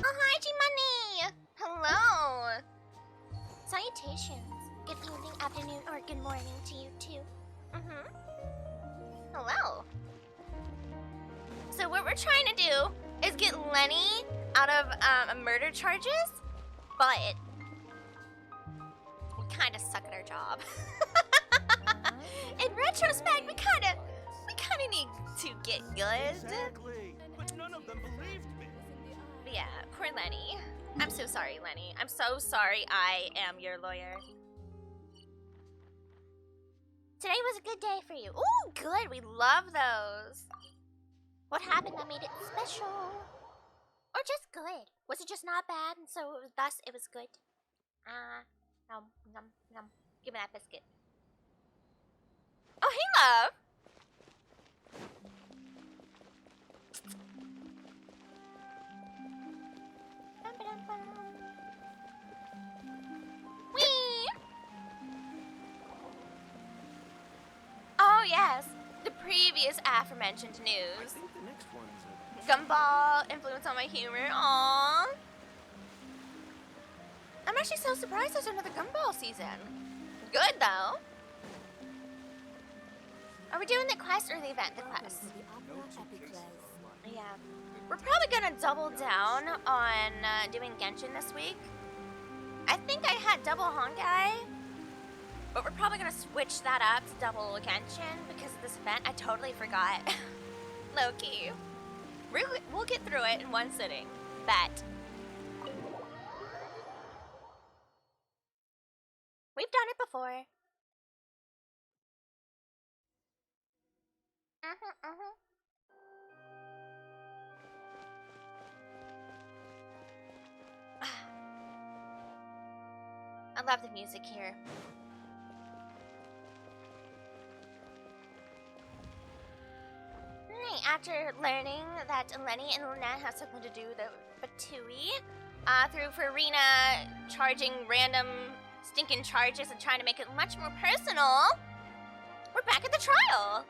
Oh, hi, G-Money! Hello! Salutations. Good evening, afternoon, or good morning to you, too. Hello. So what we're trying to do is get Lenny out of murder charges, but we kind of suck at our job. In retrospect, we kind of need to get good. Exactly. But none of them believed me. Yeah, poor Lenny. I'm so sorry, Lenny. I'm so sorry I am your lawyer. Today was a good day for you. Ooh, good. We love those. What happened that made it special? Or just good? Was it just not bad and so thus it was good? Nom, nom, nom. Give me that biscuit. Oh, hey, love. Whee! Oh, yes. The previous aforementioned I news. think the next one's Gumball influence on my humor. Aww. I'm actually so surprised there's another Gumball season. Good, though. Are we doing the quest or the event? The quest. Yeah. We're probably gonna double down on doing Genshin this week. I think I had double Honkai, but we're probably gonna switch that up to double Genshin because of this event. I totally forgot. Low-key. We'll get through it in one sitting. Bet. We've done it before. I love the music here. Alright, after learning that Lenny and Lynette have something to do with the Batui, through Farina charging random stinking charges and trying to make it much more personal, we're back at the trial.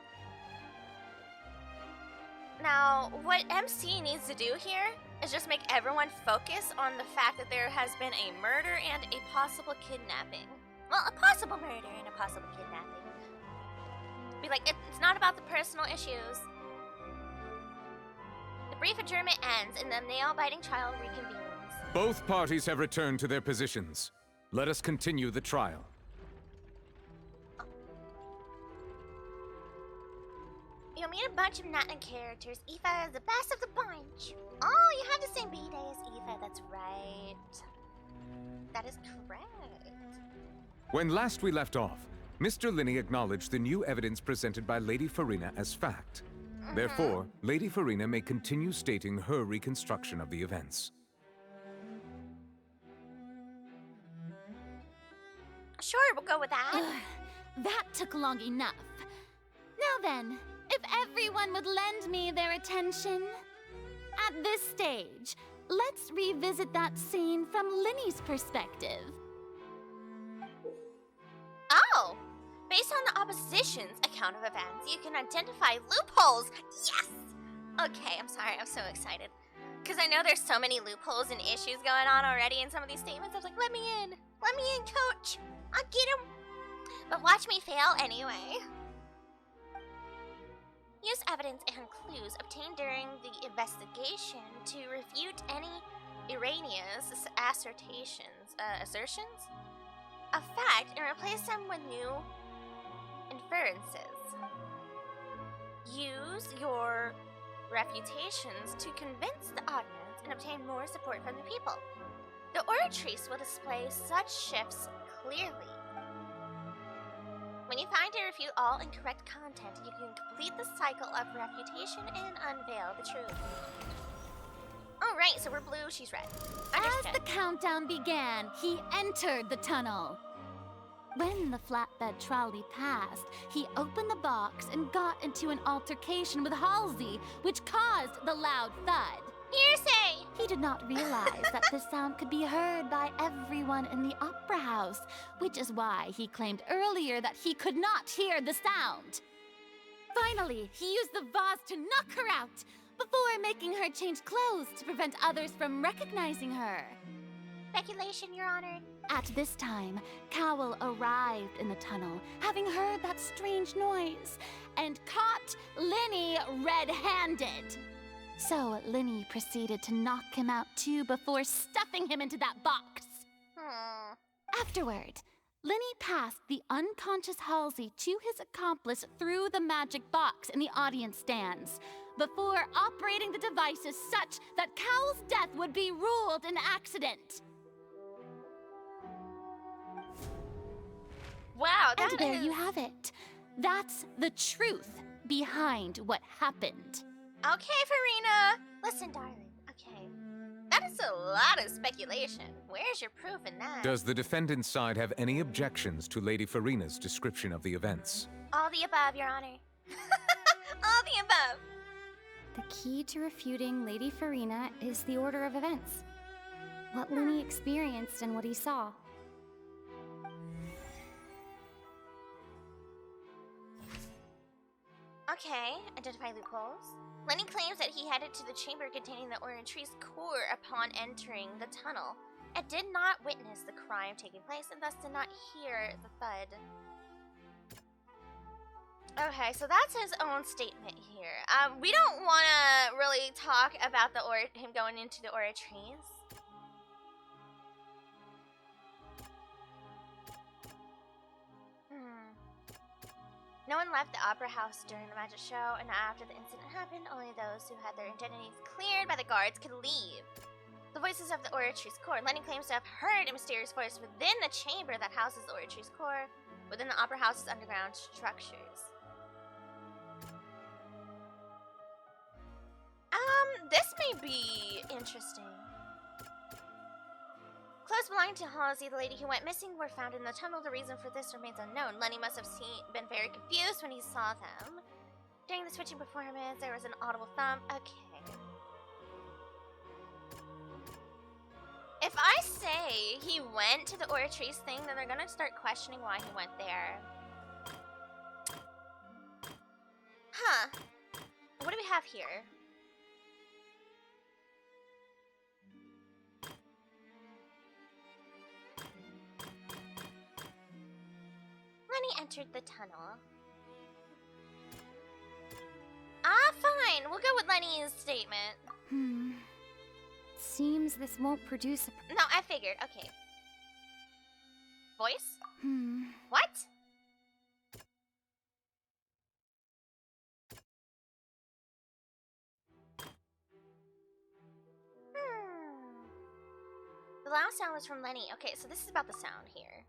Now, what MC needs to do here is just make everyone focus on the fact that there has been a murder and a possible kidnapping. Well, a possible murder and a possible kidnapping. Be like, it's not about the personal issues. The brief adjournment ends and the nail-biting trial reconvenes. Both parties have returned to their positions. Let us continue the trial. You'll meet a bunch of Natna characters. Aoife is the best of the bunch. Oh, you have the same B-Day as Aoife, that's right. That is correct. When last we left off, Mr. Linney acknowledged the new evidence presented by Lady Farina as fact. Therefore, Lady Farina may continue stating her reconstruction of the events. Sure, we'll go with that. That took long enough. Now then, if everyone would lend me their attention. At this stage, let's revisit that scene from Linny's perspective. Oh! Based on the opposition's account of events, you can identify loopholes! Yes! Okay, I'm sorry, I'm so excited. Because I know there's so many loopholes and issues going on already in some of these statements. I was like, let me in! Let me in, coach! I'll get him! But watch me fail anyway. Use evidence and clues obtained during the investigation to refute any erroneous assertions of fact and replace them with new inferences. Use your refutations to convince the audience and obtain more support from the people. The oratrice will display such shifts clearly. When you find or refute all incorrect content, you can complete the cycle of refutation and unveil the truth. Alright, so we're blue, she's red. Understood. As the countdown began, he entered the tunnel. When the flatbed trolley passed, he opened the box and got into an altercation with Halsey, which caused the loud thud. Hearsay! He did not realize that the sound could be heard by everyone in the opera house, which is why he claimed earlier that he could not hear the sound. Finally, he used the vase to knock her out, before making her change clothes to prevent others from recognizing her. Speculation, Your Honor. At this time, Cowell arrived in the tunnel, having heard that strange noise, and caught Linny red-handed. So Linny proceeded to knock him out too before stuffing him into that box. Afterward, Linny passed the unconscious Halsey to his accomplice through the magic box in the audience stands, before operating the devices such that Cowell's death would be ruled an accident. Wow, And there you have it. That's the truth behind what happened. Okay, Farina. Listen, darling. Okay. That is a lot of speculation. Where's your proof in that? Does the defendant's side have any objections to Lady Farina's description of the events? All the above, Your Honor. All the above. The key to refuting Lady Farina is the order of events. What Linny experienced and what he saw. Okay, identify loopholes. Lenny claims that he headed to the chamber containing the Orange's core upon entering the tunnel, and did not witness the crime taking place, and thus did not hear the thud. Okay, so that's his own statement here. We don't want to really talk about him going into the Aura trees. No one left the opera house during the magic show, and after the incident happened, only those who had their identities cleared by the guards could leave. The voices of the Oratry's core. Lenny claims to have heard a mysterious voice within the chamber that houses the Oratry's core, within the opera house's underground structures. This may be interesting. Clothes belonging to Halsey, the lady who went missing, were found in the tunnel. The reason for this remains unknown. Lenny must have been very confused when he saw them. During the switching performance, there was an audible thump. Okay. If I say he went to the Oratrice thing, then they're gonna start questioning why he went there. Huh. What do we have here? Lenny entered the tunnel. Fine. We'll go with Lenny's statement. Seems this won't produce a... No, I figured. Okay. Voice? What? The loud sound was from Lenny. Okay, so this is about the sound here.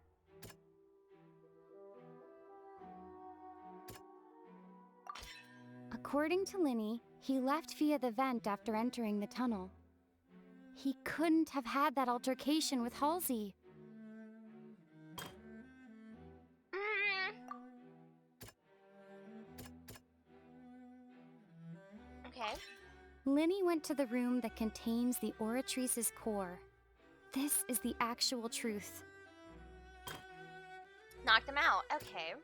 According to Linny, he left via the vent after entering the tunnel. He couldn't have had that altercation with Halsey. Okay. Linny went to the room that contains the Oratrice's core. This is the actual truth. Knocked him out. Okay.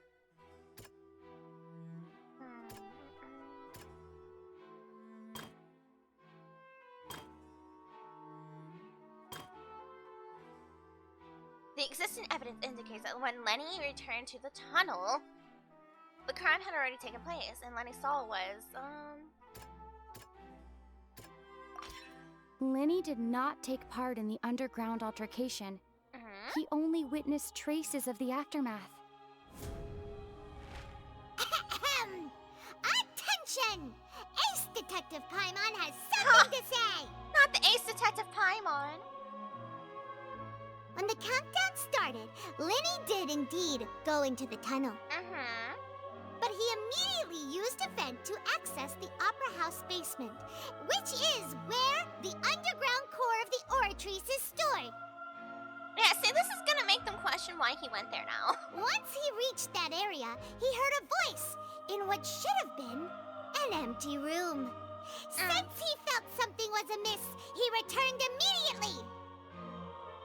The existing evidence indicates that when Lenny returned to the tunnel, the crime had already taken place, and Lenny saw was, Linny did not take part in the underground altercation. He only witnessed traces of the aftermath. Attention! Ace Detective Paimon has something to say! Not the Ace Detective Paimon! When the countdown started, Linny did indeed go into the tunnel. But he immediately used a vent to access the Opera House basement, which is where the underground core of the Oratrice is stored. Yeah, see, this is gonna make them question why he went there now. Once he reached that area, he heard a voice in what should have been an empty room. Since he felt something was amiss, he returned immediately.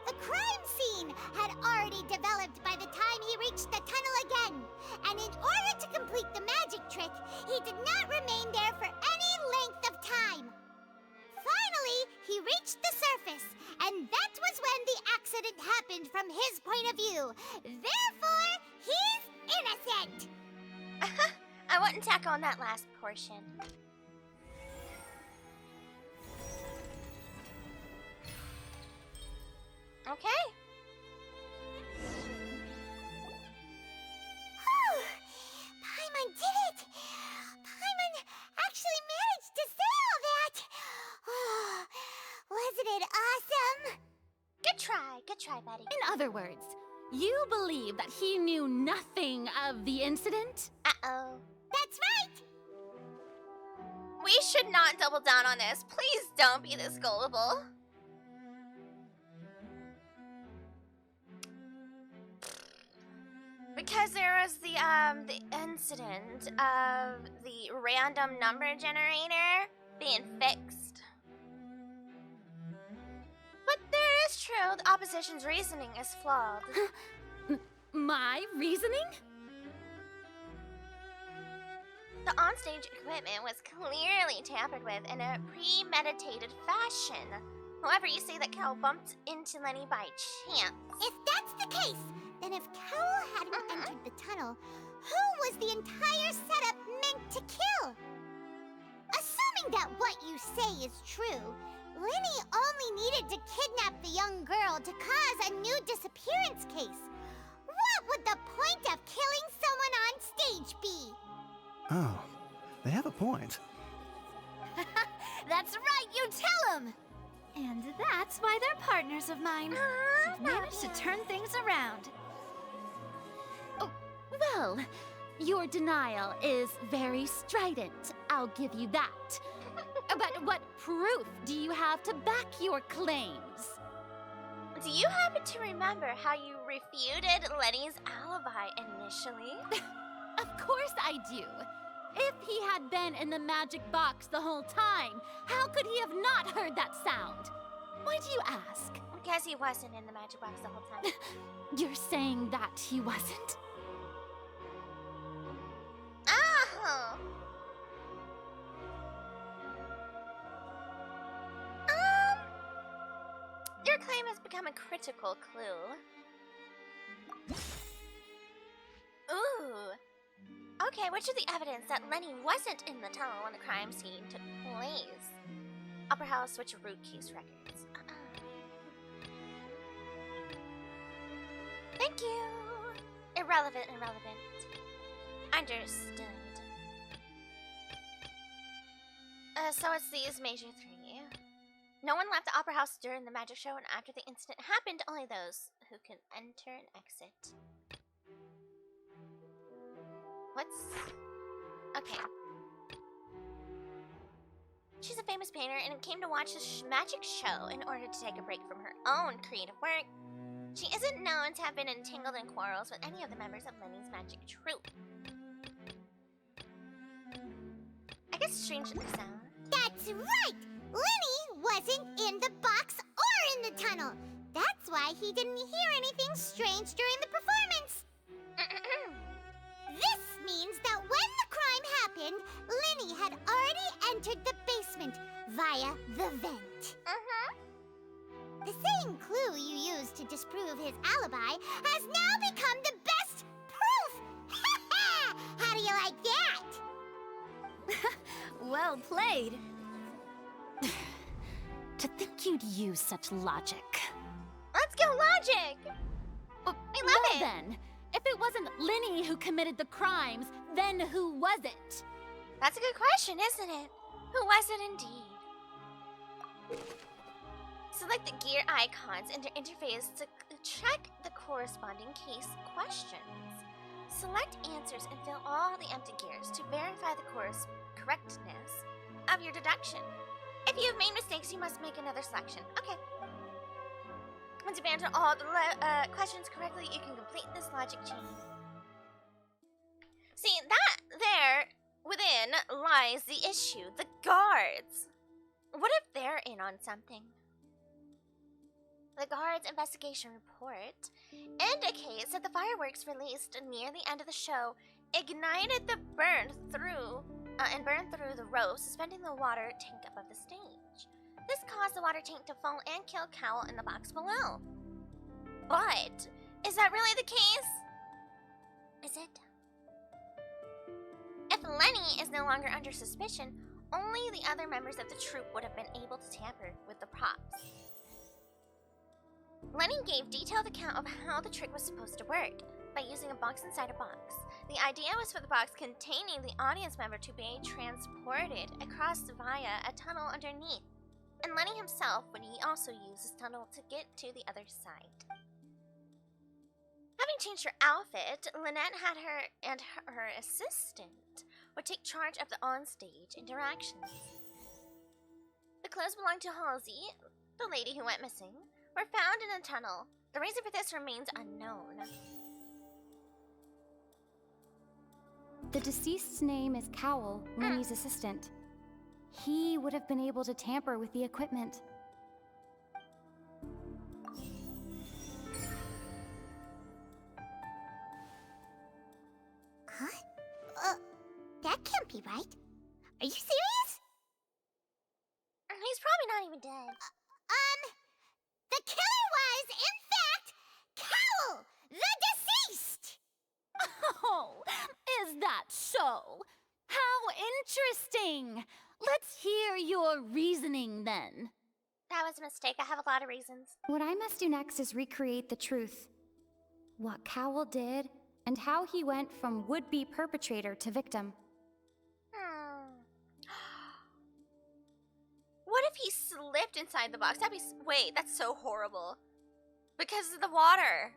The crime scene had already developed by the time he reached the tunnel again, and in order to complete the magic trick, he did not remain there for any length of time. his point of view. Therefore, he's innocent. I wouldn't tackle on that last portion. Okay. Whew! Paimon did it! Paimon actually managed to say all that! Oh, wasn't it awesome? Good try, Betty. In other words, you believe that he knew nothing of the incident? Uh-oh. That's right! We should not double down on this. Please don't be this gullible. Because there was the incident of the random number generator being fixed. But there is true, the opposition's reasoning is flawed. My reasoning? The onstage equipment was clearly tampered with in a premeditated fashion. However, you say that Cal bumped into Lenny by chance. If that's the case, then if Cowell hadn't entered the tunnel, who was the entire setup meant to kill? Assuming that what you say is true, Lenny only needed to kidnap the young girl to cause a new disappearance case. What would the point of killing someone on stage be? Oh, they have a point. That's right, you tell them! And that's why they're partners of mine. We've managed to turn things around. Oh, well, your denial is very strident. I'll give you that. But what proof do you have to back your claims? Do you happen to remember how you refuted Lenny's alibi initially? Of course I do. If he had been in the magic box the whole time, how could he have not heard that sound? Why do you ask? Because he wasn't in the magic box the whole time. You're saying that he wasn't? Oh! Your claim has become a critical clue. Ooh. Okay, which of the evidence that Lenny wasn't in the tunnel when the crime scene took place? Upper House switcheroo case records. Thank you. Irrelevant. Understood. So it's these major three. No one left the Opera House during the magic show, and after the incident happened, only those who can enter and exit. Okay. She's a famous painter and came to watch this magic show in order to take a break from her own creative work. She isn't known to have been entangled in quarrels with any of the members of Lenny's magic troupe. I guess strange to sound. That's right! Lenny wasn't in the box or in the tunnel. That's why he didn't hear anything strange during the performance. This means that when the crime happened, Lenny had already entered the basement via the vent. The same clue you used to disprove his alibi has now become the best proof! How do you like that? Well played. To think you'd use such logic. Let's go logic! I love Well it! then, if it wasn't Lenny who committed the crimes, then who was it? That's a good question, isn't it? Who was it indeed? Select the gear icons in your interface to check the corresponding case questions. Select answers and fill all the empty gears to verify the correctness of your deduction. If you have made mistakes, you must make another selection. Okay. Once you've answered all the questions correctly, you can complete this logic chain. See, that there within lies the issue. The guards. What if they're in on something? The guards' investigation report indicates that the fireworks released near the end of the show ignited the burned through the rope suspending the water tank above the stage. This caused the water tank to fall and kill Cowell in the box below. But Is that really the case? Is it? If Lenny is no longer under suspicion, only the other members of the troupe would have been able to tamper with the props. Lenny gave detailed account of how the trick was supposed to work, by using a box inside a box. The idea was for the box containing the audience member to be transported across via a tunnel underneath, and Lenny himself would also use this tunnel to get to the other side. Having changed her outfit, Lynette had her assistant would take charge of the onstage interactions. The clothes belonging to Halsey, the lady who went missing, were found in a tunnel. The reason for this remains unknown. The deceased's name is Cowell, Lenny's assistant. He would have been able to tamper with the equipment. Huh? That can't be right. Are you serious? He's probably not even dead. The killer was, in fact, Cowell, the deceased! Oh, is that so? How interesting! Let's hear your reasoning then. That was a mistake. I have a lot of reasons. What I must do next is recreate the truth. What Cowell did, and how he went from would-be perpetrator to victim. What if he slipped inside the box? Wait, that's so horrible. Because of the water.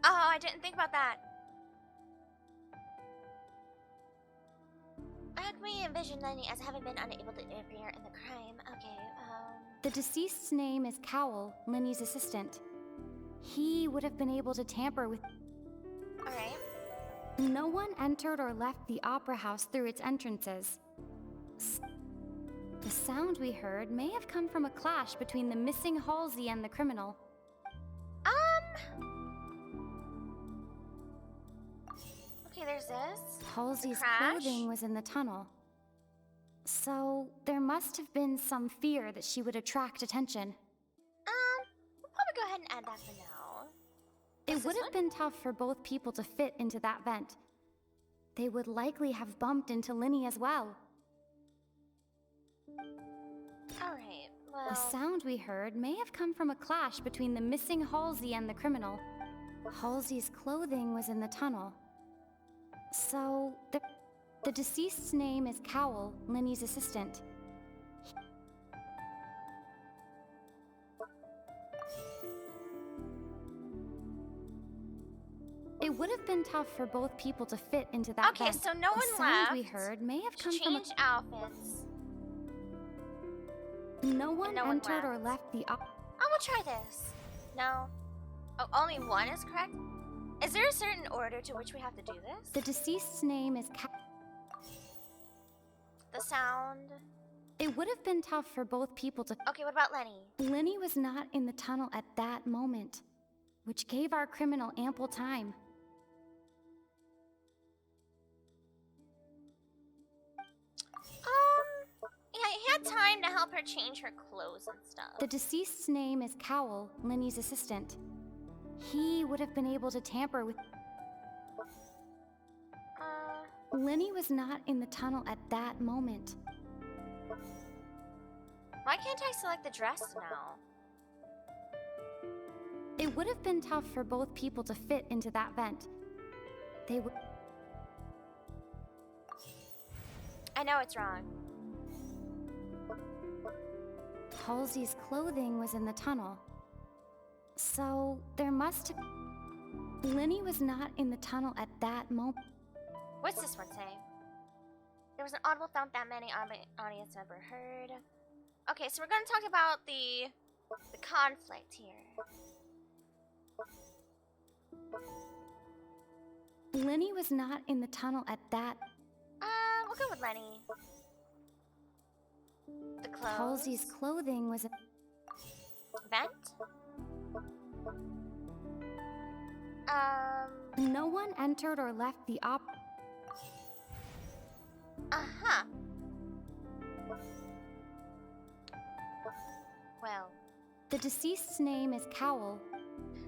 Oh, I didn't think about that. How can we envision Lenny as having been unable to appear in the crime? Okay, The deceased's name is Cowell, Lenny's assistant. He would have been able to tamper with... Alright. No one entered or left the opera house through its entrances. The sound we heard may have come from a clash between the missing Halsey and the criminal. Okay, there's this. Halsey's crash. clothing was in the tunnel. So, there must have been some fear that she would attract attention. We'll probably go ahead and add that for now. It What's would this have one? been tough for both people to fit into that vent. They would likely have bumped into Linny as well. Alright, well... The sound we heard may have come from a clash between the missing Halsey and the criminal. Halsey's clothing was in the tunnel. So, the deceased's name is Cowell, Linny's assistant. It would have been tough for both people to fit into that Okay, vent. so no one The sound left. we heard may have to come from change outfits. no one no one entered or left. left the Oh, we'll try this. No. Oh, only one is correct? Is there a certain order to which we have to do this? The deceased's name is The sound... It would have been tough for both people to... Okay, what about Lenny? Lenny was not in the tunnel at that moment, which gave our criminal ample time. Yeah, he had time to help her change her clothes and stuff. The deceased's name is Cowell, Lenny's assistant. He would have been able to tamper with... Lenny was not in the tunnel at that moment. Why can't I select the dress now? It would have been tough for both people to fit into that vent. They would... I know it's wrong. Halsey's clothing was in the tunnel. So, there must have... Lenny was not in the tunnel at that moment. What's this one say? There was an audible thump that many audience member heard. Okay, so we're gonna talk about the conflict here. Lenny was not in the tunnel at that... We'll go with Lenny. The clothes. Halsey's clothing was... Vent? No one entered or left the Uh-huh. Well, The deceased's name is Cowl.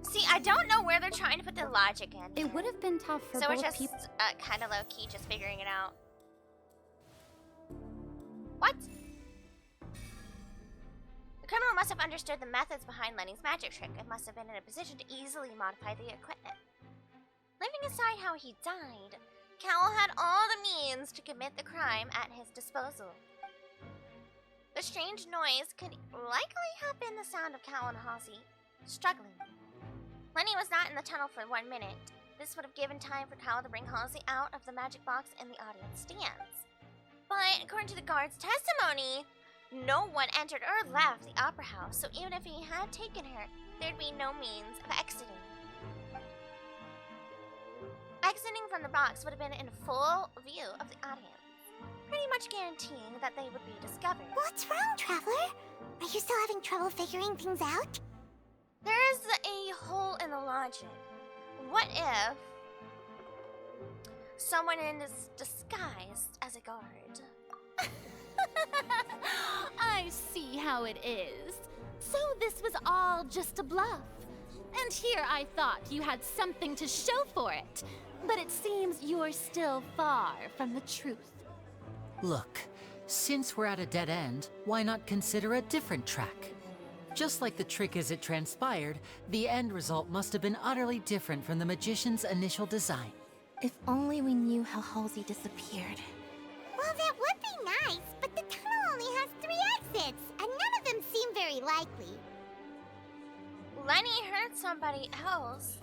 See, I don't know where they're trying to put the logic in. It would have been tough for So we're both just people. kind of low-key just figuring it out. What? The criminal must have understood the methods behind Lenny's magic trick and must have been in a position to easily modify the equipment. Leaving aside how he died, Cowell had all the means to commit the crime at his disposal. The strange noise could likely have been the sound of Cowell and Halsey struggling. Lenny was not in the tunnel for 1 minute. This would have given time for Cowell to bring Halsey out of the magic box in the audience stands. But according to the guard's testimony, no one entered or left the opera house, so even if he had taken her, there'd be no means of exiting. Exiting from the box would have been in full view of the audience, pretty much guaranteeing that they would be discovered. What's wrong, Traveler? Are you still having trouble figuring things out? There's a hole in the logic. What if someone is disguised as a guard? I see how it is. So this was all just a bluff. And here I thought you had something to show for it. But it seems you're still far from the truth. Look, since we're at a dead end, why not consider a different track? Just like the trick as it transpired, the end result must have been utterly different from the magician's initial design. If only we knew how Halsey disappeared. Well, that would be nice, but the tunnel only has 3 exits, and none of them seem very likely. Lenny hurt somebody else.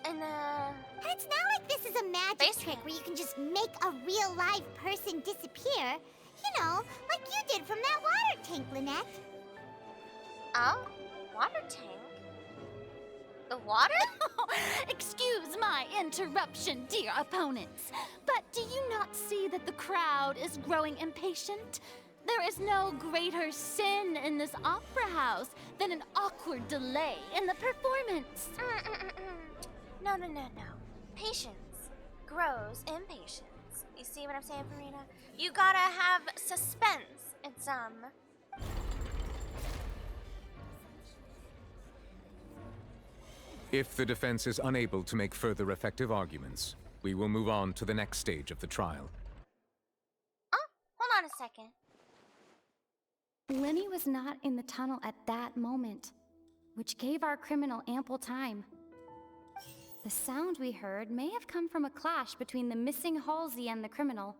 And And it's not like this is a magic trick where you can just make a real live person disappear. You know, like you did from that water tank, Lynette. oh, water tank? The water? Excuse my interruption, dear opponents. But do you not see that the crowd is growing impatient? There is no greater sin in this opera house than an awkward delay in the performance. No. Patience grows impatience. You see what I'm saying, Farina? You gotta have suspense in some. If the defense is unable to make further effective arguments, we will move on to the next stage of the trial. Oh, hold on a second. Lenny was not in the tunnel at that moment, which gave our criminal ample time. The sound we heard may have come from a clash between the missing Halsey and the criminal.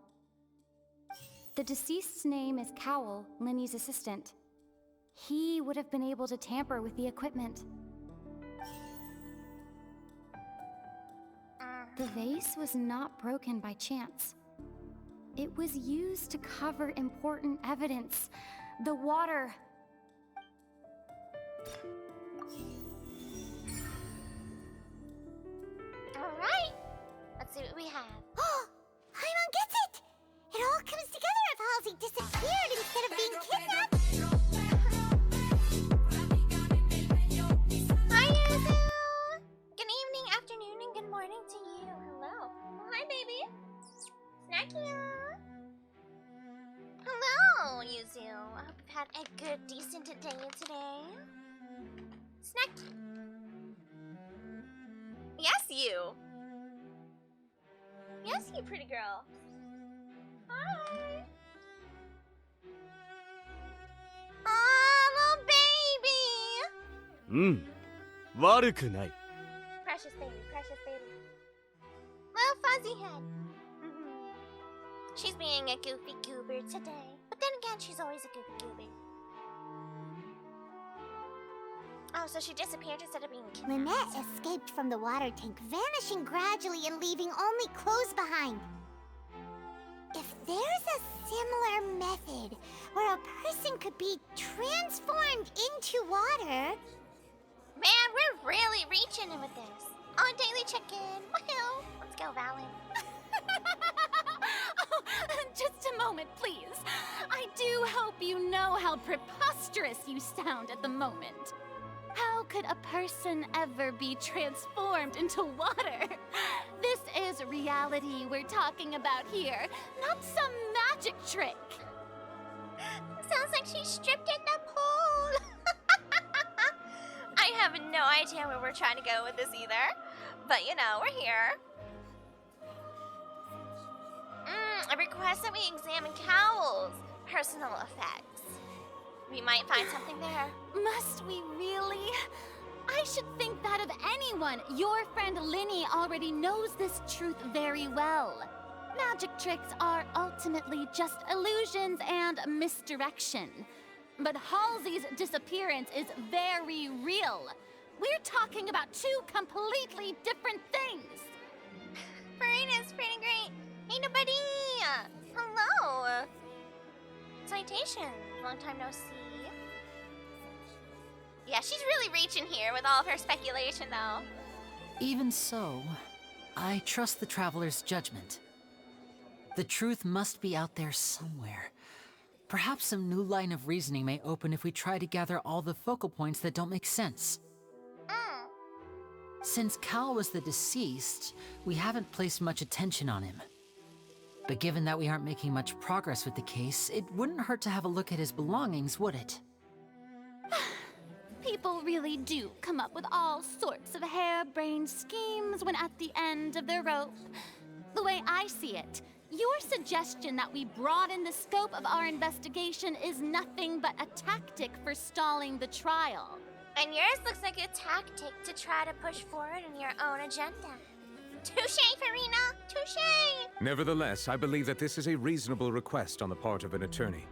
The deceased's name is Cowl, Lenny's assistant. He would have been able to tamper with the equipment. The vase was not broken by chance. It was used to cover important evidence. The water. Alright, let's see what we have. Oh, Paimon gets it! It all comes together if Halsey disappeared instead of being kidnapped. Hi, Yuzu! Good evening, afternoon, and good morning to you. Hello. Oh, hi, baby. Snacky. Hello, Yuzu. I hope you've had a good, decent day today. Snacky. Yes, you. Yes, you pretty girl. Hi. Oh, little baby. 悪くない。 Precious baby, precious baby. Little fuzzy head. She's being a goofy goober today. But then again, she's always a goofy goober. Oh, so she disappeared instead of being kidnapped. Lynette escaped from the water tank, vanishing gradually and leaving only clothes behind. If there's a similar method where a person could be transformed into water... Man, we're really reaching in with this. On daily check-in. Woohoo! Let's go, Valen. Oh, just a moment, please. I do hope you know how preposterous you sound at the moment. How could a person ever be transformed into water? This is reality we're talking about here, not some magic trick. Sounds like she's stripped in the pool. have no idea where we're trying to go with this either. But you know, we're here. A request that we examine Cowl's personal effects. We might find something there. Must we really? I should think that of anyone. Your friend Linny already knows this truth very well. Magic tricks are ultimately just illusions and misdirection. But Halsey's disappearance is very real. We're talking about two completely different things. Farina's pretty great. Hey, nobody! Hello! Citation. Long time no see. Yeah, she's really reaching here with all of her speculation, though. Even so, I trust the traveler's judgment. The truth must be out there somewhere. Perhaps some new line of reasoning may open if we try to gather all the focal points that don't make sense. Since Cal was the deceased, we haven't placed much attention on him. But given that we aren't making much progress with the case, it wouldn't hurt to have a look at his belongings, would it? People really do come up with all sorts of harebrained schemes when at the end of their rope. The way I see it, your suggestion that we broaden the scope of our investigation is nothing but a tactic for stalling the trial. And yours looks like a tactic to try to push forward in your own agenda. Touché, Farina! Touché! Nevertheless, I believe that this is a reasonable request on the part of an attorney.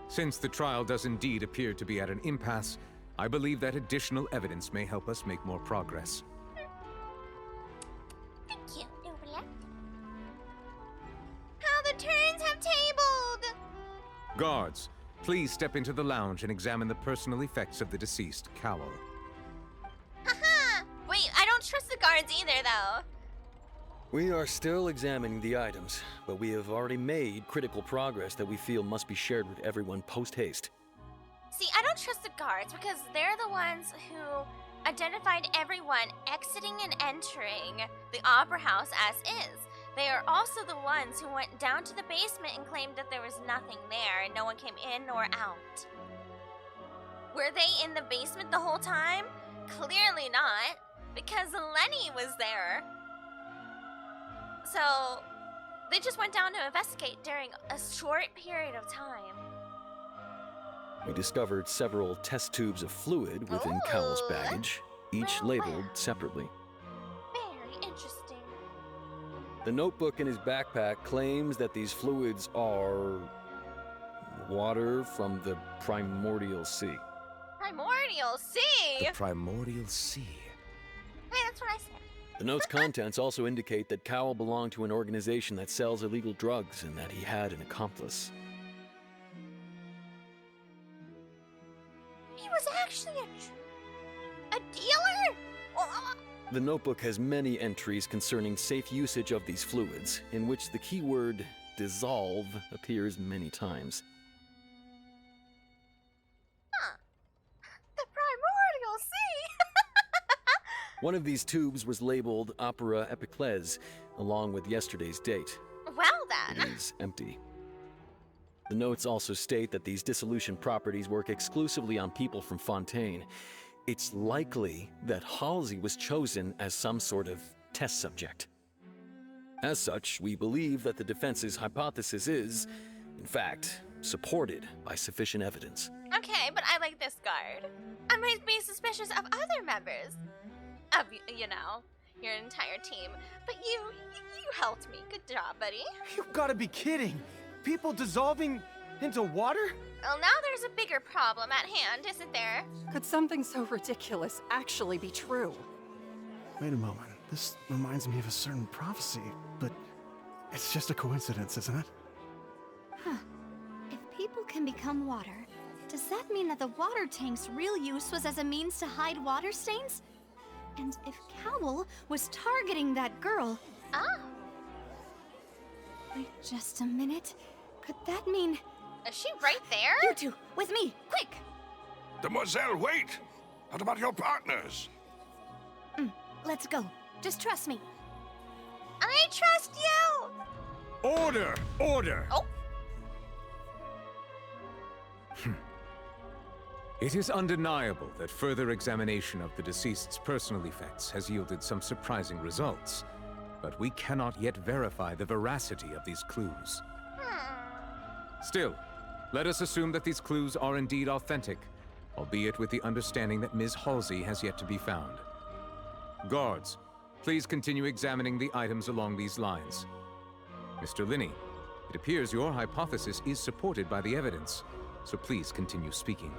Since the trial does indeed appear to be at an impasse, I believe that additional evidence may help us make more progress. Thank you, Nubia. How the turns have tabled! Guards, please step into the lounge and examine the personal effects of the deceased Cowell. Haha! Wait, I don't trust the guards either, though. We are still examining the items, but we have already made critical progress that we feel must be shared with everyone post-haste. See, I don't trust the guards because they're the ones who identified everyone exiting and entering the Opera House as is. They are also the ones who went down to the basement and claimed that there was nothing there and no one came in or out. Were they in the basement the whole time? Clearly not, because Lenny was there. So, they just went down to investigate during a short period of time. We discovered several test tubes of fluid within Cowell's baggage, each labeled separately. Very interesting. The notebook in his backpack claims that these fluids are water from the primordial sea. Primordial Sea? The Primordial Sea. Hey, that's what I said. The note's contents also indicate that Cowell belonged to an organization that sells illegal drugs and that he had an accomplice. He was actually a dealer? The notebook has many entries concerning safe usage of these fluids, in which the keyword dissolve appears many times. Huh. The Primordial Sea? One of these tubes was labeled Opera Epiclese, along with yesterday's date. Well then. It is empty. The notes also state that these dissolution properties work exclusively on people from Fontaine. It's likely that Halsey was chosen as some sort of test subject. As such, we believe that the defense's hypothesis is, in fact, supported by sufficient evidence. Okay, but I like this guard. I might be suspicious of other members of, you know, your entire team. But you helped me. Good job, buddy. You gotta be kidding! People dissolving into water? Well, now there's a bigger problem at hand, isn't there? Could something so ridiculous actually be true? Wait a moment. This reminds me of a certain prophecy, but it's just a coincidence, isn't it? Huh. If people can become water, does that mean that the water tank's real use was as a means to hide water stains? And if Cowell was targeting that girl... Ah. Wait just a minute. Could that mean... Is she right there? You two, with me, quick! Demoiselle, wait! What about your partners? Let's go. Just trust me. I trust you! Order! Order! Oh. It is undeniable that further examination of the deceased's personal effects has yielded some surprising results, but we cannot yet verify the veracity of these clues. Still, let us assume that these clues are indeed authentic, albeit with the understanding that Ms. Halsey has yet to be found. Guards, please continue examining the items along these lines. Mr. Linney, it appears your hypothesis is supported by the evidence, so please continue speaking.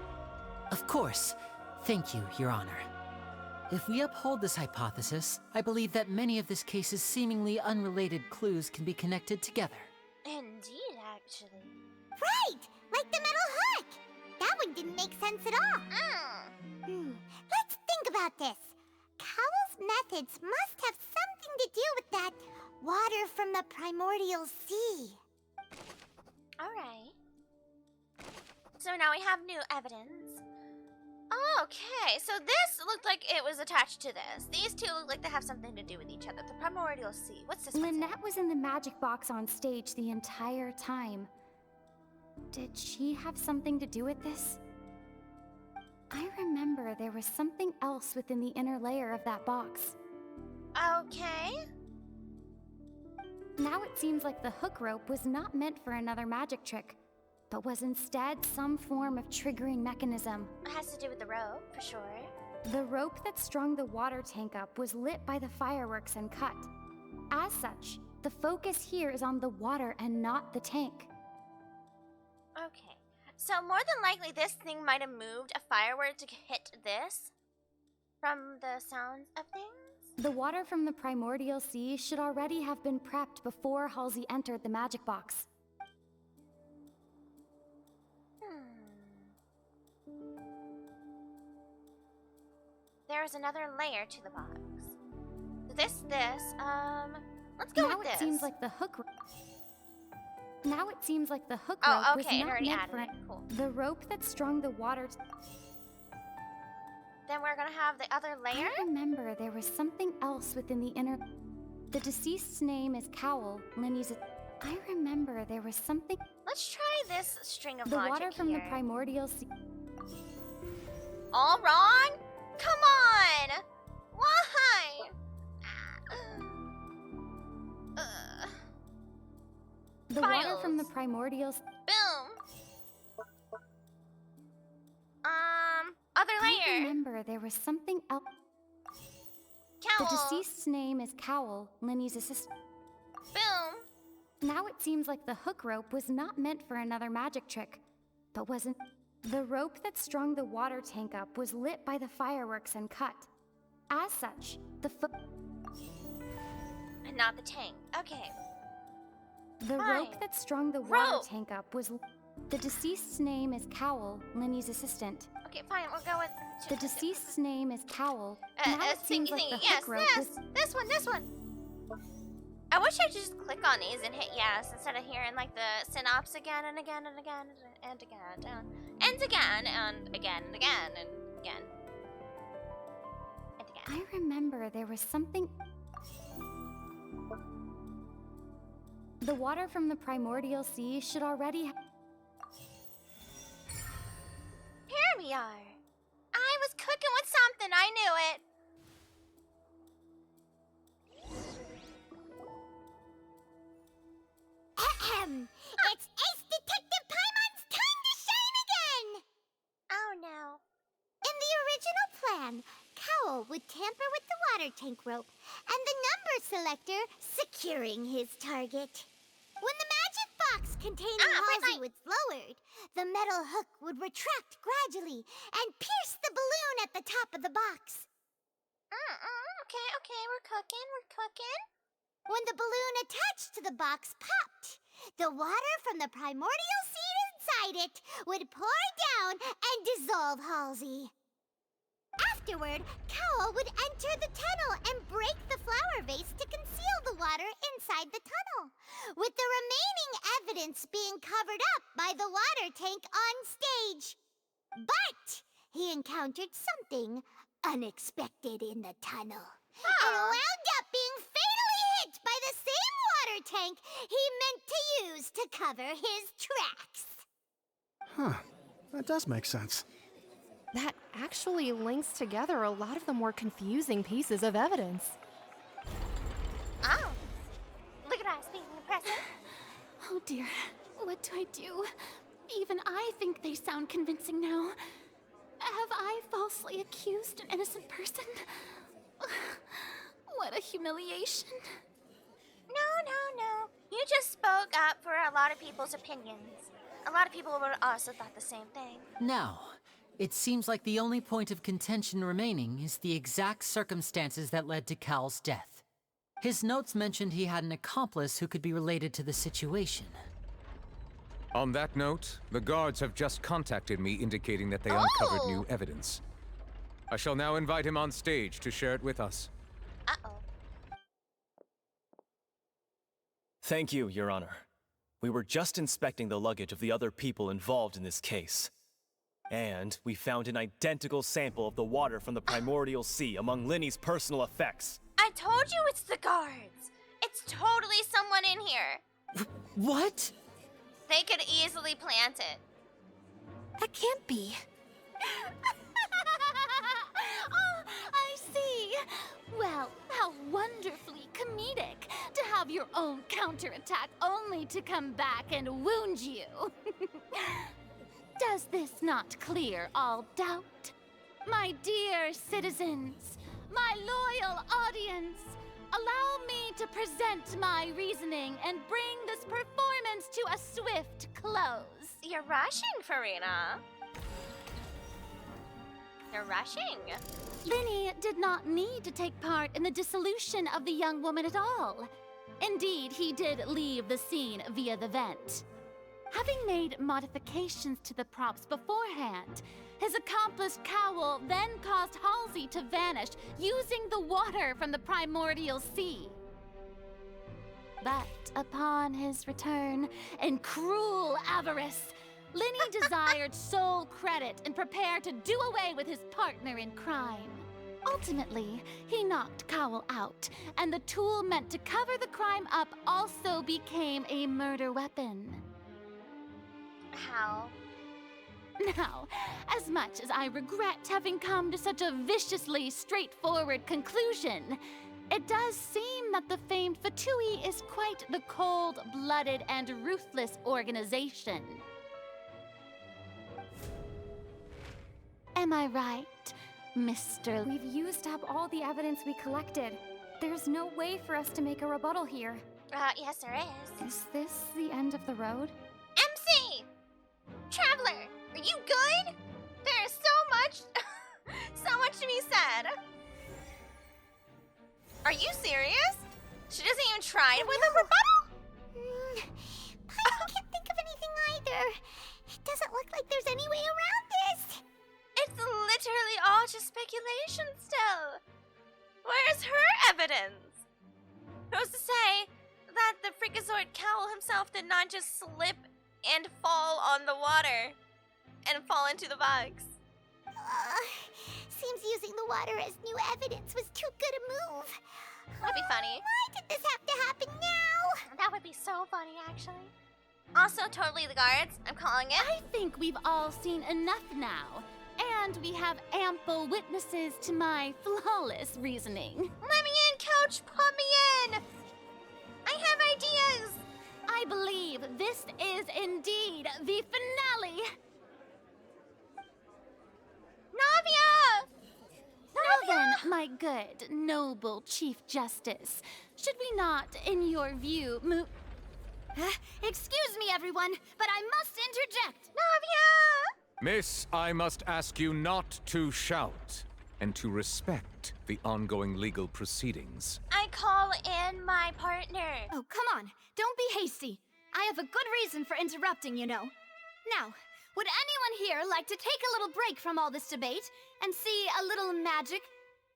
Of course. Thank you, Your Honor. If we uphold this hypothesis, I believe that many of this case's seemingly unrelated clues can be connected together. Indeed, actually. Right! Like the metal hook! That one didn't make sense at all. Let's think about this. Cowell's methods must have something to do with that water from the primordial sea. Alright. So now we have new evidence. Okay, so this looked like it was attached to this. These two look like they have something to do with each other. The primordial sea. What's this one say? Lynette was in the magic box on stage the entire time. Did she have something to do with this? I remember there was something else within the inner layer of that box. Okay. Now it seems like the hook rope was not meant for another magic trick, but was instead some form of triggering mechanism. It has to do with the rope, for sure. The rope that strung the water tank up was lit by the fireworks and cut. As such, the focus here is on the water and not the tank. Okay. So more than likely this thing might have moved a firework to hit this from the sounds of things? The water from the primordial sea should already have been prepped before Halsey entered the magic box. There's another layer to the box. Let's go now with it this. seems like the hook. Now it seems like the hook Oh, rope okay, it was not already meant added for it. Cool. the rope that strung the water. Then we're gonna have the other layer? I remember there was something else within the inner. The deceased's name is Cowell. Linney's. I remember there was something. Let's try this string of The logic water from here. the primordial sea. All wrong? Come on! Why? The water from the primordial. Boom. Other layer. I remember there was something else. Cowell. The deceased's name is Cowell, Linney's assistant. Boom. Now it seems like the hook rope was not meant for another magic trick, but wasn't. The rope that strung the water tank up was lit by the fireworks and cut. As such, the And not the tank. Okay. The Fine. rope that strung the water Rope. tank up was. The deceased's name is Cowell, Linney's assistant. Okay, fine. We'll go with. The deceased's name is Cowell. Now it seems like the yes, hook rope was. this one. I wish I could just click on these and hit yes instead of hearing like the synopsis again and again and again and again and again and again and again and again and again. I remember there was something. The water from the primordial sea should already. Here we are. I was cooking with something. I knew it. Ahem. It's Ace Detective Paimon's time to shine again! Oh no. In the original plan, Cowell would tamper with the water tank rope and the number selector securing his target. When the magic box containing Halsey was lowered, the metal hook would retract gradually and pierce the balloon at the top of the box. Okay, we're cooking. When the balloon attached to the box popped, the water from the primordial seed inside it would pour down and dissolve Halsey. Afterward, Cowell would enter the tunnel and break the flower vase to conceal the water inside the tunnel, with the remaining evidence being covered up by the water tank on stage. But he encountered something unexpected in the tunnel and wound up being fatally hit by the same water tank he meant to use to cover his tracks. Huh. That does make sense. That actually links together a lot of the more confusing pieces of evidence. Oh, look at us being impressive. Oh dear, what do I do? Even I think they sound convincing now. Have I falsely accused an innocent person? What a humiliation. No. You just spoke up for a lot of people's opinions. A lot of people would also thought the same thing. Now, it seems like the only point of contention remaining is the exact circumstances that led to Cal's death. His notes mentioned he had an accomplice who could be related to the situation. On that note, the guards have just contacted me indicating that they uncovered new evidence. I shall now invite him on stage to share it with us. Uh-oh. Thank you, Your Honor. We were just inspecting the luggage of the other people involved in this case. And we found an identical sample of the water from the primordial sea among Linny's personal effects. I told you it's the guards. It's totally someone in here. What? They could easily plant it. That can't be. Oh, I see. Well, how wonderfully comedic to have your own counterattack only to come back and wound you. Does this not clear all doubt? My dear citizens, my loyal audience, allow me to present my reasoning and bring this performance to a swift close. You're rushing, Farina. You're rushing. Linny did not need to take part in the dissolution of the young woman at all. Indeed, he did leave the scene via the vent. Having made modifications to the props beforehand, his accomplice Cowell then caused Halsey to vanish using the water from the primordial sea. But upon his return, in cruel avarice, Linny desired sole credit and prepared to do away with his partner in crime. Ultimately, he knocked Cowell out, and the tool meant to cover the crime up also became a murder weapon. How? Now, as much as I regret having come to such a viciously straightforward conclusion, it does seem that the famed Fatui is quite the cold-blooded and ruthless organization. Am I right, Mr. We've used up all the evidence we collected. There's no way for us to make a rebuttal here. Yes there is. Is this the end of the road? MC! Traveler, are you good? There is so much, so much to be said. Are you serious? She doesn't even try with a rebuttal? I can't think of anything either. It doesn't look like there's any way around this. It's literally all just speculation still. Where's her evidence? Who's to say that the Freakazoid Cowl himself did not just slip and fall on the water and fall into the bugs? Seems using the water as new evidence was too good a move. That'd be funny. Why did this have to happen now? That would be so funny, actually. Also, totally the guards. I'm calling it. I think we've all seen enough now, and we have ample witnesses to my flawless reasoning. Let me in, Coach! Put me in! I have ideas! I believe this is indeed the finale! Navia! Now then, my good, noble Chief Justice, should we not, in your view, move... Excuse me, everyone, but I must interject. Navia! Miss, I must ask you not to shout and to respect the ongoing legal proceedings. I call in my partner. Oh, come on. Don't be hasty. I have a good reason for interrupting, you know. Now, would anyone here like to take a little break from all this debate and see a little magic?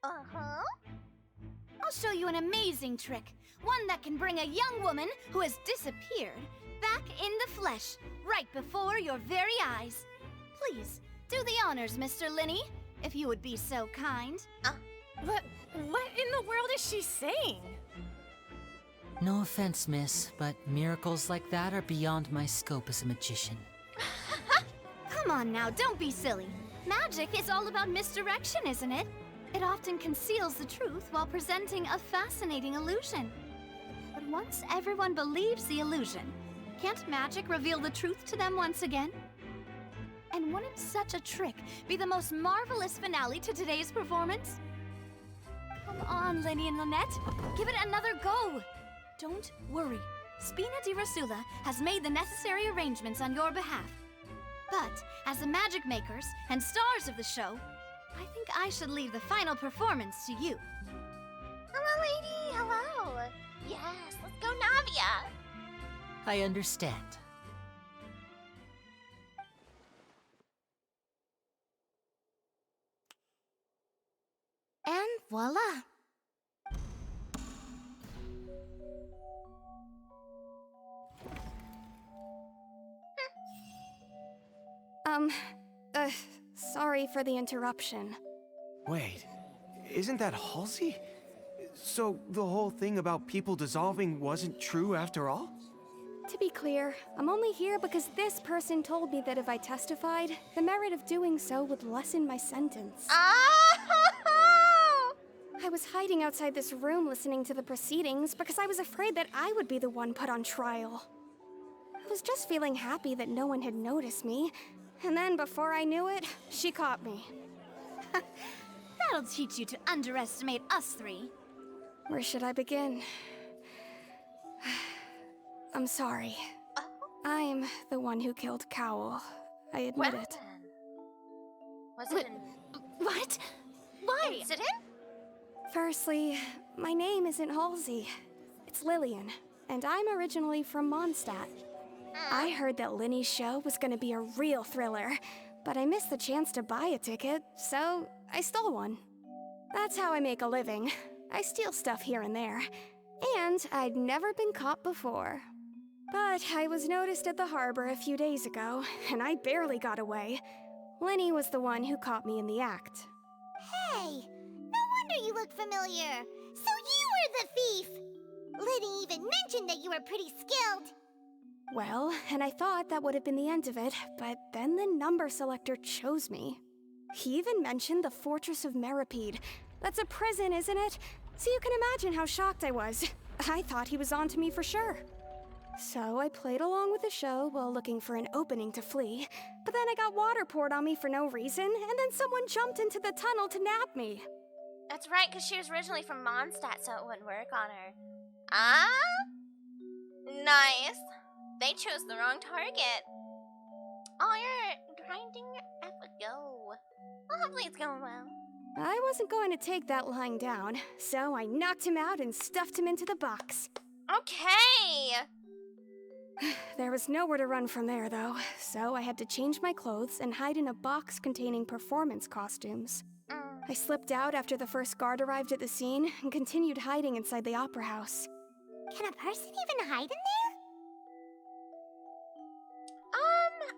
Uh-huh. I'll show you an amazing trick. One that can bring a young woman who has disappeared back in the flesh, right before your very eyes. Please, do the honors, Mr. Linny, if you would be so kind. What in the world is she saying? No offense, miss, but miracles like that are beyond my scope as a magician. Come on now, don't be silly. Magic is all about misdirection, isn't it? It often conceals the truth while presenting a fascinating illusion. But once everyone believes the illusion, can't magic reveal the truth to them once again? And wouldn't such a trick be the most marvelous finale to today's performance? Come on, Lenny and Lynette. Give it another go. Don't worry. Spina di Rasula has made the necessary arrangements on your behalf. But as the magic makers and stars of the show, I think I should leave the final performance to you. Hello, lady. Hello. Yes, let's go, Navia. I understand. And voila. Sorry for the interruption. Wait, isn't that Halsey? So the whole thing about people dissolving wasn't true after all? To be clear, I'm only here because this person told me that if I testified, the merit of doing so would lessen my sentence. Oh! I was hiding outside this room listening to the proceedings because I was afraid that I would be the one put on trial. I was just feeling happy that no one had noticed me, and then before I knew it, she caught me. That'll teach you to underestimate us three. Where should I begin? I'm sorry. I'm the one who killed Cowell. I admit Well, it. then. Was it What? Why? an incident? Firstly, my name isn't Halsey. It's Lillian, and I'm originally from Mondstadt. I heard that Linny's show was gonna be a real thriller, but I missed the chance to buy a ticket, so I stole one. That's how I make a living. I steal stuff here and there. And I'd never been caught before. But I was noticed at the harbor a few days ago, and I barely got away. Linny was the one who caught me in the act. Hey, no wonder you look familiar. So you were the thief. Liddy even mentioned that you were pretty skilled. Well, and I thought that would have been the end of it, but then the number selector chose me. He even mentioned the Fortress of Meripede. That's a prison, isn't it? So you can imagine how shocked I was. I thought he was onto me for sure. So I played along with the show while looking for an opening to flee, but then I got water poured on me for no reason, and then someone jumped into the tunnel to nab me. That's right, because she was originally from Mondstadt, so it wouldn't work on her. Ah? Nice. They chose the wrong target. Oh, you're grinding up a go. Well, hopefully it's going well. I wasn't going to take that lying down, so I knocked him out and stuffed him into the box. Okay. There was nowhere to run from there, though, so I had to change my clothes and hide in a box containing performance costumes. I slipped out after the first guard arrived at the scene and continued hiding inside the opera house. Can a person even hide in there?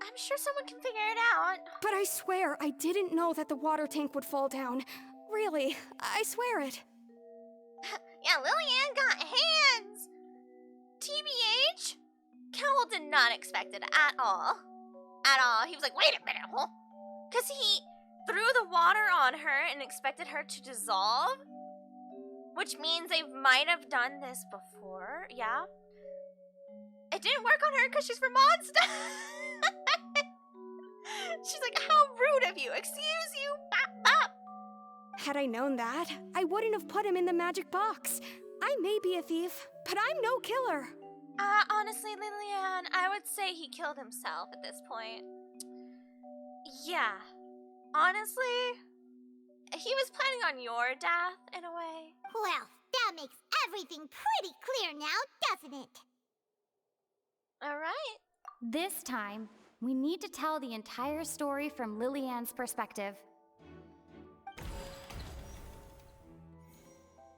I'm sure someone can figure it out. But I swear I didn't know that the water tank would fall down. Really, I swear it. Yeah, Lillian got hands. TBH? Cowell did not expect it at all. At all. He was like, wait a minute, huh? Because he threw the water on her and expected her to dissolve. Which means they might have done this before, yeah? It didn't work on her because she's from Mondstadt. She's like, how rude of you. Excuse you. Bop, bop. Had I known that, I wouldn't have put him in the magic box. I may be a thief, but I'm no killer. Honestly, Lillian, I would say he killed himself at this point. Yeah. Honestly, he was planning on your death, in a way. Well, that makes everything pretty clear now, doesn't it? Alright. This time, we need to tell the entire story from Lillian's perspective.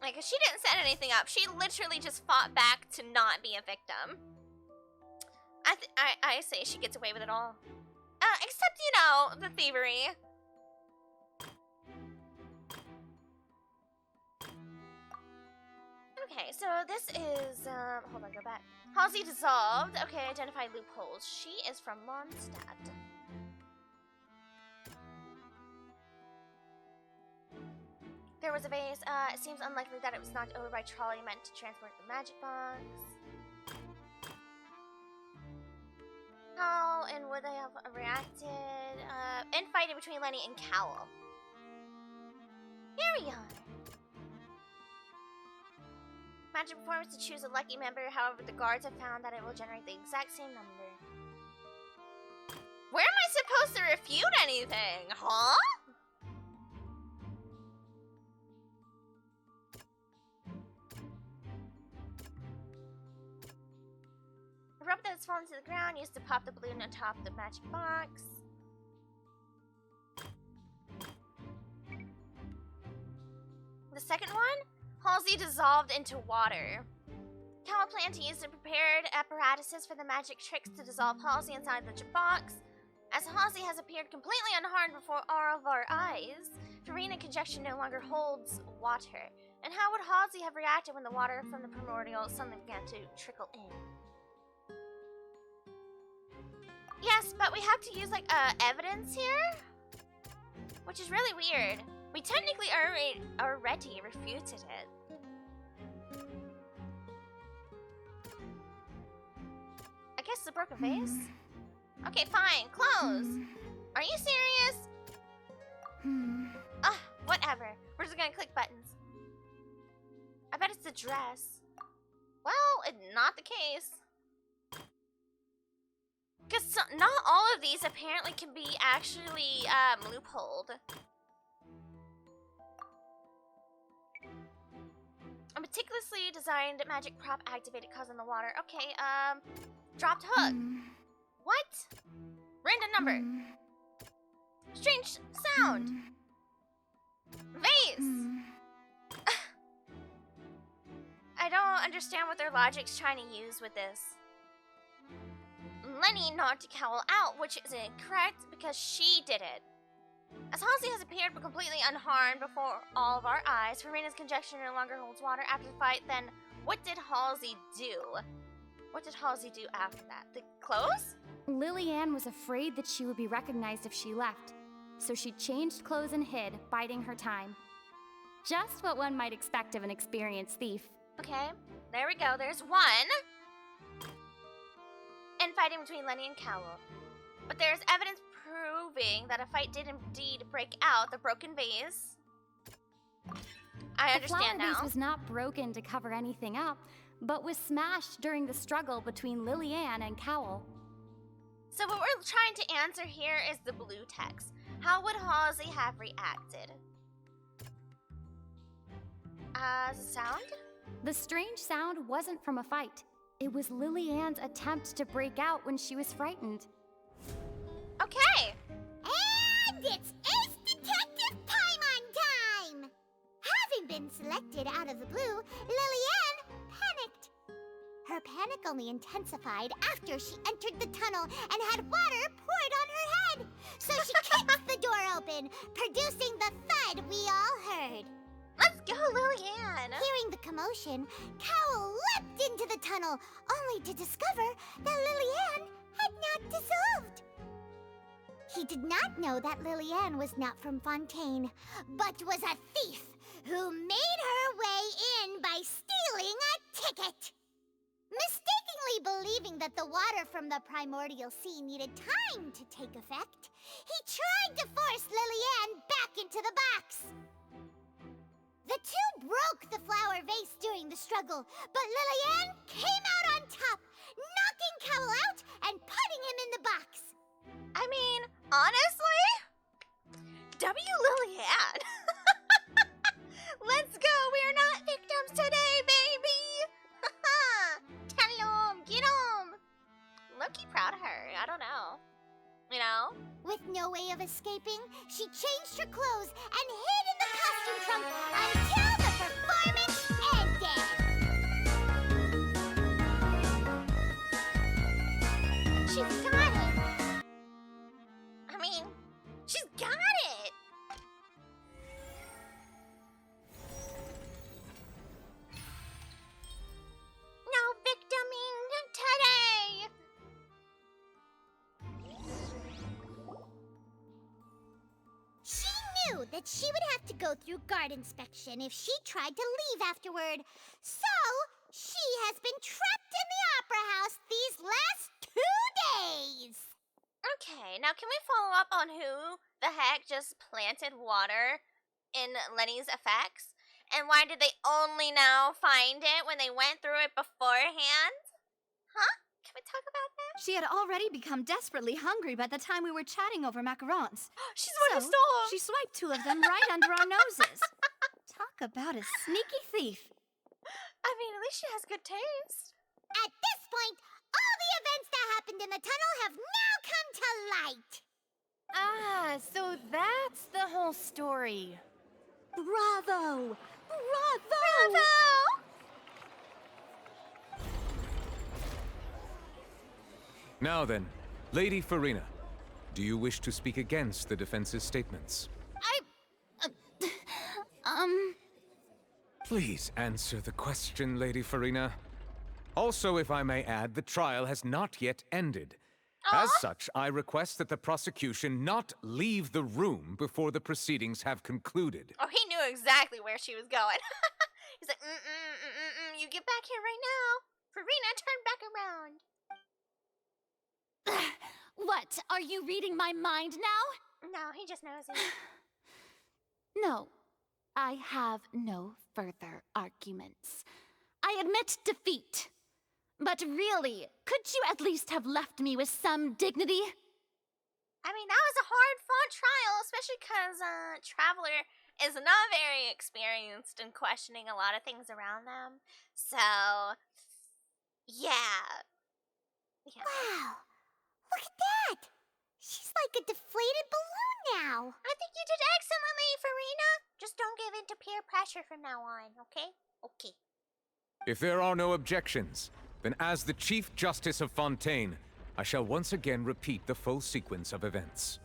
Like, she didn't set anything up. She literally just fought back to not be a victim. I say she gets away with it all. Except, you know, the thievery. Okay, so this is, hold on, go back. Halsey dissolved. Okay, identify loopholes. She is from Mondstadt. There was a vase. It seems unlikely that it was knocked over by trolley meant to transport the magic box. How and would they have reacted? Infighting between Lenny and Cowl. Here we are. Magic performance to choose a lucky member. However, the guards have found that it will generate the exact same number. Where am I supposed to refute anything? Huh? A rope that has fallen to the ground used to pop the balloon on top of the magic box. The second one? Halsey dissolved into water. Cowl planned to use the prepared apparatuses for the magic tricks to dissolve Halsey inside the box. As Halsey has appeared completely unharmed before all of our eyes, Farina conjecture no longer holds water. And how would Halsey have reacted when the water from the primordial suddenly began to trickle in? Yes, but we have to use like evidence here, which is really weird. We technically already refuted it. I guess the broken vase? Okay, fine. Close. Are you serious? Ugh, whatever. We're just gonna click buttons. I bet it's the dress. Well, it's not the case. Because not all of these apparently can be actually loopholed. A meticulously designed magic prop activated causing the water. Okay, dropped hook. What? Random number. Strange sound. Vase. I don't understand what their logic's trying to use with this. Lenny knocked Cowl out, which is incorrect because she did it. As Halsey has appeared but completely unharmed before all of our eyes, Farina's conjecture no longer holds water after the fight, then what did Halsey do? What did Halsey do after that? The clothes? Lillian was afraid that she would be recognized if she left, so she changed clothes and hid, biding her time. Just what one might expect of an experienced thief. Okay, there we go. There's one. Infighting between Lenny and Cowl. But there's evidence proving that a fight did indeed break out. The broken vase. I understand now. The flower vase was not broken to cover anything up, but was smashed during the struggle between Lillian and Cowl. So what we're trying to answer here is the blue text. How would Halsey have reacted? Sound? The strange sound wasn't from a fight. It was Lillian's attempt to break out when she was frightened. Okay. And it's Ace Detective time on time! Having been selected out of the blue, Lillian panicked. Her panic only intensified after she entered the tunnel and had water poured on her head. So she kicked the door open, producing the thud we all heard. Let's go, Lillian! Hearing the commotion, Cowl leapt into the tunnel, only to discover that Lillian had not dissolved. He did not know that Lillian was not from Fontaine, but was a thief who made her way in by stealing a ticket. Mistakenly believing that the water from the primordial sea needed time to take effect, he tried to force Lillian back into the box. The two broke the flower vase during the struggle, but Lillian came out on top, knocking Cowl out and putting him in the box. I mean, honestly, W Lillian. Let's go. We're not victims today, baby. Tell 'em, get 'em. Low-key proud of her. I don't know. You know? With no way of escaping, she changed her clothes and hid in the costume trunk until the performance ended. She's got it. I mean, she's got it. No victiming today. She knew that she would have to go through guard inspection if she tried to leave afterward. So, she has been trapped in the Opera House these last 2 days. Okay, now can we follow up on who the heck just planted water in Lenny's effects? And why did they only now find it when they went through it beforehand? Huh? Can we talk about that? She had already become desperately hungry by the time we were chatting over macarons. She's the one who stole them! She swiped 2 of them right under our noses. Talk about a sneaky thief. I mean, at least she has good taste. At this point, all the events that happened in the tunnel have now come to light. Ah, so that's the whole story. Bravo! Bravo! Bravo! Now then, Lady Farina, do you wish to speak against the defense's statements? Please answer the question, Lady Farina. Also, if I may add, the trial has not yet ended. As such, I request that the prosecution not leave the room before the proceedings have concluded. Oh, he knew exactly where she was going. He's like, you get back here right now. Farina, turn back around. What? Are you reading my mind now? No, he just knows it. No, I have no further arguments. I admit defeat. But really, could you at least have left me with some dignity? I mean, that was a hard-fought trial, especially because Traveler is not very experienced in questioning a lot of things around them. So, yeah. Wow, look at that! She's like a deflated balloon now. I think you did excellently, Farina. Just don't give in to peer pressure from now on, okay? Okay. If there are no objections, then as the Chief Justice of Fontaine, I shall once again repeat the full sequence of events.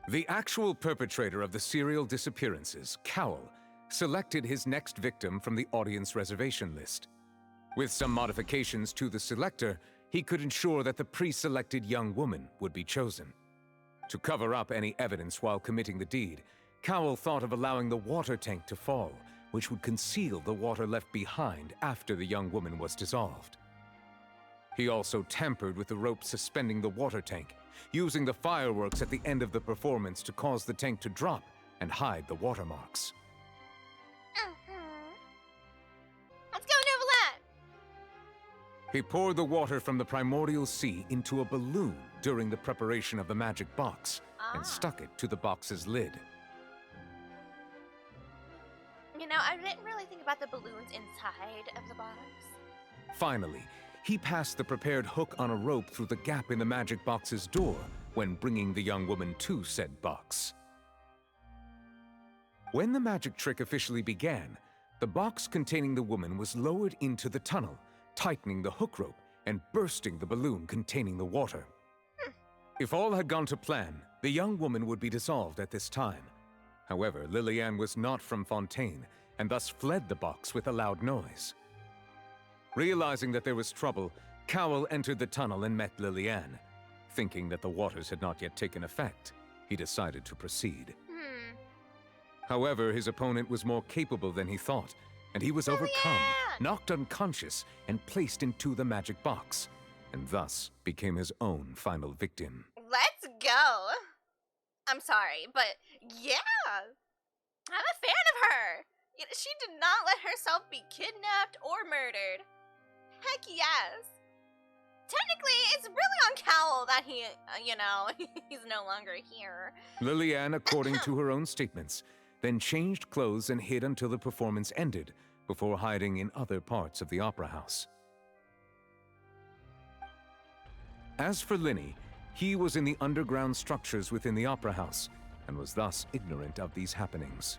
The actual perpetrator of the serial disappearances, Cowell, selected his next victim from the audience reservation list. With some modifications to the selector, he could ensure that the pre-selected young woman would be chosen. To cover up any evidence while committing the deed, Cowell thought of allowing the water tank to fall, which would conceal the water left behind after the young woman was dissolved. He also tampered with the rope suspending the water tank, using the fireworks at the end of the performance to cause the tank to drop and hide the watermarks. Let's go, Novelat! He poured the water from the primordial sea into a balloon during the preparation of the magic box and stuck it to the box's lid. You know, I didn't really think about the balloons inside of the box. Finally, he passed the prepared hook on a rope through the gap in the magic box's door when bringing the young woman to said box. When the magic trick officially began, the box containing the woman was lowered into the tunnel, tightening the hook rope and bursting the balloon containing the water. If all had gone to plan, the young woman would be dissolved at this time. However, Liliane was not from Fontaine, and thus fled the box with a loud noise. Realizing that there was trouble, Cowell entered the tunnel and met Liliane. Thinking that the waters had not yet taken effect, he decided to proceed. However, his opponent was more capable than he thought, and he was overcome, knocked unconscious, and placed into the magic box, and thus became his own final victim. Let's go! I'm sorry, but yeah! I'm a fan of her! She did not let herself be kidnapped or murdered. Heck yes! Technically, it's really on Cowell that he, he's no longer here. Liliane, according to her own statements, then changed clothes and hid until the performance ended, before hiding in other parts of the opera house. As for Linny, he was in the underground structures within the opera house, and was thus ignorant of these happenings.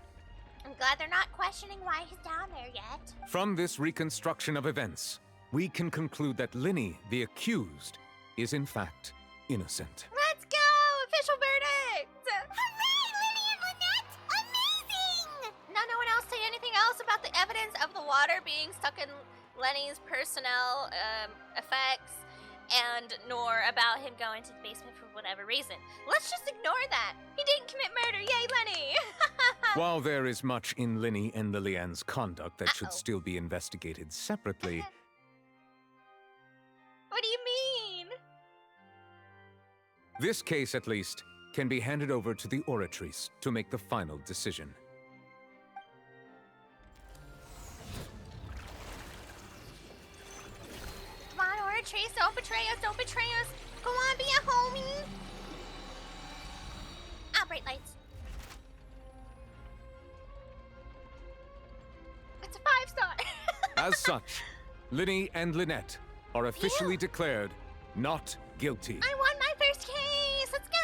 I'm glad they're not questioning why he's down there yet. From this reconstruction of events, we can conclude that Linny, the accused, is in fact innocent. Let's go! Official verdict! Hooray, Linny and Lynette! Amazing! Now, no one else say anything else about the evidence of the water being stuck in Lenny's personnel effects and nor about him going to the basement for whatever reason. Let's just ignore that. He didn't commit murder. Yay, Lenny! While there is much in Linny and Lillian's conduct that should still be investigated separately, What do you mean? this case, at least, can be handed over to the Oratrice to make the final decision. Come on, Oratrice, don't betray us, don't betray us. Go on, be a homie. Ah, bright lights. It's a 5-star. As such, Linny and Lynette are officially declared not guilty. I won my first case. Let's go.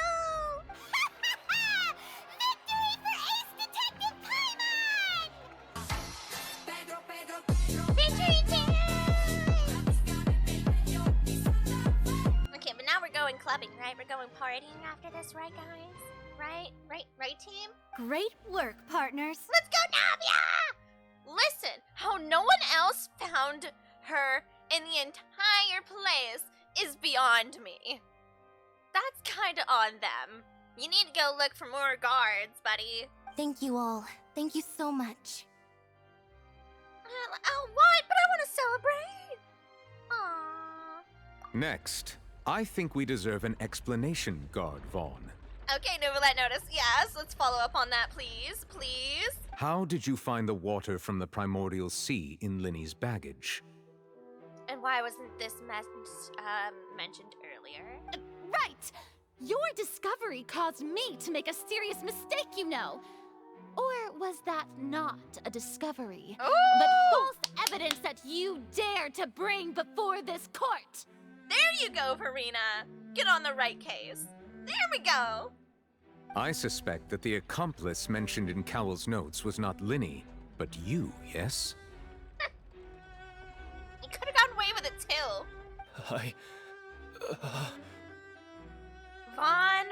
Victory for Ace Detective Paimon! Victory time! Okay, but now we're going clubbing, right? We're going partying after this, right, guys? Right, team? Great work, partners. Let's go, Navia! Listen, how no one else found her in the entire place is beyond me. That's kinda on them. You need to go look for more guards, buddy. Thank you all. Thank you so much. Oh, what? But I want to celebrate! Aww. Next, I think we deserve an explanation, Guard Vaughn. Okay, Novelette Notice, yes, let's follow up on that, please, please. How did you find the water from the primordial sea in Linny's baggage? And why wasn't this mentioned earlier? Right! Your discovery caused me to make a serious mistake, you know. Or was that not a discovery, but false evidence that you dared to bring before this court? There you go, Farina. Get on the right case. There we go. I suspect that the accomplice mentioned in Cowell's notes was not Linny, but you, yes? You could have gotten away with it too. Vaughn,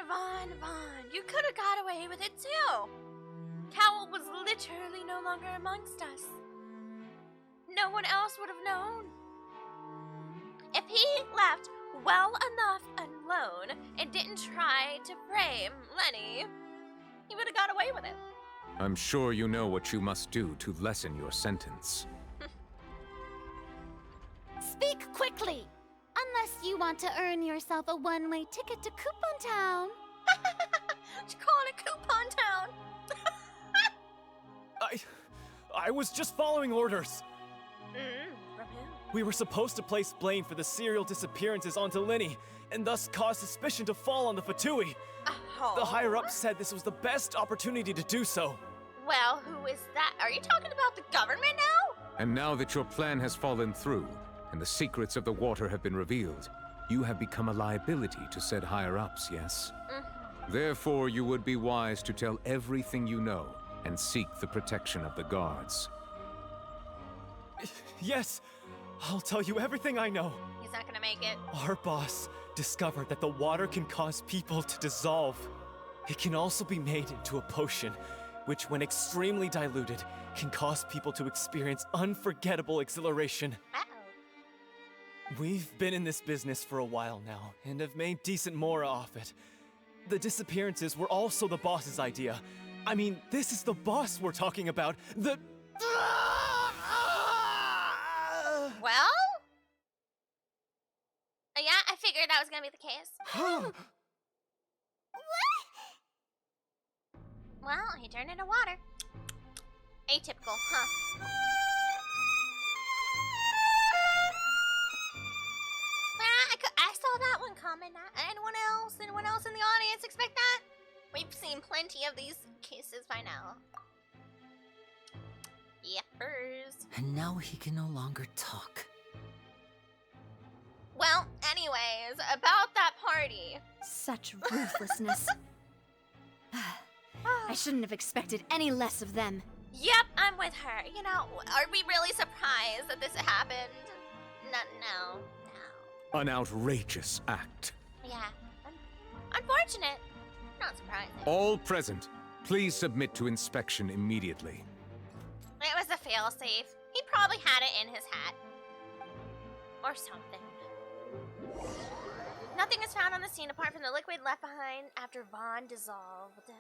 you could have got away with it too. Cowell was literally no longer amongst us. No one else would have known. If he left well enough alone and didn't try to frame Lenny, he would have got away with it. I'm sure you know what you must do to lessen your sentence. Speak quickly! Unless you want to earn yourself a one-way ticket to Coupon Town. Just calling it Coupon Town. I was just following orders. From who? We were supposed to place blame for the serial disappearances onto Linny, and thus cause suspicion to fall on the Fatui. The higher-ups said this was the best opportunity to do so. Well, who is that? Are you talking about the government now? And now that your plan has fallen through, and the secrets of the water have been revealed, you have become a liability to said higher-ups, yes? Therefore, you would be wise to tell everything you know, and seek the protection of the guards. Yes, I'll tell you everything I know. He's not gonna make it. Our boss discovered that the water can cause people to dissolve. It can also be made into a potion, which when extremely diluted, can cause people to experience unforgettable exhilaration. We've been in this business for a while now, and have made decent mora off it. The disappearances were also the boss's idea. I mean, this is the boss we're talking about. The... Well? Yeah, I figured that was gonna be the case. Well, he turned into water. Atypical, huh? I saw that one coming. Anyone else? Anyone else in the audience expect that? We've seen plenty of these cases by now. Yepers. And now he can no longer talk. Well, anyways, about that party. Such ruthlessness. I shouldn't have expected any less of them. Yep, I'm with her. You know, are we really surprised that this happened? No. An outrageous act. Yeah. Unfortunate. Not surprising. All present, please submit to inspection immediately. It was a failsafe. He probably had it in his hat. Or something. Nothing is found on the scene apart from the liquid left behind after Vaughn dissolved.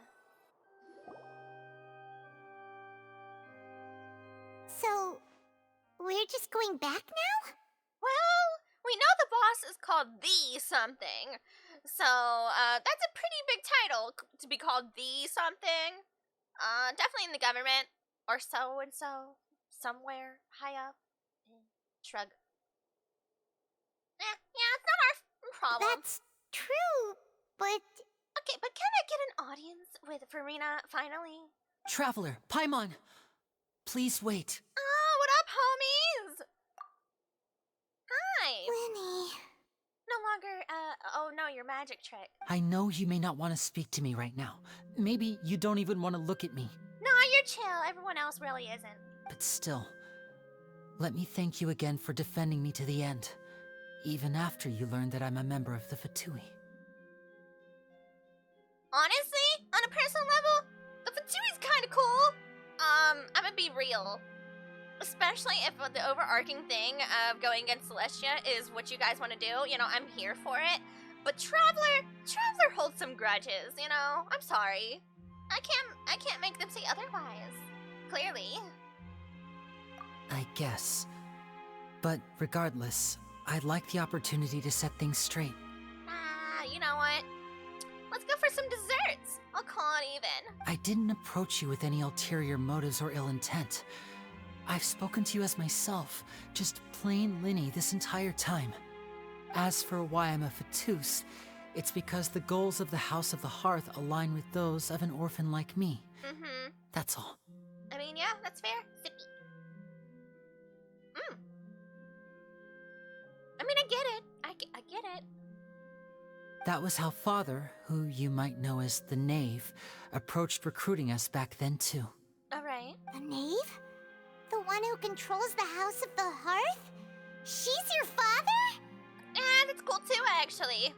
So, we're just going back now? Well, we know the boss is called The Something. So, that's a pretty big title to be called The Something. Definitely in the government. Or so-and-so. Somewhere high up. Shrug. Yeah, it's not our problem. That's true, but... Okay, but can I get an audience with Farina, finally? Traveler, Paimon! Please wait. What up, homies? Hi. Winnie... No longer, oh no, your magic trick. I know you may not want to speak to me right now. Maybe you don't even want to look at me. No, you're chill. Everyone else really isn't. But still, let me thank you again for defending me to the end, even after you learned that I'm a member of the Fatui. Honestly, on a personal level, the Fatui's kinda cool. I'm gonna be real. Especially if the overarching thing of going against Celestia is what you guys want to do. You know, I'm here for it. But Traveler holds some grudges, you know? I'm sorry. I can't make them say otherwise. Clearly. I guess. But regardless, I'd like the opportunity to set things straight. You know what? Let's go for some desserts. I'll call it even. I didn't approach you with any ulterior motives or ill intent. I've spoken to you as myself, just plain Linny this entire time. As for why I'm a Fatus, it's because the goals of the House of the Hearth align with those of an orphan like me. Mm-hmm. That's all. I mean, yeah, that's fair. Sippy. I mean, I get it. I get it. That was how Father, who you might know as the Knave, approached recruiting us back then too. Alright. The Knave? The one who controls the House of the Hearth? She's your father? Yeah, that's cool too, actually.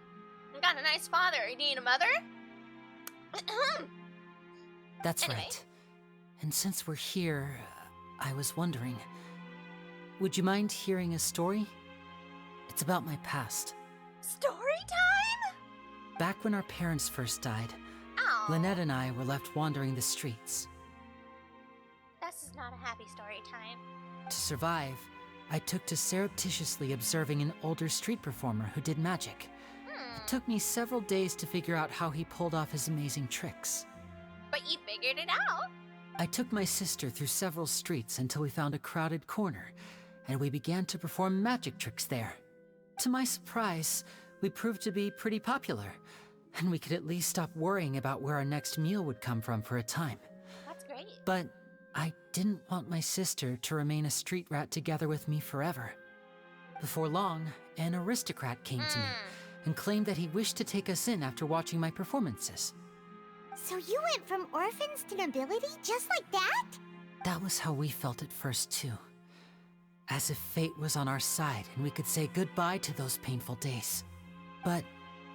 You got a nice father. You need a mother? That's Anyway. right. And since we're here, I was wondering, would you mind hearing a story? It's about my past. Story time? Back when our parents first died, Oh. Lynette and I were left wandering the streets. This is not a happy story time. To survive, I took to surreptitiously observing an older street performer who did magic. It took me several days to figure out how he pulled off his amazing tricks. But you figured it out. I took my sister through several streets until we found a crowded corner, and we began to perform magic tricks there. To my surprise, we proved to be pretty popular, and we could at least stop worrying about where our next meal would come from for a time. That's great. But I didn't want my sister to remain a street rat together with me forever. Before long, an aristocrat came to me and claimed that he wished to take us in after watching my performances. So you went from orphans to nobility just like that? That was how we felt at first, too. As if fate was on our side and we could say goodbye to those painful days. But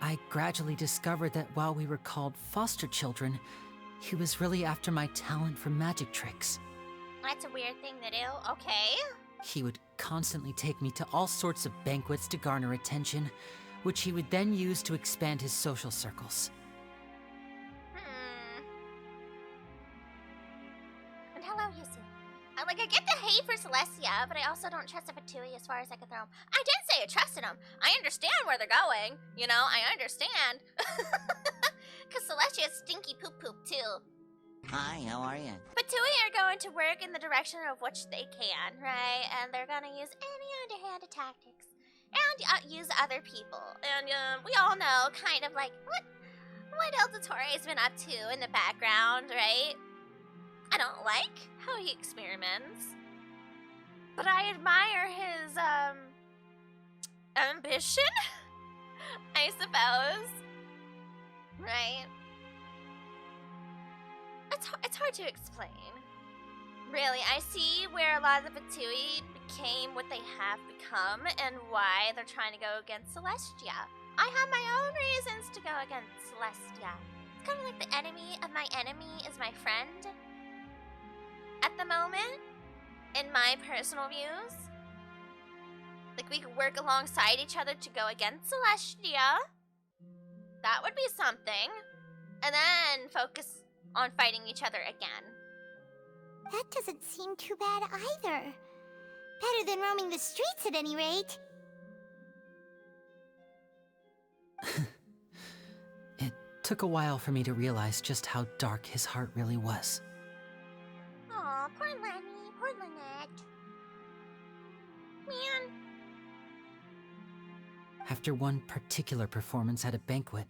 I gradually discovered that while we were called foster children, he was really after my talent for magic tricks. That's a weird thing to do. Okay. He would constantly take me to all sorts of banquets to garner attention, which he would then use to expand his social circles. And hello, Yuzu. I get the hate for Celestia, but I also don't trust the Fatui as far as I can throw them. I didn't say I trusted them. I understand where they're going. You know, I understand. Because Celestia is stinky poop too. Hi, how are you? Fatui are going to work in the direction of which they can, right? And they're going to use any underhanded tactics. And use other people. And we all know kind of like what El Dottore has been up to in the background, right? I don't like how he experiments. But I admire his, ambition? I suppose. Right? It's hard to explain. Really, I see where a lot of the Fatui became what they have become and why they're trying to go against Celestia. I have my own reasons to go against Celestia. It's kind of like the enemy of my enemy is my friend. At the moment, in my personal views. Like, we could work alongside each other to go against Celestia. That would be something. And then focus on fighting each other again. That doesn't seem too bad either. Better than roaming the streets at any rate. It took a while for me to realize just how dark his heart really was. Aw, poor Lenny, poor Lynette. Man. After one particular performance at a banquet,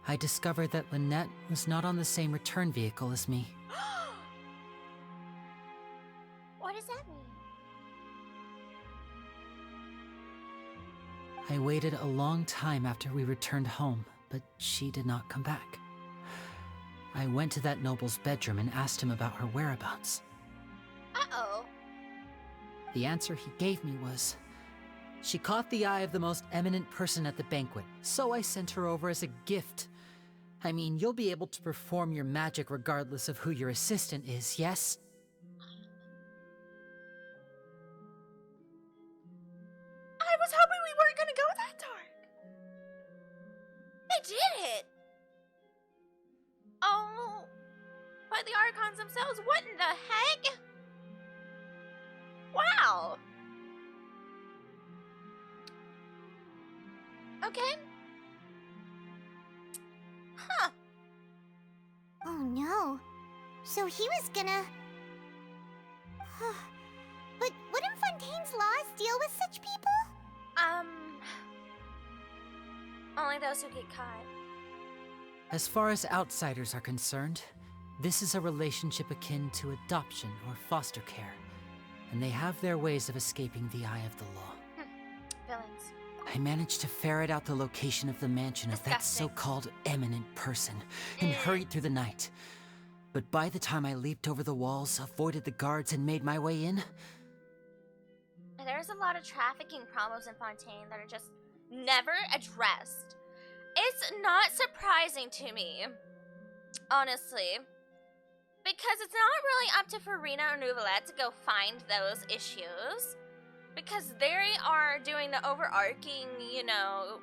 I discovered that Lynette was not on the same return vehicle as me. What does that mean? I waited a long time after we returned home, but she did not come back. I went to that noble's bedroom and asked him about her whereabouts. Uh-oh. The answer he gave me was, she caught the eye of the most eminent person at the banquet, so I sent her over as a gift. I mean, you'll be able to perform your magic regardless of who your assistant is, yes? I was hoping we weren't gonna go that dark. They did it! Oh, by the Archons themselves, what in the heck? Wow. Okay. Huh. Oh no. So he was gonna... But wouldn't Fontaine's laws deal with such people? Only those who get caught. As far as outsiders are concerned, this is a relationship akin to adoption or foster care, and they have their ways of escaping the eye of the law. Villains. I managed to ferret out the location of the mansion of that so-called eminent person and hurried through the night. But by the time I leaped over the walls, avoided the guards, and made my way in... There's a lot of trafficking problems in Fontaine that are just never addressed. It's not surprising to me, honestly, because it's not really up to Farina or Nouvellette to go find those issues, because they are doing the overarching, you know,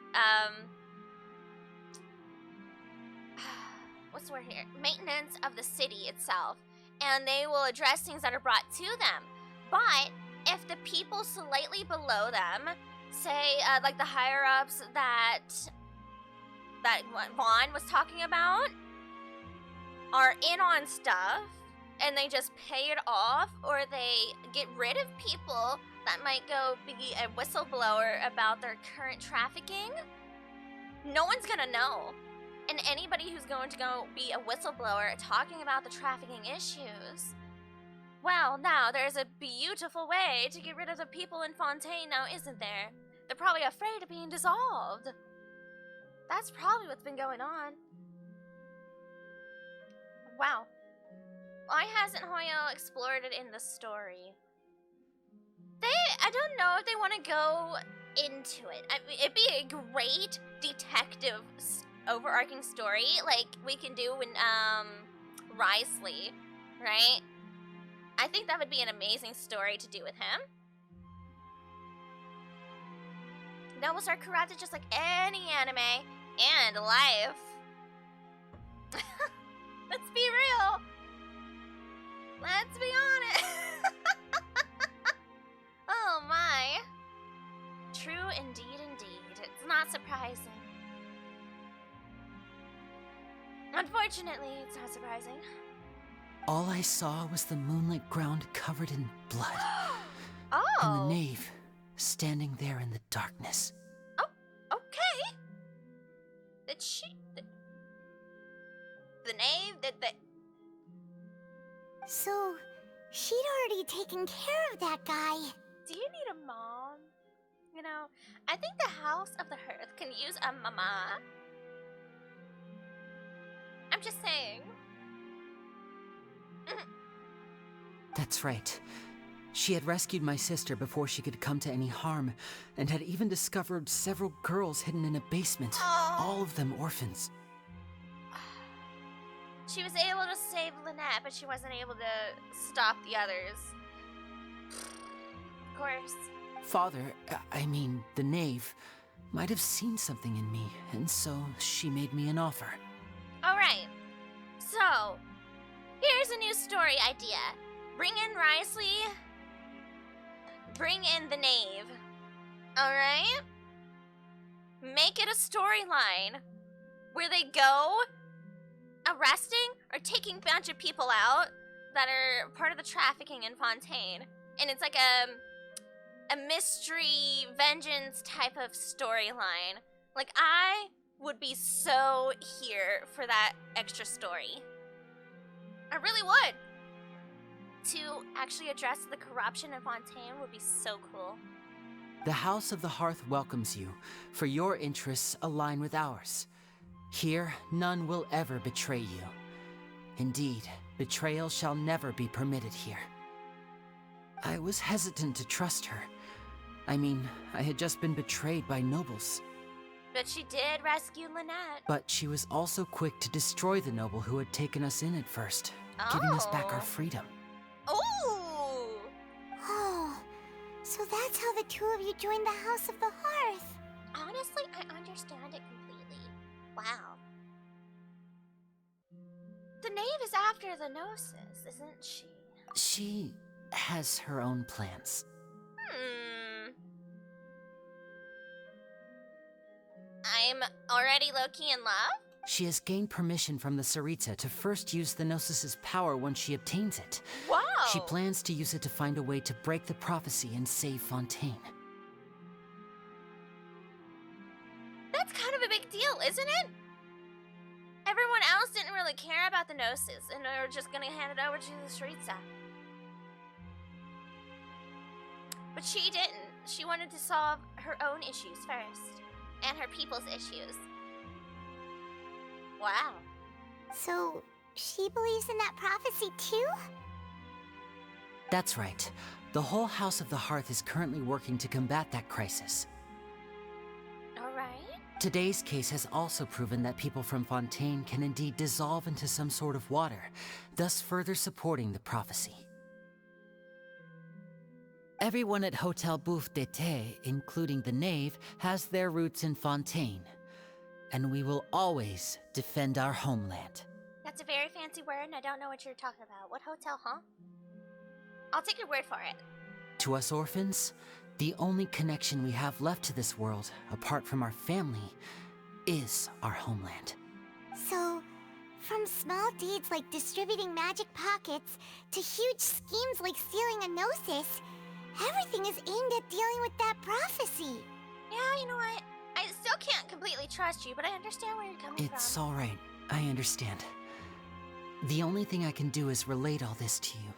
what's the word here? Maintenance of the city itself, and they will address things that are brought to them. But if the people slightly below them, say, like the higher-ups that Vaughn was talking about, are in on stuff, and they just pay it off, or they get rid of people that might go be a whistleblower about their current trafficking, no one's gonna know. And anybody who's going to go be a whistleblower talking about the trafficking issues, well, now there's a beautiful way to get rid of the people in Fontaine now, isn't there? They're probably afraid of being dissolved. That's probably what's been going on. Wow. Why hasn't Hoyo explored it in the story? I don't know if they want to go into it. I mean, it'd be a great detective overarching story, like we can do in, Risley, right? I think that would be an amazing story to do with him. Nobles are corrupted just like any anime and life. Let's be real. Let's be honest. Oh my. True indeed, indeed. It's not surprising. Unfortunately, it's not surprising. All I saw was the moonlit ground covered in blood. Oh. And the knave, standing there in the darkness. Oh, okay. Did she... The knave, So, she'd already taken care of that guy. Do you need a mom? You know, I think the House of the Hearth can use a mama. I'm just saying. That's right. She had rescued my sister before she could come to any harm, and had even discovered several girls hidden in a basement, all of them orphans. She was able to save Lynette, but she wasn't able to stop the others. Of course. Father, I mean, the knave, might have seen something in me, and so she made me an offer. Alright, so, here's a new story idea. Bring in Risley, bring in the knave. Alright? Make it a storyline where they go arresting or taking a bunch of people out that are part of the trafficking in Fontaine. And it's like a mystery vengeance type of storyline. Like, I would be so here for that extra story. I really would. To actually address the corruption in Fontaine would be so cool. The House of the Hearth welcomes you, for your interests align with ours. Here, none will ever betray you. Indeed, betrayal shall never be permitted here. I was hesitant to trust her. I mean, I had just been betrayed by nobles. But she did rescue Lynette. But she was also quick to destroy the noble who had taken us in at first, giving us back our freedom. Ooh! Oh, so that's how the two of you joined the House of the Hearth. Honestly, I understand it completely. Wow. The knave is after the Gnosis, isn't she? She has her own plans. I'm already low-key in love? She has gained permission from the Tsaritsa to first use the Gnosis' power once she obtains it. Wow! She plans to use it to find a way to break the prophecy and save Fontaine. That's kind of a big deal, isn't it? Everyone else didn't really care about the Gnosis, and they were just gonna hand it over to the Tsaritsa. But she didn't. She wanted to solve her own issues first, and her people's issues. Wow. So, she believes in that prophecy too? That's right. The whole House of the Hearth is currently working to combat that crisis. Alright. Today's case has also proven that people from Fontaine can indeed dissolve into some sort of water, thus further supporting the prophecy. Everyone at Hotel Bouffe d'été, including the knave, has their roots in Fontaine. And we will always defend our homeland. That's a very fancy word, and I don't know what you're talking about. What hotel, huh? I'll take your word for it. To us orphans, the only connection we have left to this world, apart from our family, is our homeland. So, from small deeds like distributing magic pockets to huge schemes like stealing a Gnosis, everything is aimed at dealing with that prophecy. Yeah, you know what? I still can't completely trust you, but I understand where you're coming It's from. alright. I understand. The only thing I can do is relate all this to you.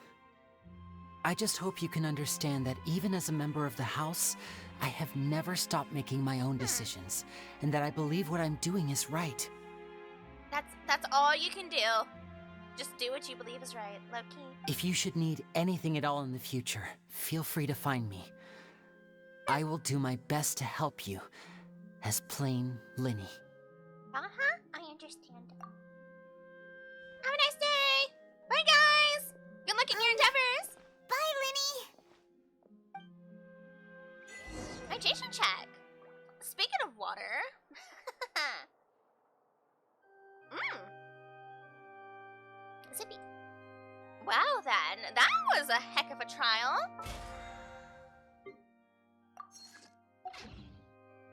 I just hope you can understand that even as a member of the House, I have never stopped making my own decisions, and that I believe what I'm doing is right. That's all you can do. Just do what you believe is right, low-key. If you should need anything at all in the future, feel free to find me. I will do my best to help you, as plain Linny. Uh-huh, I understand. Have a nice day! Bye, guys! Good luck in your endeavors! Bye, Linny! Hydration check. Speaking of water... Zippy. Well then, that was a heck of a trial.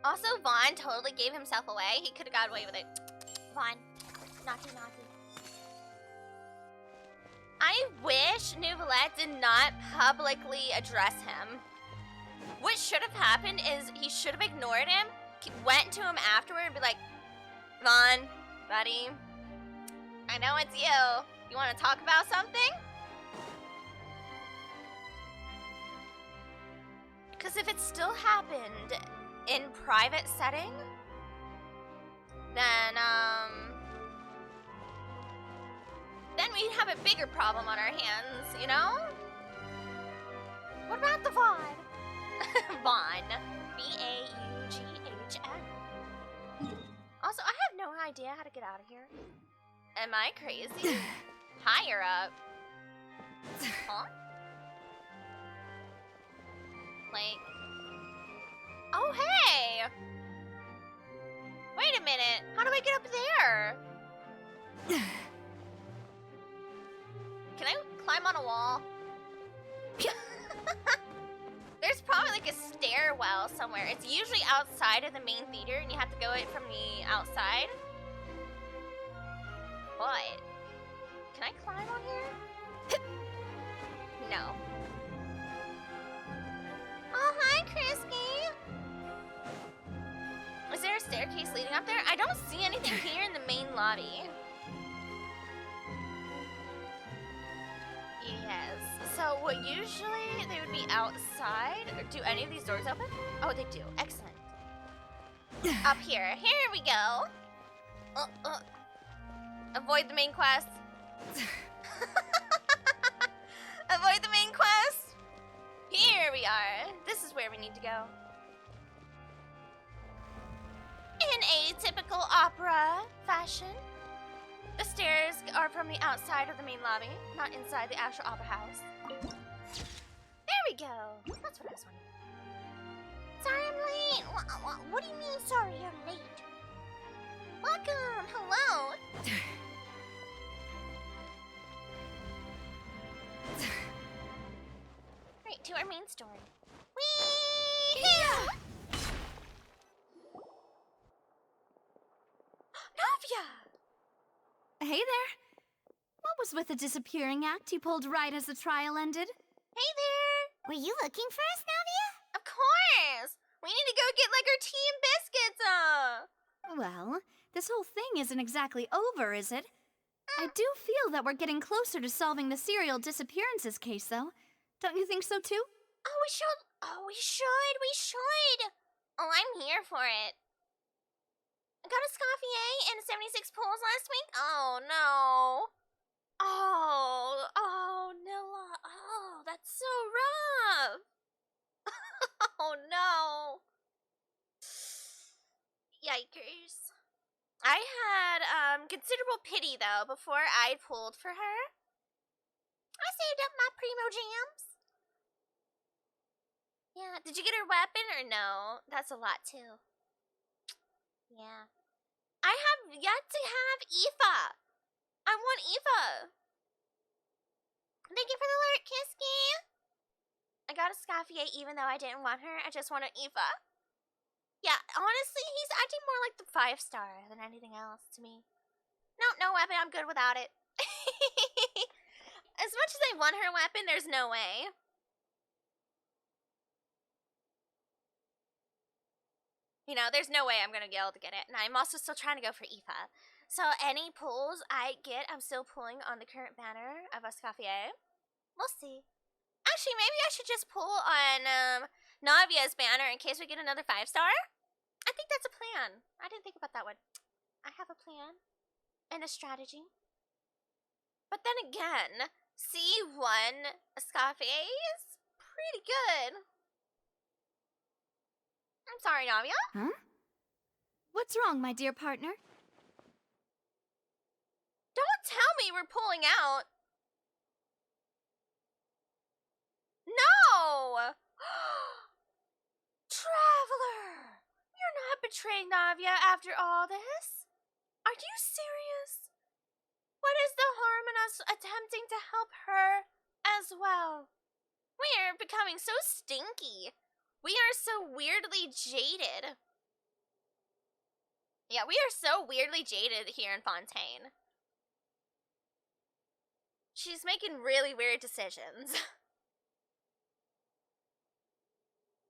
Also, Vaughn totally gave himself away. He could have got away with it. Vaughn, naughty, naughty. I wish Nouvelette did not publicly address him. What should have happened is he should have ignored him, went to him afterward and be like, Vaughn, buddy, I know it's you. You want to talk about something? Because if it still happened in private setting, then we'd have a bigger problem on our hands, you know? What about the Vaughn? Vaughn. V-A-U-G-H-N. Also, I have no idea how to get out of here. Am I crazy? Higher up. Huh? Like, Oh, hey! Wait a minute. How do I get up there? Can I climb on a wall? There's probably like a stairwell somewhere. It's usually outside of the main theater and you have to go it from the outside. But can I climb on here? No. Oh, hi, Chrisky. Is there a staircase leading up there? I don't see anything here in the main lobby. Yes. So, what usually they would be outside? Do any of these doors open? Oh, they do. Excellent. Up here. Here we go. Avoid the main quest. Avoid the main quest. Here we are. This is where we need to go. In a typical opera fashion, the stairs are from the outside of the main lobby, not inside the actual opera house. There we go. That's what I was wondering. Sorry I'm late. What do you mean, sorry you're late? Welcome. Hello. Right, to our main story. Whee! Yeah! Navia! Hey there. What was with the disappearing act you pulled right as the trial ended? Hey there! Were you looking for us, Navia? Of course! We need to go get like our tea and biscuits, Well, this whole thing isn't exactly over, is it? I do feel that we're getting closer to solving the serial disappearances case, though. Don't you think so, too? Oh, we should! We should! Oh, I'm here for it. I got a Scoffier and 76 pulls last week? Oh, no. Oh, Nilla. Oh, that's so rough. Oh, no. Yikers. I had considerable pity, though, before I pulled for her. I saved up my primo gems. Yeah, did you get her weapon or no? That's a lot, too. Yeah. I have yet to have Aoife. I want Aoife. Thank you for the alert, Kiski. I got a Scoffier even though I didn't want her. I just wanted Aoife. Yeah, honestly, he's acting more like the 5-star than anything else to me. No weapon. I'm good without it. As much as I want her weapon, there's no way. You know, there's no way I'm gonna be able to get it. And I'm also still trying to go for Aoife. So any pulls I get, I'm still pulling on the current banner of a Scoffier. We'll see. Actually, maybe I should just pull on Navia's banner in case we get another 5-star. I think that's a plan. I didn't think about that one. I have a plan and a strategy. But then again, C1 Scoffier is pretty good. I'm sorry, Navia. Huh? What's wrong, my dear partner? Don't tell me we're pulling out. No! Traveler! You're not betraying Navia after all this? Are you serious? What is the harm in us attempting to help her as well? We're becoming so stinky. We are so weirdly jaded. Yeah, we are so weirdly jaded here in Fontaine. She's making really weird decisions.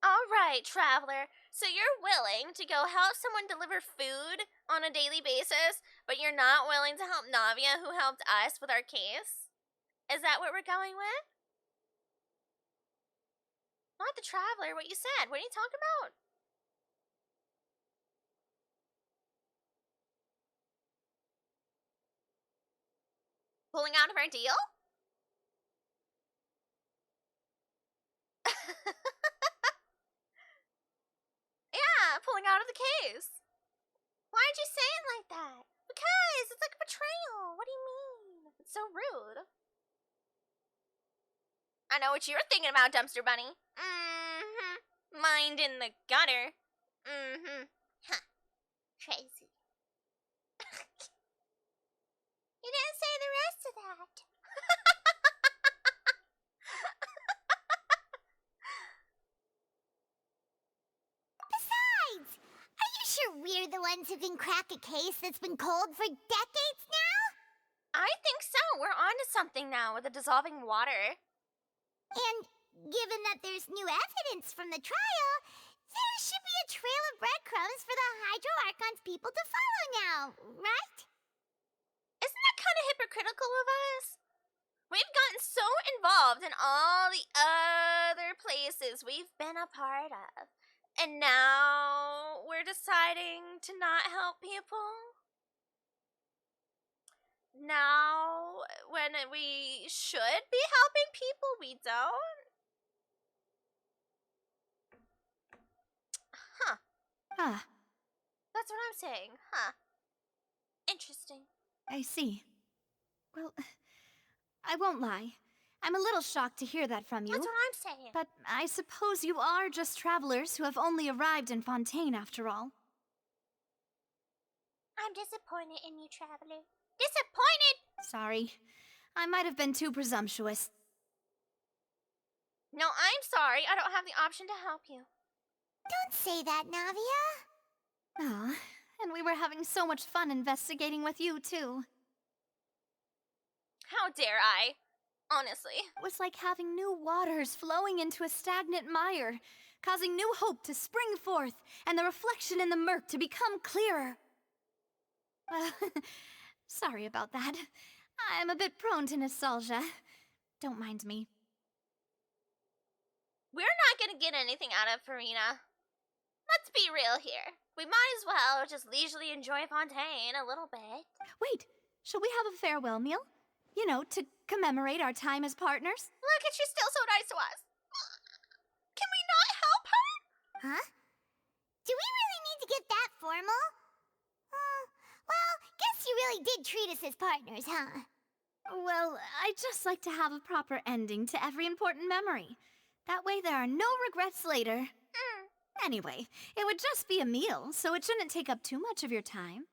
Alright, Traveler. So you're willing to go help someone deliver food on a daily basis, but you're not willing to help Navia, who helped us with our case? Is that what we're going with? Not the Traveler, what you said. What are you talking about? Pulling out of our deal? Yeah, pulling out of the case. Why'd you say it like that? Because it's like a betrayal. What do you mean? It's so rude. I know what you're thinking about, Dumpster Bunny. Mm-hmm. mind in the gutter. Mm-hmm. Huh. Crazy. You didn't say the rest of that. Besides, are you sure we're the ones who can crack a case that's been cold for decades now? I think so. We're onto something now with the dissolving water. And given that there's new evidence from the trial, there should be a trail of breadcrumbs for the Hydro Archon's people to follow now, right? Isn't that kind of hypocritical of us? We've gotten so involved in all the other places we've been a part of. And now we're deciding to not help people? Now, when we should be helping people, we don't? Huh. Ah, That's what I'm saying, huh? Interesting. I see. Well, I won't lie. I'm a little shocked to hear that from you. That's what I'm saying. But I suppose you are just travelers who have only arrived in Fontaine after all. I'm disappointed in you, Traveler. Disappointed! Sorry. I might have been too presumptuous. No, I'm sorry. I don't have the option to help you. Don't say that, Navia. Ah, and we were having so much fun investigating with you, too. How dare I? Honestly. It was like having new waters flowing into a stagnant mire, causing new hope to spring forth, and the reflection in the murk to become clearer. Sorry about that. I'm a bit prone to nostalgia. Don't mind me. We're not gonna get anything out of Farina. Let's be real here. We might as well just leisurely enjoy Fontaine a little bit. Wait, shall we have a farewell meal? You know, to commemorate our time as partners? Look, and she's still so nice to us. Can we not help her? Huh? Do we really need to get that formal? Well, guess you really did treat us as partners, huh? Well, I'd just like to have a proper ending to every important memory. That way there are no regrets later. Anyway, it would just be a meal, so it shouldn't take up too much of your time.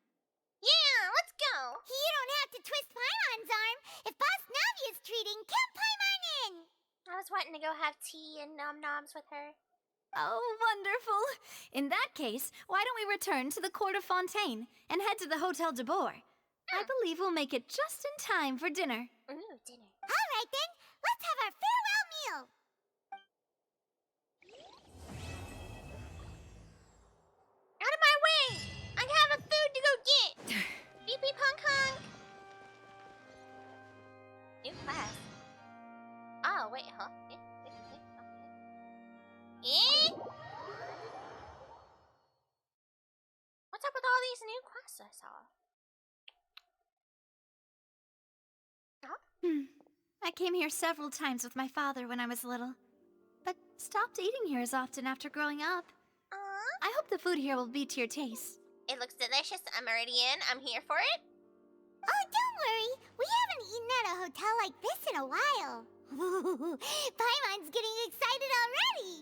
Yeah, let's go. You don't have to twist Paimon's arm. If Boss Navia's treating, count Paimon in. I was wanting to go have tea and nom-noms with her. Oh, wonderful. In that case, why don't we return to the Court of Fontaine and head to the Hotel de Boer? I believe we'll make it just in time for dinner. Ooh, dinner. All right, then. Let's have our farewell meal. Out of my way! I have a food to go get! Beep beep honk honk! New class. Oh, wait, huh? What's up with all these new quests I saw? I came here several times with my father when I was little, but stopped eating here as often after growing up. I hope the food here will be to your taste. It looks delicious. I'm already in. I'm here for it. Oh, don't worry. We haven't eaten at a hotel like this in a while. Paimon's getting excited already.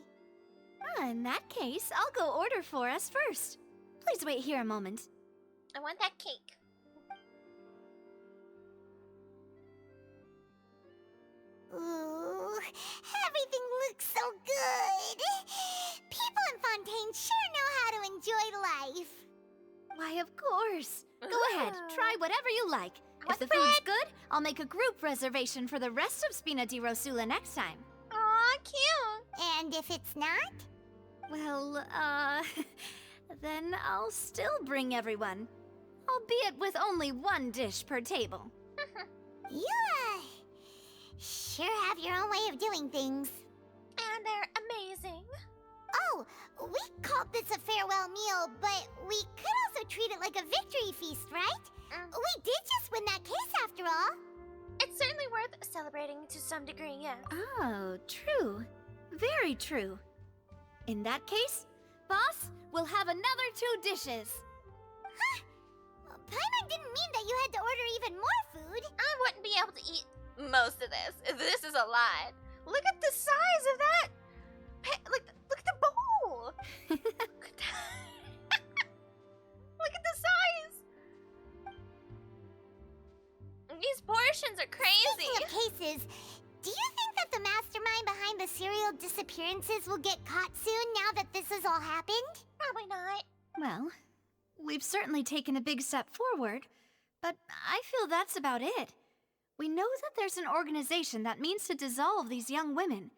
In that case, I'll go order for us first. Please wait here a moment. I want that cake. Ooh, everything looks so good. People in Fontaine sure know how to enjoy life. Why, of course. Go ahead, try whatever you like. If the bread? food's good, I'll make a group reservation for the rest of Spina di Rosula next time. Aw, cute. And if it's not? Well, then I'll still bring everyone. Albeit with only one dish per table. You, sure have your own way of doing things. And they're amazing. Oh, we called this a farewell meal, but we could also treat it like a victory feast, right? We did just win that case after all. It's certainly worth celebrating to some degree, yeah. Oh, true. Very true. In that case, boss, we'll have another 2 dishes. Huh? Paimon didn't mean that you had to order even more food. I wouldn't be able to eat most of this. This is a lot. Look at the size of that. Look at the bowl. Look at the size! These portions are crazy! Speaking of cases, do you think that the mastermind behind the serial disappearances will get caught soon now that this has all happened? Probably not. Well, we've certainly taken a big step forward, but I feel that's about it. We know that there's an organization that means to dissolve these young women,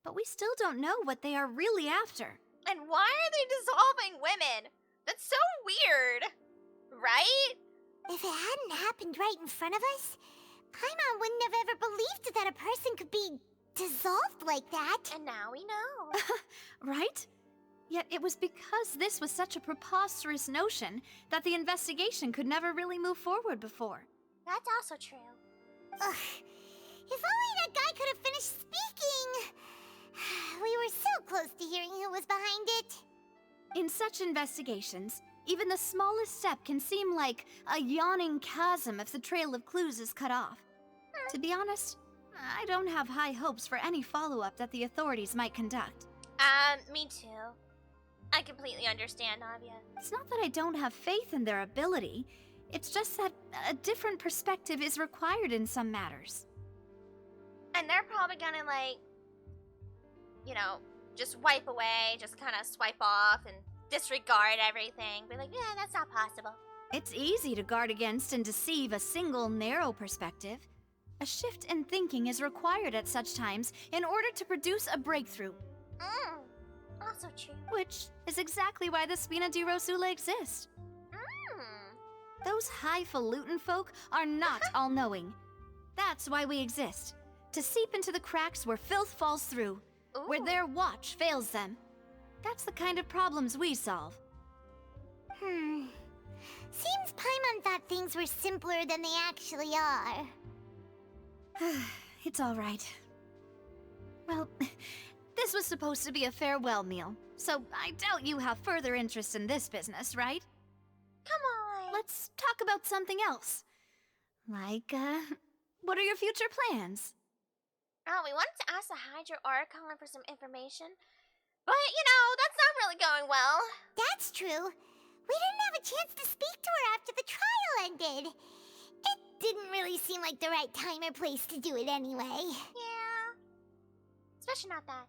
but we still don't know what they are really after. And why are they dissolving women? That's so weird, right? If it hadn't happened right in front of us, Paimon wouldn't have ever believed that a person could be dissolved like that. And now we know. Right? Yet it was because this was such a preposterous notion that the investigation could never really move forward before. That's also true. Ugh. If only that guy could have finished speaking. We were so close to hearing who was behind it. In such investigations, even the smallest step can seem like a yawning chasm if the trail of clues is cut off. To be honest, I don't have high hopes for any follow-up that the authorities might conduct. Me too. I completely understand, Navia. It's not that I don't have faith in their ability. It's just that a different perspective is required in some matters. And they're probably gonna, like, you know, just wipe away, just kind of swipe off and disregard everything. Be like, yeah, that's not possible. It's easy to guard against and deceive a single narrow perspective. A shift in thinking is required at such times in order to produce a breakthrough. Also true. Which is exactly why the Spina di Rosula exist. Those highfalutin folk are not all-knowing. That's why we exist. To seep into the cracks where filth falls through. Where their watch fails them. That's the kind of problems we solve. Seems Paimon thought things were simpler than they actually are. It's all right. Well, this was supposed to be a farewell meal, so I doubt you have further interest in this business, right? Come on. Let's talk about something else. Like, what are your future plans? Oh, we wanted to ask the Hydro Archon for some information, but, you know, that's not really going well. That's true. We didn't have a chance to speak to her after the trial ended. It didn't really seem like the right time or place to do it anyway. Yeah. Especially not that.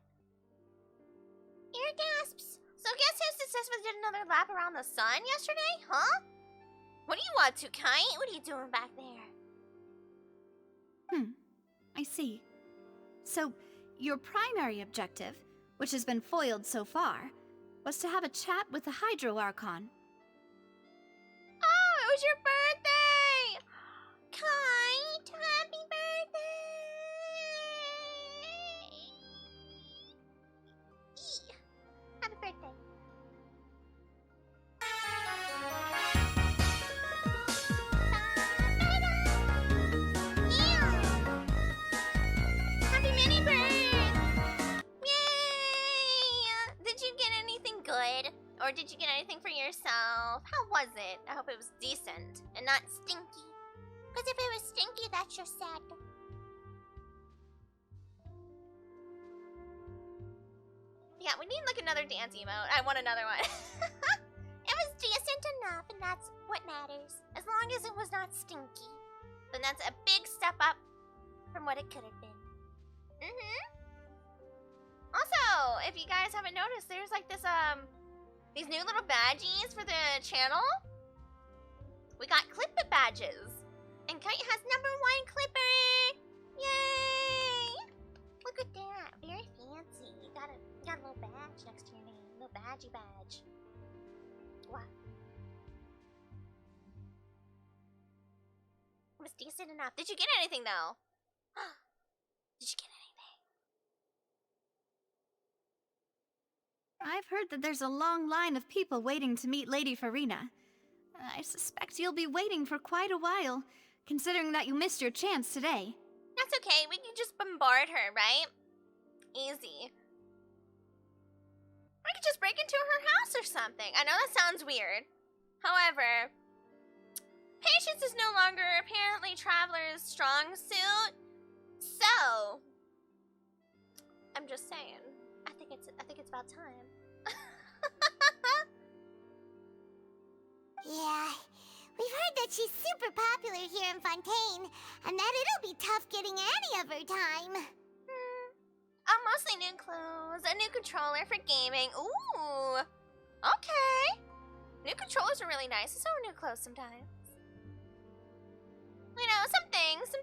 Ear gasps. So guess who successfully did another lap around the sun yesterday, huh? What do you want to, Kite? What are you doing back there? I see. So, your primary objective, which has been foiled so far, was to have a chat with the Hydro Archon. Oh, it was your birthday! Kite, happy birthday! Happy birthday. Happy mini bird! Yay! Did you get anything good? Or did you get anything for yourself? How was it? I hope it was decent and not stinky. Because if it was stinky, that's just sad. Yeah, we need like another dance emote. I want another one. It was decent enough, and that's what matters. As long as it was not stinky. Then that's a big step up from what it could have been. Also, if you guys haven't noticed, there's like this, these new little badgies for the channel. We got Clipper badges. And Kite has #1 Clipper! Yay! Look at that. Very fancy. You got a little badge next to your name. Little badgy badge. Wow. It was decent enough. Did you get anything, though? Did you get anything? I've heard that there's a long line of people waiting to meet Lady Farina. I suspect you'll be waiting for quite a while, considering that you missed your chance today. That's okay. We can just bombard her, right? Easy. We could just break into her house or something. I know that sounds weird. However, patience is no longer apparently Traveler's strong suit. So, I'm just saying. I think it's about time. Huh? Yeah, we've heard that she's super popular here in Fontaine, and that it'll be tough getting any of her time. Mostly new clothes, a new controller for gaming. Ooh, okay. New controllers are really nice. So are new clothes sometimes. You know, some things.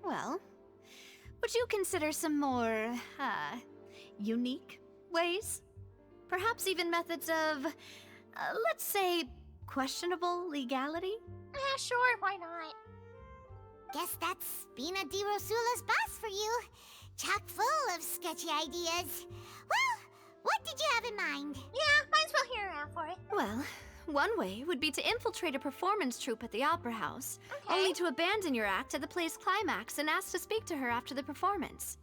Well, would you consider some more, unique ways? Perhaps even methods of, let's say, questionable legality? Yeah, sure, why not? Guess that's Spina di Rosula's boss for you. Chock full of sketchy ideas. Well, what did you have in mind? Yeah, might as well hear her out for it. Well, one way would be to infiltrate a performance troupe at the Opera House, only to abandon your act at the play's climax and ask to speak to her after the performance.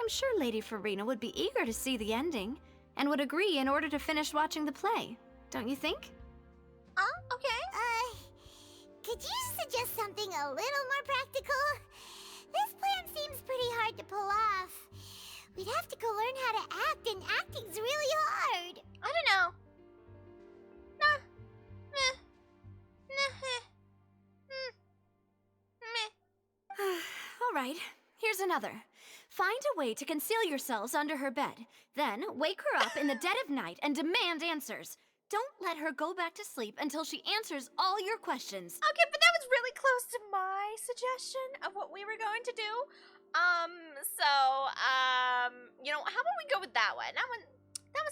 I'm sure Lady Farina would be eager to see the ending, and would agree in order to finish watching the play. Don't you think? Okay. Could you suggest something a little more practical? This plan seems pretty hard to pull off. We'd have to go learn how to act, and acting's really hard. I don't know. All right, here's another. Find a way to conceal yourselves under her bed. Then wake her up in the dead of night and demand answers. Don't let her go back to sleep until she answers all your questions. Okay, but that was really close to my suggestion of what we were going to do. You know, how about we go with that one? That one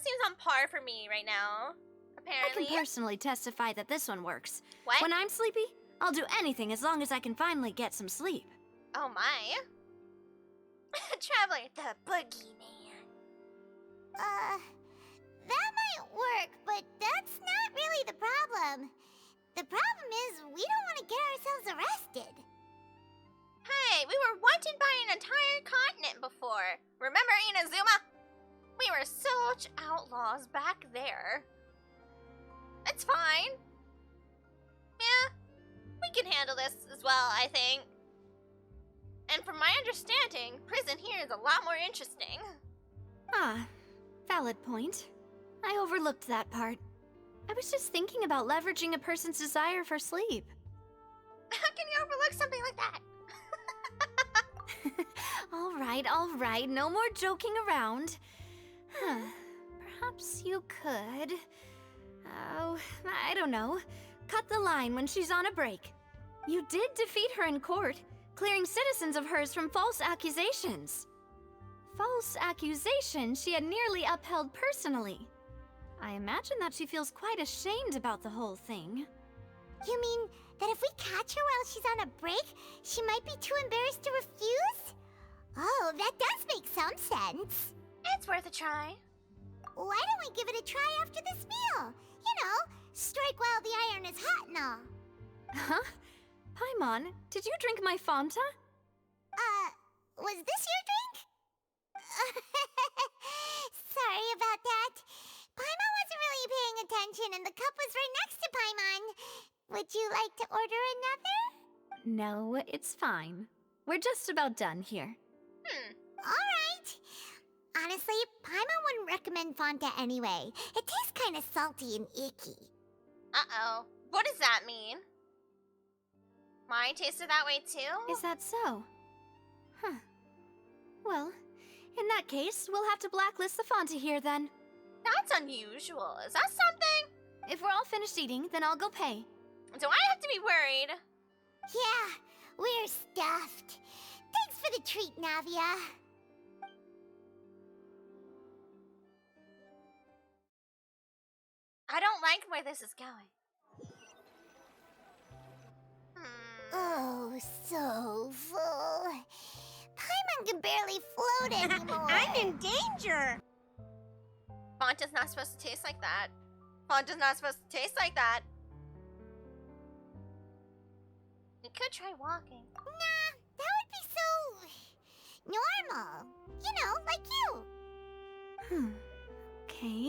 seems on par for me right now, apparently. I can personally testify that this one works. What? When I'm sleepy, I'll do anything as long as I can finally get some sleep. Oh my. Traveler, the boogeyman. That might work, but that's not really the problem. The problem is we don't want to get ourselves arrested. Hey, we were wanted by an entire continent before. Remember Inazuma? We were such outlaws back there. It's fine. Yeah, we can handle this as well, I think. And from my understanding, prison here is a lot more interesting. Ah, valid point. I overlooked that part. I was just thinking about leveraging a person's desire for sleep. How can you overlook something like that? All right, no more joking around. Perhaps you could... Oh, I don't know. Cut the line when she's on a break. You did defeat her in court, clearing citizens of hers from false accusations. False accusations she had nearly upheld personally. I imagine that she feels quite ashamed about the whole thing. You mean that if we catch her while she's on a break, she might be too embarrassed to refuse? Oh, that does make some sense. It's worth a try. Why don't we give it a try after this meal? You know, strike while the iron is hot and all. Huh? Paimon, did you drink my Fanta? Was this your drink? Sorry about that. Paimon wasn't really paying attention and the cup was right next to Paimon. Would you like to order another? No, it's fine. We're just about done here. Alright. Honestly, Paimon wouldn't recommend Fanta anyway. It tastes kind of salty and icky. Uh-oh. What does that mean? Mine tasted that way too? Is that so? Huh. Well, in that case, we'll have to blacklist the Fanta here then. That's unusual. Is that something? If we're all finished eating, then I'll go pay. Do I have to be worried? Yeah, we're stuffed. Thanks for the treat, Navia. I don't like where this is going. Oh, so full. Paimon can barely float anymore. I'm in danger! Fanta's not supposed to taste like that. Fanta's not supposed to taste like that. You could try walking. Nah, that would be so... normal. You know, like you. Okay.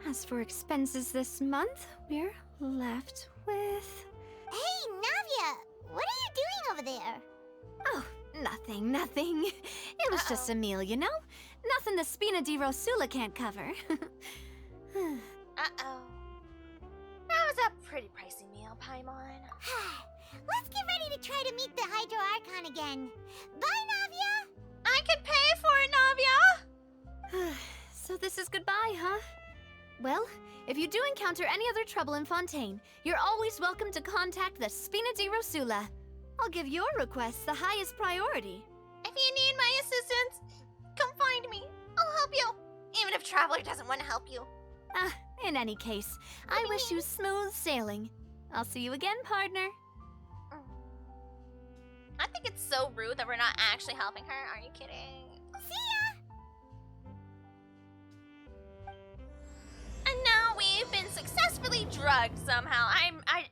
As for expenses this month, we're left with... Hey, Navia! What are you doing over there? Oh, nothing. It was just a meal, you know? nothing the Spina di Rosula can't cover. Uh-oh. That was a pretty pricey meal, Paimon. Let's get ready to try to meet the Hydro Archon again. Bye, Navia! I could pay for it, Navia! So this is goodbye, huh? Well, if you do encounter any other trouble in Fontaine, you're always welcome to contact the Spina di Rosula. I'll give your requests the highest priority. If you need my assistance, come find me. I'll help you. Even if Traveler doesn't want to help you. In any case, I wish you smooth sailing. I'll see you again, partner. I think it's so rude that we're not actually helping her. Are you kidding? See ya! And now we've been successfully drugged somehow.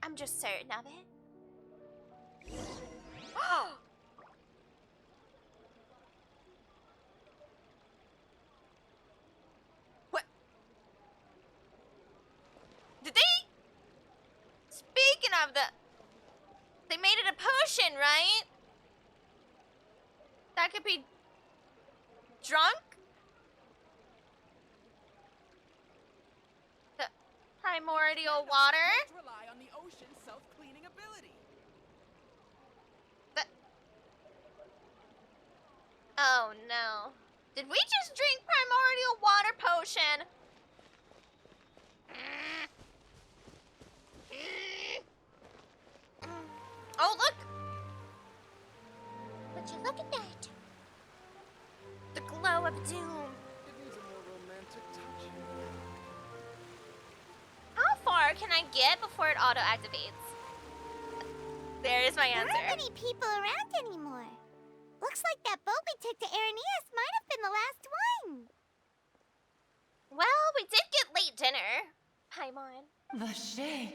I'm just certain of it. What? Did they? Speaking of they made it a potion, right? That could be drunk? The primordial water? Rely on the ocean's self-cleaning ability. Oh no. Did we just drink primordial water potion? Oh, look! Would you look at that? The glow of doom. It needs a more romantic touch. How far can I get before it auto-activates? There is my answer. There aren't any people around anymore. Looks like that boat we took to Araneas might have been the last one. Well, we did get late dinner. Paimon. Vache.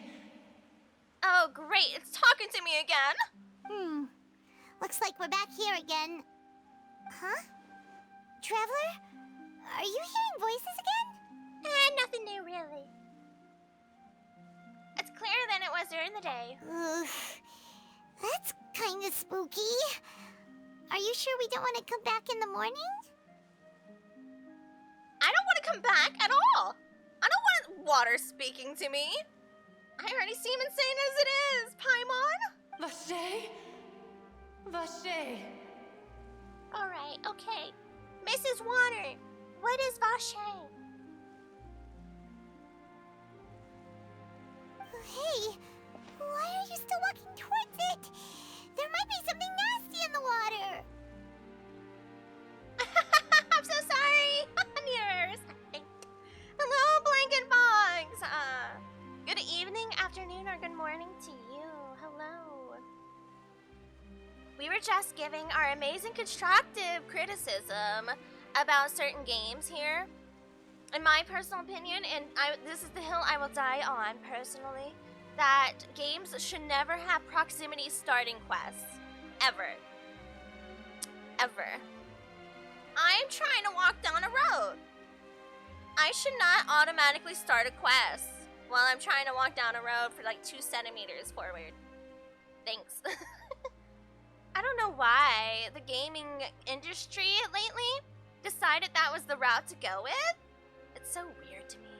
Oh, great. It's talking to me again. Looks like we're back here again. Huh? Traveler? Are you hearing voices again? Nothing new, really. It's clearer than it was during the day. That's kind of spooky. Are you sure we don't want to come back in the morning? I don't want to come back at all. I don't want water speaking to me. I already seem insane as it is, Paimon. Vache? Vache. Alright, okay. Mrs. Water, what is Vache? Hey, why are you still walking towards it? There might be something nasty in the water. I'm so sorry. Mirrors. Hello, Blanket Box. Good evening, afternoon, or good morning to you. Hello. We were just giving our amazing constructive criticism about certain games here. In my personal opinion, and this is the hill I will die on personally, that games should never have proximity starting quests. Ever. Ever. I'm trying to walk down a road. I should not automatically start a quest while I'm trying to walk down a road for like 2 centimeters forward. Thanks. I don't know why the gaming industry lately decided that was the route to go with. It's so weird to me.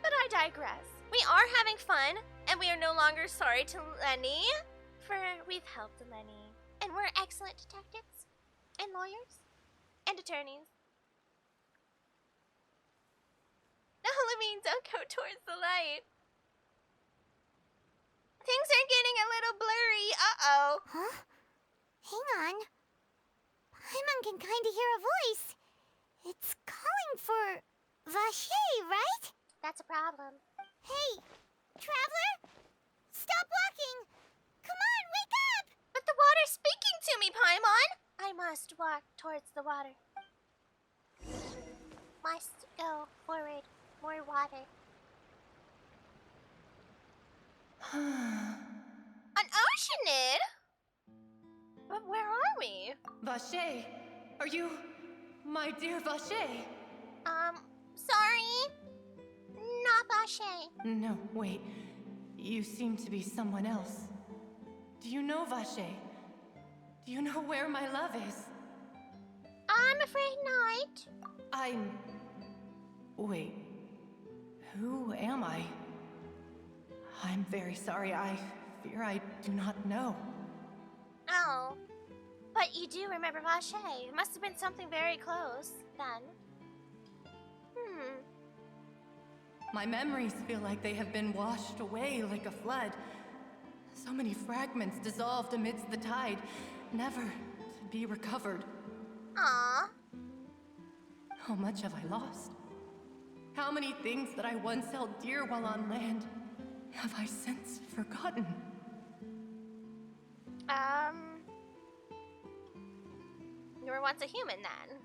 But I digress. We are having fun, and we are no longer sorry to Lenny, for we've helped Lenny. And we're excellent detectives, and lawyers, and attorneys. No, Levine, don't go towards the light. Things are getting a little blurry. Uh-oh. Huh? Hang on. Paimon can kinda hear a voice. It's calling for Vache, right? That's a problem. Hey, Traveler? Stop walking! Come on, wake up! But the water's speaking to me, Paimon! I must walk towards the water. Must go forward. More water. An oceanid? But where are we? Vache, are you my dear Vache? Sorry. Not Vache. No, wait. You seem to be someone else. Do you know Vache? Do you know where my love is? I'm afraid not. Wait. Who am I? I'm very sorry. I fear I do not know. Oh. But you do remember Vache. It must have been something very close, then. My memories feel like they have been washed away like a flood. So many fragments dissolved amidst the tide, never to be recovered. Aww. How much have I lost? How many things that I once held dear while on land have I since forgotten? You were once a human then.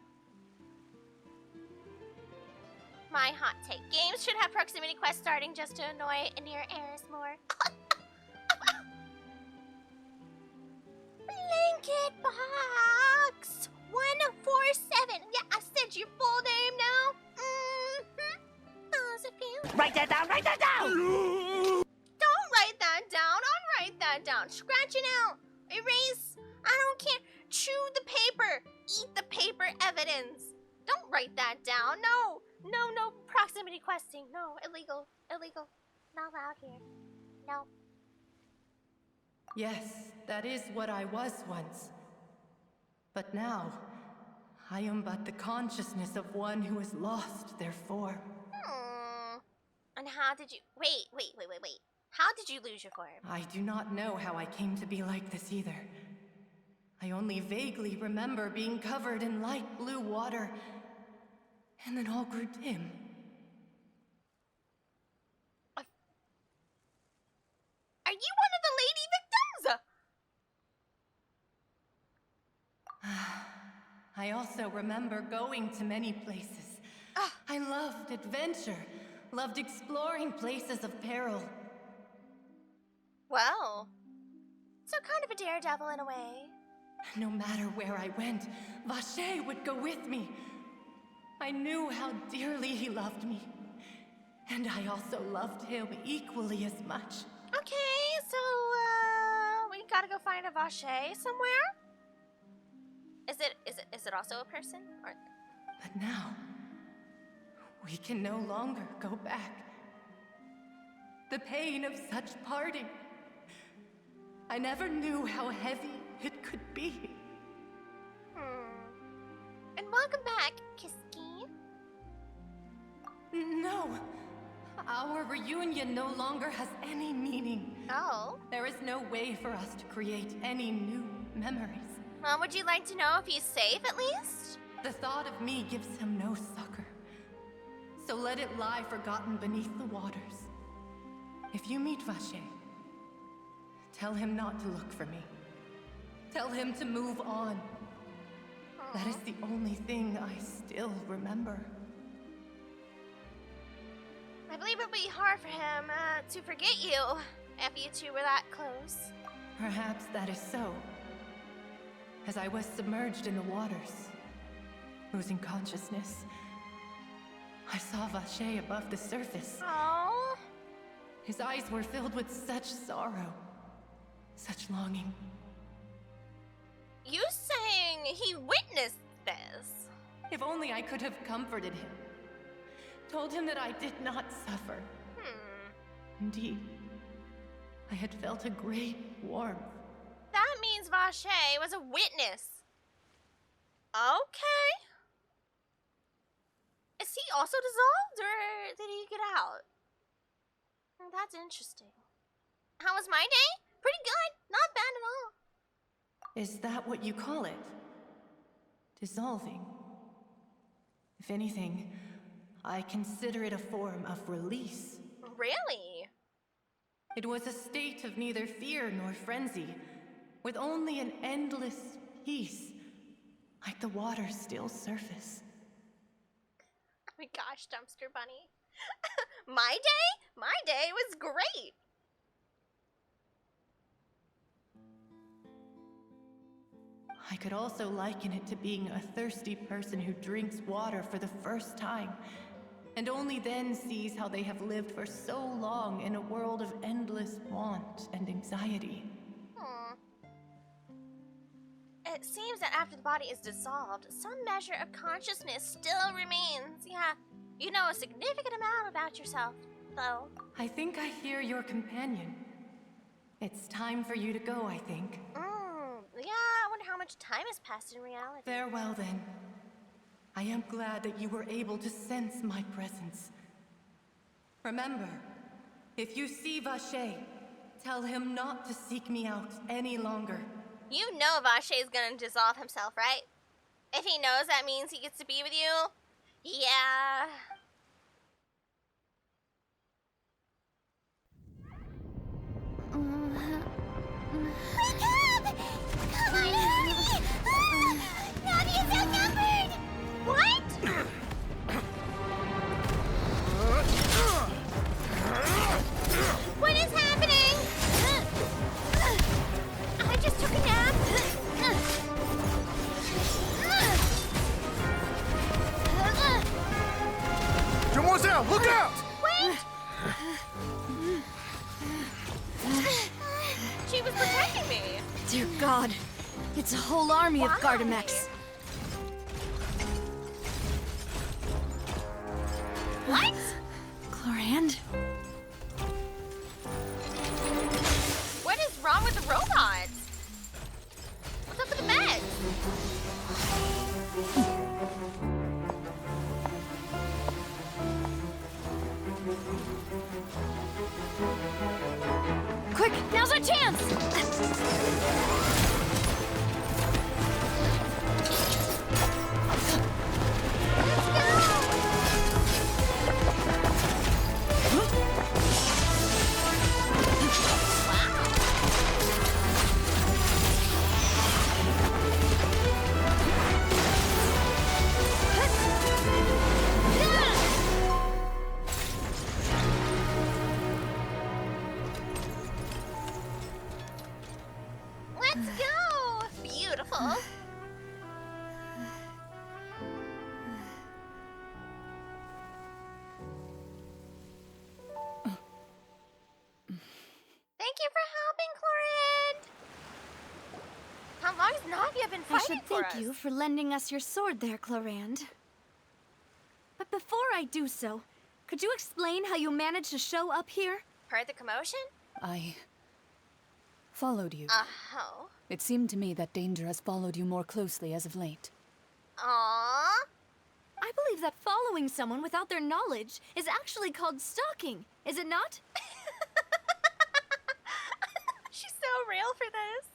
My hot take. Games should have proximity quests starting just to annoy near heirs more. Blanket box 147. Yeah, I said your full name now. How's it feel? Write that down! Write that down! Don't write that down. I'll write that down. Scratch it out. Erase. I don't care. Chew the paper. Eat the paper evidence. Don't write that down. No. No proximity questing. No, illegal. Illegal. Not allowed here. No. Yes, that is what I was once. But now, I am but the consciousness of one who has lost their form. And how did you... Wait. How did you lose your form? I do not know how I came to be like this either. I only vaguely remember being covered in light blue water, and then all grew dim. Are you one of the lady victims? I also remember going to many places. I loved adventure, loved exploring places of peril. Well, so kind of a daredevil in a way. No matter where I went, Vache would go with me. I knew how dearly he loved me. And I also loved him equally as much. Okay, so, we gotta go find a Vache somewhere? Is it also a person? Or... But now, we can no longer go back. The pain of such parting. I never knew how heavy it could be. And welcome back, Kiski. No. Our reunion no longer has any meaning. Oh? There is no way for us to create any new memories. Well, would you like to know if he's safe, at least? The thought of me gives him no succor. So let it lie forgotten beneath the waters. If you meet Vache, tell him not to look for me. Tell him to move on. That is the only thing I still remember. I believe it would be hard for him to forget you if you two were that close. Perhaps that is so. As I was submerged in the waters, losing consciousness, I saw Vache above the surface. Oh. His eyes were filled with such sorrow, such longing. You saying he witnessed this? If only I could have comforted him. Told him that I did not suffer. Indeed, I had felt a great warmth. That means Vache was a witness. Okay. Is he also dissolved, or did he get out? That's interesting. How was my day? Pretty good. Not bad at all. Is that what you call it? Dissolving? If anything, I consider it a form of release. Really? It was a state of neither fear nor frenzy, with only an endless peace, like the water's still surface. Oh my gosh, Dumpster Bunny. My day? My day was great. I could also liken it to being a thirsty person who drinks water for the first time, and only then sees how they have lived for so long in a world of endless want and anxiety. it seems that after the body is dissolved, some measure of consciousness still remains. Yeah, you know a significant amount about yourself, though. I think I hear your companion. It's time for you to go, I think. Yeah, I wonder how much time has passed in reality. Farewell, then. I am glad that you were able to sense my presence. Remember, if you see Vache, tell him not to seek me out any longer. You know Vache is gonna dissolve himself, right? If he knows that means he gets to be with you, yeah. Wake up! Come on, hurry! Navia's outnumbered! What? What is happening? I just took a nap. Demoiselle, look out! Wait! She was protecting me. Dear God, it's a whole army of Gardamex. What? Chlorand? What is wrong with the robots? What's up with the meds? Quick, now's our chance! Let's go! Beautiful. Thank you for helping, Chlorand. How long has Navia been I fighting should for thank us? you for lending us your sword there, Chlorand. But before I do so, could you explain how you managed to show up here? Heard the commotion? I followed you. Oh. It seemed to me that danger has followed you more closely as of late. Aww. I believe that following someone without their knowledge is actually called stalking, is it not? She's so real for this.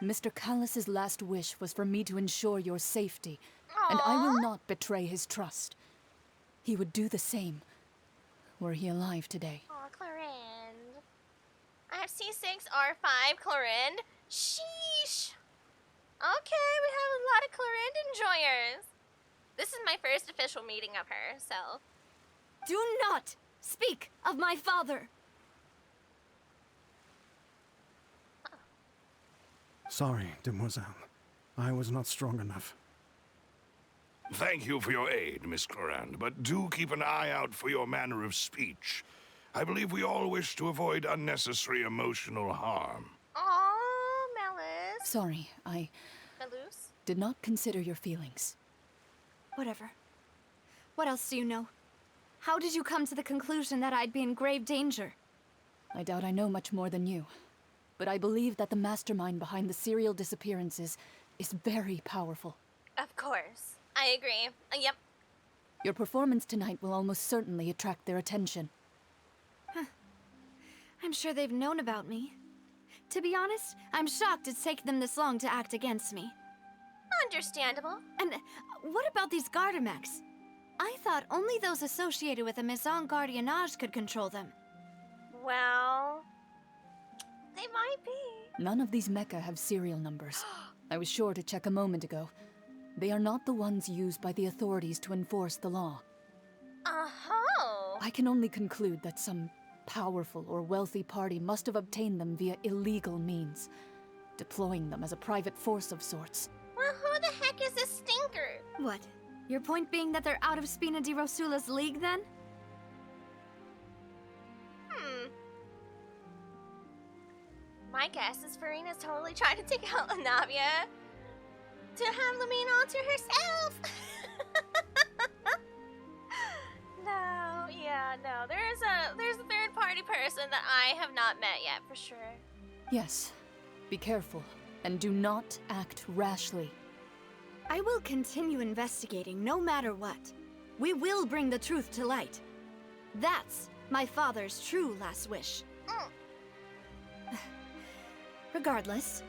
Mr. Callus's last wish was for me to ensure your safety, and I will not betray his trust. He would do the same, were he alive today. Aw, Chlorand. I have C6R5, Chlorand. Sheesh. Okay, we have a lot of Chlorand enjoyers. This is my first official meeting of her, so. Do not speak of my father! Sorry, Demoiselle. I was not strong enough. Thank you for your aid, Miss Clorand, but do keep an eye out for your manner of speech. I believe we all wish to avoid unnecessary emotional harm. Aw, Melis. Sorry, I Melus? did not consider your feelings. Whatever. What else do you know? How did you come to the conclusion that I'd be in grave danger? I doubt I know much more than you, but I believe that the mastermind behind the serial disappearances is very powerful. Of course. I agree. Yep. Your performance tonight will almost certainly attract their attention. I'm sure they've known about me. To be honest, I'm shocked it's taken them this long to act against me. Understandable. And what about these Gardamex? I thought only those associated with the Maison Gardiennage could control them. Well, they might be. None of these mecha have serial numbers. I was sure to check a moment ago. They are not the ones used by the authorities to enforce the law. Uh-huh. I can only conclude that some powerful or wealthy party must have obtained them via illegal means, deploying them as a private force of sorts. Well, who the heck is this stinker? What? Your point being that they're out of Spina di Rosula's league, then? My guess is Farina's totally trying to take out Navia. to have Lamina all to herself. No. There's a third party person that I have not met yet for sure. Yes. Be careful, and do not act rashly. I will continue investigating no matter what. We will bring the truth to light. That's my father's true last wish. Regardless,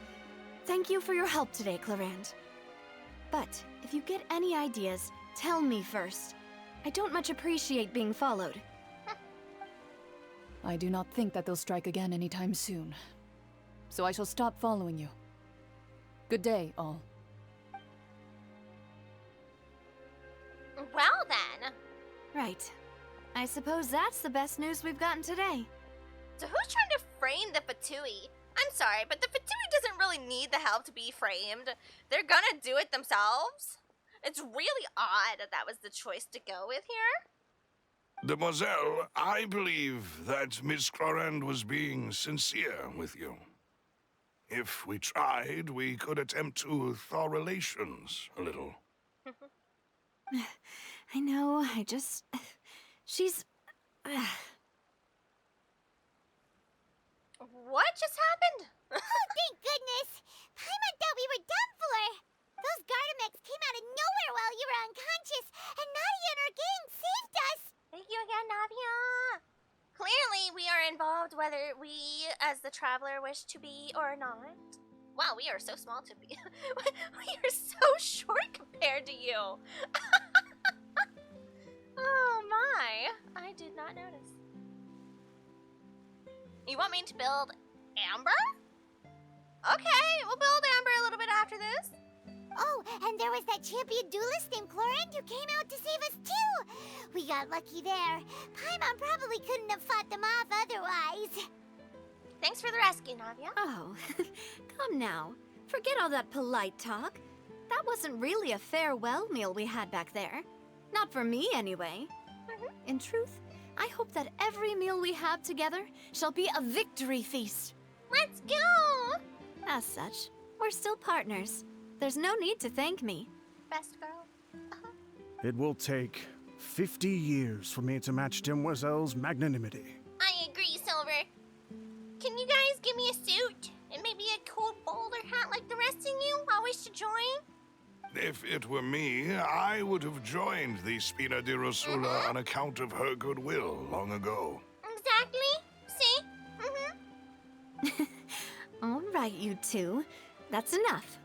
thank you for your help today, Clarand. But if you get any ideas, tell me first. I don't much appreciate being followed. I do not think that they'll strike again anytime soon. So I shall stop following you. Good day, all. Well then. Right. I suppose that's the best news we've gotten today. So who's trying to frame the Fatui? I'm sorry, but the Fatui doesn't really need the help to be framed. They're gonna do it themselves. It's really odd that was the choice to go with here. Demoiselle, I believe that Miss Clorand was being sincere with you. If we tried, we could attempt to thaw relations a little. I know, she's... What just happened? Oh, thank goodness! Paimon thought we were done for! Those Gardamex came out of nowhere while you were unconscious, and Nadia and her gang saved us! Thank you again, Navia! Clearly, we are involved whether we, as the traveler, wish to be or not. Wow, we are so small to be. We are so short compared to you. Oh my, I did not notice. You want me to build Amber? Okay, we'll build Amber a little bit after this. Oh, and there was that champion duelist named Clorand who came out to save us too! We got lucky there. Paimon probably couldn't have fought them off otherwise. Thanks for the rescue, Navia. Oh, come now. Forget all that polite talk. That wasn't really a farewell meal we had back there. Not for me, anyway. In truth, I hope that every meal we have together shall be a victory feast. Let's go! As such, we're still partners. There's no need to thank me. Best girl. It will take 50 years for me to match Demoiselle's magnanimity. I agree, Silver. Can you guys give me a suit? And maybe a cool bowler hat like the rest of you? I wish to join? If it were me, I would have joined the Spina di Rosula on account of her goodwill long ago. Exactly. See? All right, you two. That's enough.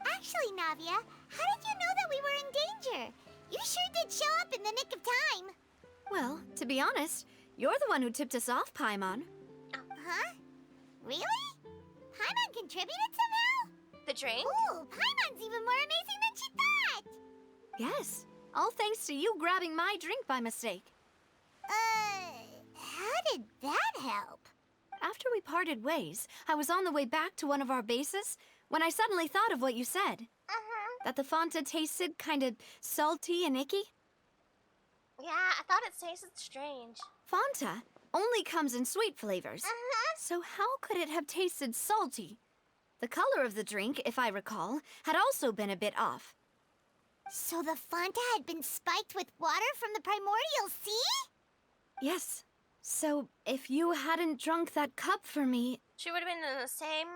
Actually, Navia, how did you know that we were in danger? You sure did show up in the nick of time. Well, to be honest, you're the one who tipped us off, Paimon. Huh? Really? Paimon contributed somehow? The drink? Ooh, Paimon's even more amazing than she thought! Yes, all thanks to you grabbing my drink by mistake. How did that help? After we parted ways, I was on the way back to one of our bases when I suddenly thought of what you said. That the Fanta tasted kind of salty and icky. Yeah, I thought it tasted strange. Fanta only comes in sweet flavors. So how could it have tasted salty? The color of the drink, if I recall, had also been a bit off. So the Fanta had been spiked with water from the primordial sea? Yes. So if you hadn't drunk that cup for me... She would have been in the same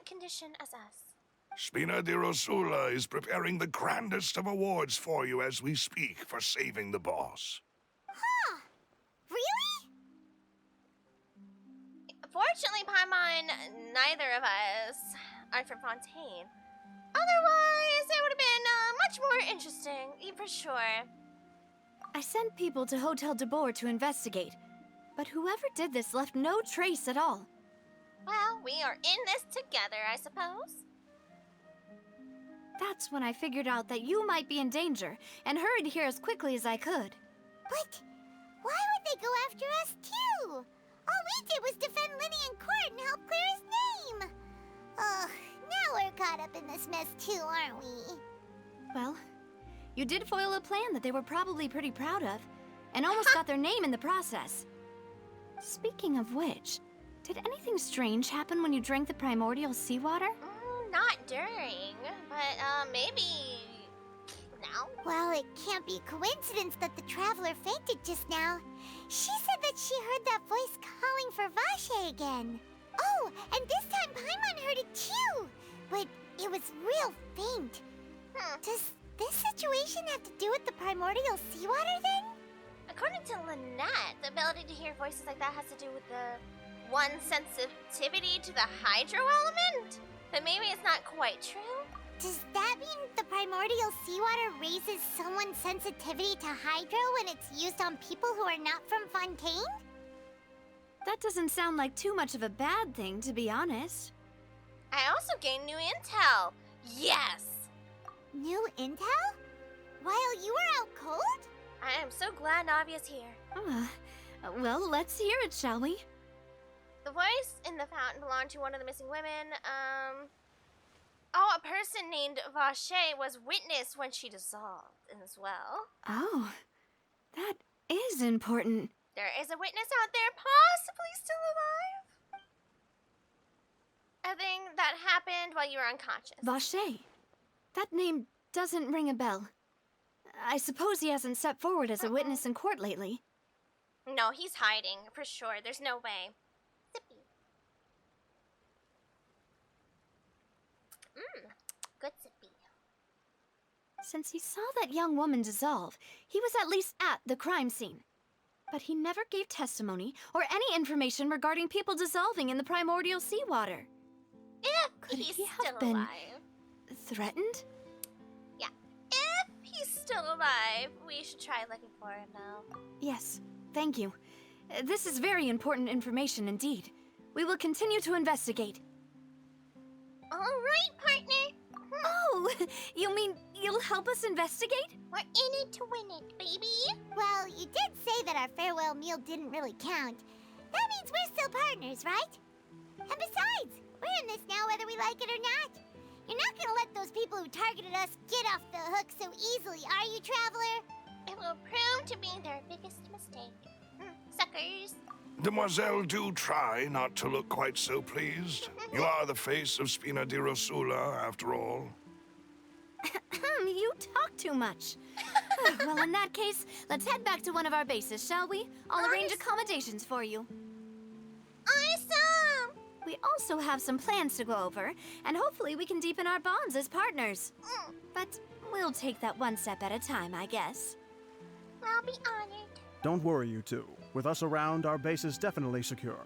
condition as us. Spina di Rosula is preparing the grandest of awards for you as we speak for saving the boss. Huh. Really? Fortunately, Paimon, neither of us are from Fontaine. Otherwise, it would have been much more interesting, for sure. I sent people to Hotel de Boer to investigate, but whoever did this left no trace at all. Well, we are in this together, I suppose. That's when I figured out that you might be in danger and hurried here as quickly as I could. But why would they go after us too? All we did was defend Linny in court and help clear his name. Ugh, now we're caught up in this mess too, aren't we? Well, you did foil a plan that they were probably pretty proud of, and almost got their name in the process. Speaking of which, did anything strange happen when you drank the primordial seawater? Not during, but maybe now? Well, it can't be coincidence that the traveler fainted just now. She said that she heard that voice calling for Vache again. Oh, and this time Paimon heard it too, but it was real faint. Does this situation have to do with the primordial seawater then? According to Lynette, the ability to hear voices like that has to do with the one sensitivity to the hydro element? But maybe it's not quite true. Does that mean the primordial seawater raises someone's sensitivity to hydro when it's used on people who are not from Fontaine? That doesn't sound like too much of a bad thing, to be honest. I also gained new intel. Yes! New intel? While you were out cold? I am so glad Navia's here. Well, let's hear it, shall we? The voice in the fountain belonged to one of the missing women. Oh, a person named Vache was witness when she dissolved as well. Oh, that is important. There is a witness out there possibly still alive. A thing that happened while you were unconscious. Vache. That name doesn't ring a bell. I suppose he hasn't stepped forward as a witness in court lately. No, he's hiding, for sure. There's no way. Sippy. Good sippy. Since he saw that young woman dissolve, he was at least at the crime scene. But he never gave testimony or any information regarding people dissolving in the primordial seawater. Could he he's have still been alive. threatened? Yeah. If he's still alive, we should try looking for him now. Yes, thank you. This is very important information indeed. We will continue to investigate. All right, partner. Oh, you mean you'll help us investigate? We're in it to win it, baby. Well, you did say that our farewell meal didn't really count. That means we're still partners, right? And besides, we're in this now whether we like it or not. You're not gonna let those people who targeted us get off the hook so easily, are you, Traveler? It will prove to be their biggest mistake. Suckers. Demoiselle, do try not to look quite so pleased. You are the face of Spina di Rosula, after all. You talk too much. Well, in that case, let's head back to one of our bases, shall we? I'll arrange accommodations for you. Awesome! We also have some plans to go over, and hopefully we can deepen our bonds as partners. But we'll take that one step at a time, I guess. I'll be honored. Don't worry, you two. With us around, our base is definitely secure.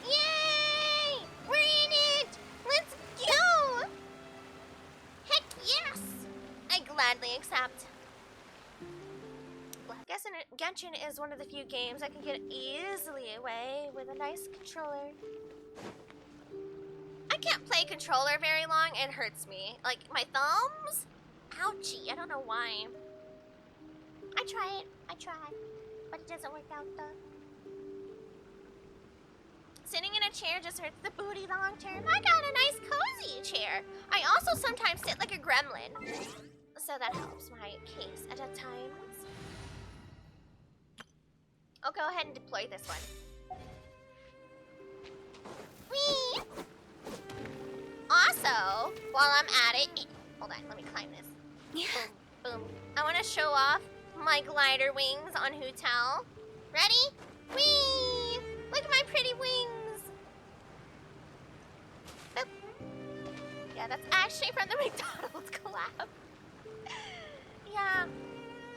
Yay! We're in it! Let's go! Heck yes! I gladly accept. Well, I guess Genshin is one of the few games I can get easily away with a nice controller. I can't play controller very long, it hurts me. Like, my thumbs? Ouchie, I don't know why. I try, but it doesn't work out though. Sitting in a chair just hurts the booty long term. I got a nice cozy chair. I also sometimes sit like a gremlin, so that helps my case at times. I'll go ahead and deploy this one. Whee! Also, while I'm at it, hold on, let me climb this. Boom, boom. I want to show off my glider wings on Hutel. Ready? Whee! Look at my pretty wings. Boop. Yeah, that's actually from the McDonald's collab. Yeah,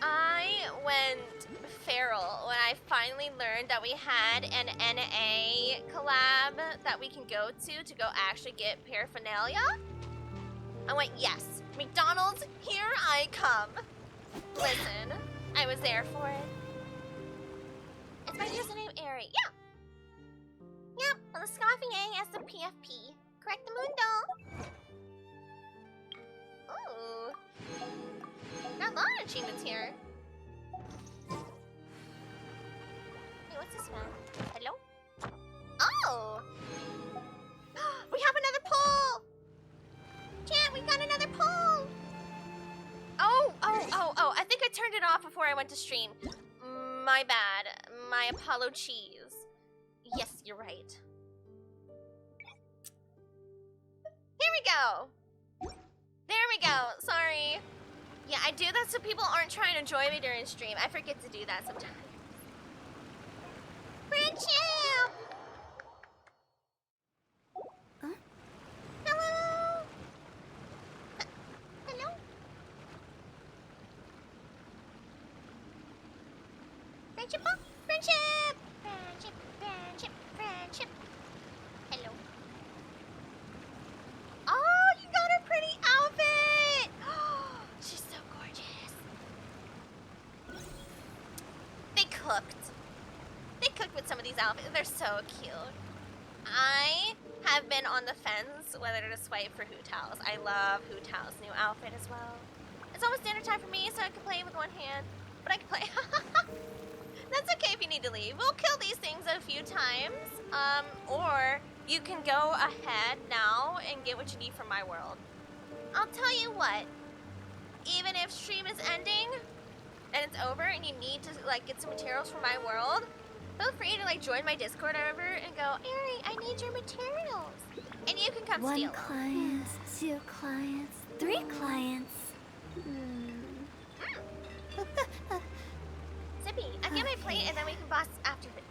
I went feral when I finally learned that we had an NA collab that we can go to go actually get paraphernalia. I went, yes, McDonald's, here I come. Listen, I was there for it. It's my username, Ari. Yeah. Yep, well, the scoffing A as the PFP. Correct the mundo. Ooh. Got a lot of achievements here. Hey, what's this one? Hello? Oh! We have another poll! Chat, we got another poll! Oh, I think I turned it off before I went to stream. My bad. My apologies. Yes, you're right. we go. There we go. Sorry. Yeah, I do that so people aren't trying to join me during stream. I forget to do that sometimes. Friendship! Huh? Hello? Hello? Friendship? Friendship! Friendship, friendship, friendship. Hello. Oh, you got a pretty outfit! She's so gorgeous. They cooked. They cooked with some of these outfits. They're so cute. I have been on the fence whether to swipe for Hu Tao's. I love Hu Tao's new outfit as well. It's almost dinner time for me, so I can play with one hand. But I can play. That's okay if you need to leave. We'll kill these things a few times. Or you can go ahead now and get what you need from my world. I'll tell you what. Even if stream is ending and it's over and you need to like get some materials from my world, feel free to like join my Discord over and go, Ari, I need your materials. And you can come steal them. 1 client, 2 clients, 3 clients. Zippy, I get my plate and then we can boss after it.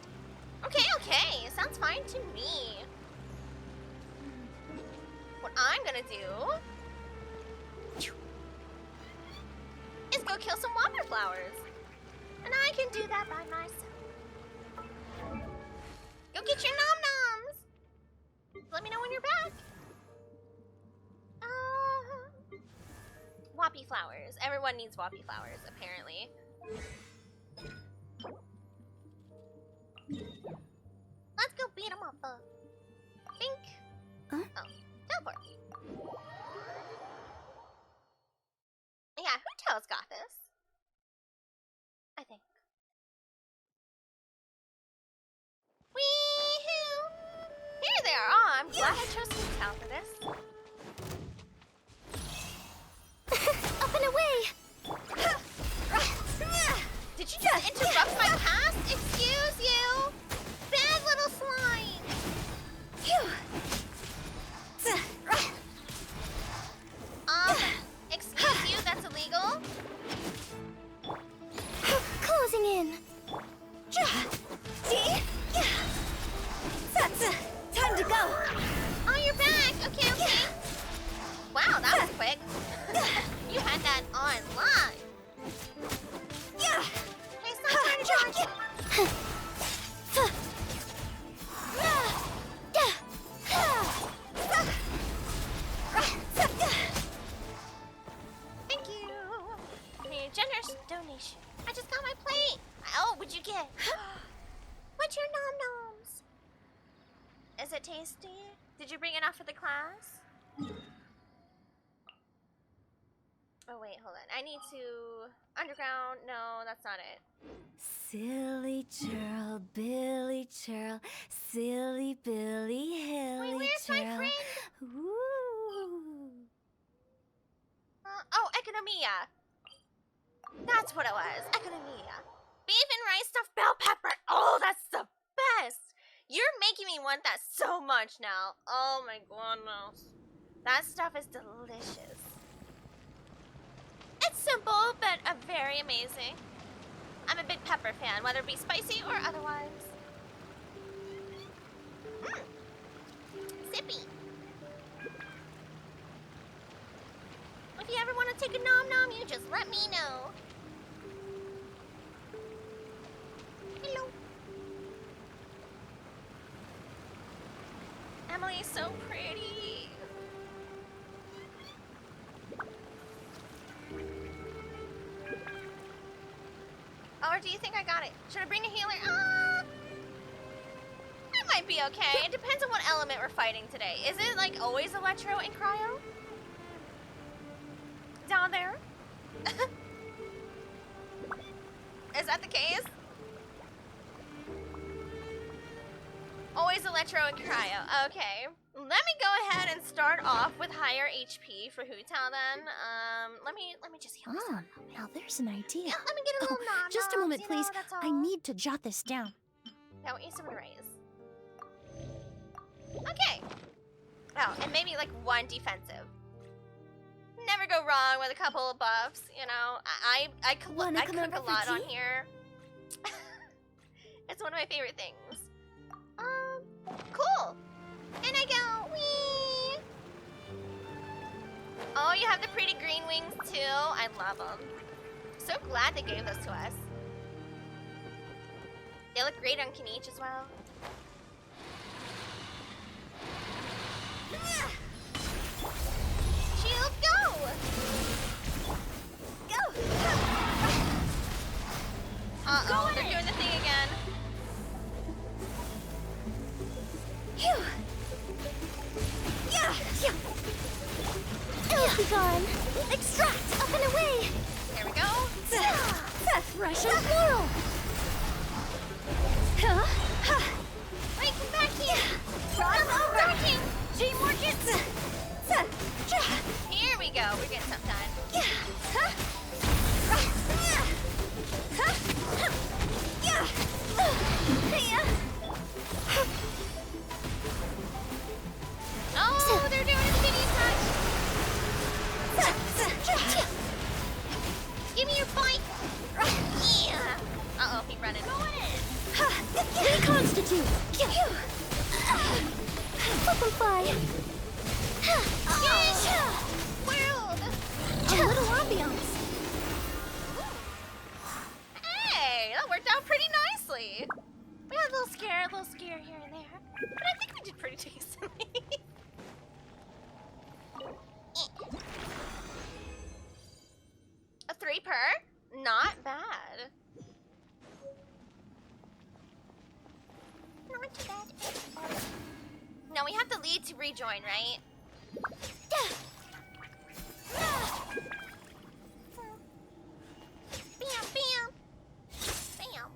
Okay, okay. Sounds fine to me. What I'm gonna do is go kill some water flowers. And I can do that by myself. Go get your nom-noms. Let me know when you're back. Whoppy flowers. Everyone needs whoppy flowers, apparently. Let's go beat 'em up. Think. Huh? Oh, teleport. Yeah, Hu Tao's got this. I think. Wee-hoo! Here they are. Oh, I'm glad I chose Hu Tao for this. Up and away! Did you just interrupt my pass? Excuse you! Bad little slime! Excuse you, that's illegal? Closing in. See? That's time to go. Oh, you're back! Okay, okay. Wow, that was quick. You had that on live. Hey, stop trying to dodge. Thank you. For your generous donation. I just got my plate. Oh, what'd you get? What's your nom-noms? Is it tasty? Did you bring enough for the class? Oh wait, hold on. I need to... Underground? No, that's not it. Silly churl, Billy churl, silly Billy Hilly Wait, where's churl. my friend? Ooh. Oh, Economia. That's what it was. Economia. Beef and rice stuffed bell pepper. Oh, that's the best. You're making me want that so much now. Oh my goodness. That stuff is delicious. It's simple, but very amazing. I'm a big pepper fan, whether it be spicy or otherwise. Zippy. If you ever want to take a nom-nom, you just let me know. Hello. Emily's so pretty. Or do you think I got it? Should I bring a healer? It might be okay. It depends on what element we're fighting today. Is it like always electro and cryo? Down there? Is that the case? Always electro and cryo. Okay. Let me go ahead and start off with higher HP for Hu Tao then. Let me just heal myself. Now there's an idea. Yeah, let me get a little nom-noms, Just a moment, you know, please. that's all. I need to jot this down. Yeah, I want you some of the rays. Okay. Oh, and maybe like one defensive. Never go wrong with a couple of buffs, you know. I cook a lot on here. It's one of my favorite things. Cool. And I go, wee. Oh, you have the pretty green wings too. I love them. So glad they gave those to us. They look great on Kaniche as well. Shield, go! Go! Uh-oh, they're doing the thing again. Phew. Yeah. It'll be gone. Extract up and away. There we go. Russian whirl. Wait, come back here. Run over. Teamwork is... Here we go. We're getting something done. Oh, they're doing a mini attack. Give me your bike. Yeah. Uh-oh, he's running. Go in. Reconstitute. Flip-and-fly. World. A little ambiance. Hey, that worked out pretty nicely. We had a little scare here and there. But I think we did pretty decently. A 3 per? Not bad. Not too bad. No, we have to lead to rejoin, right? Bam, bam. Bam.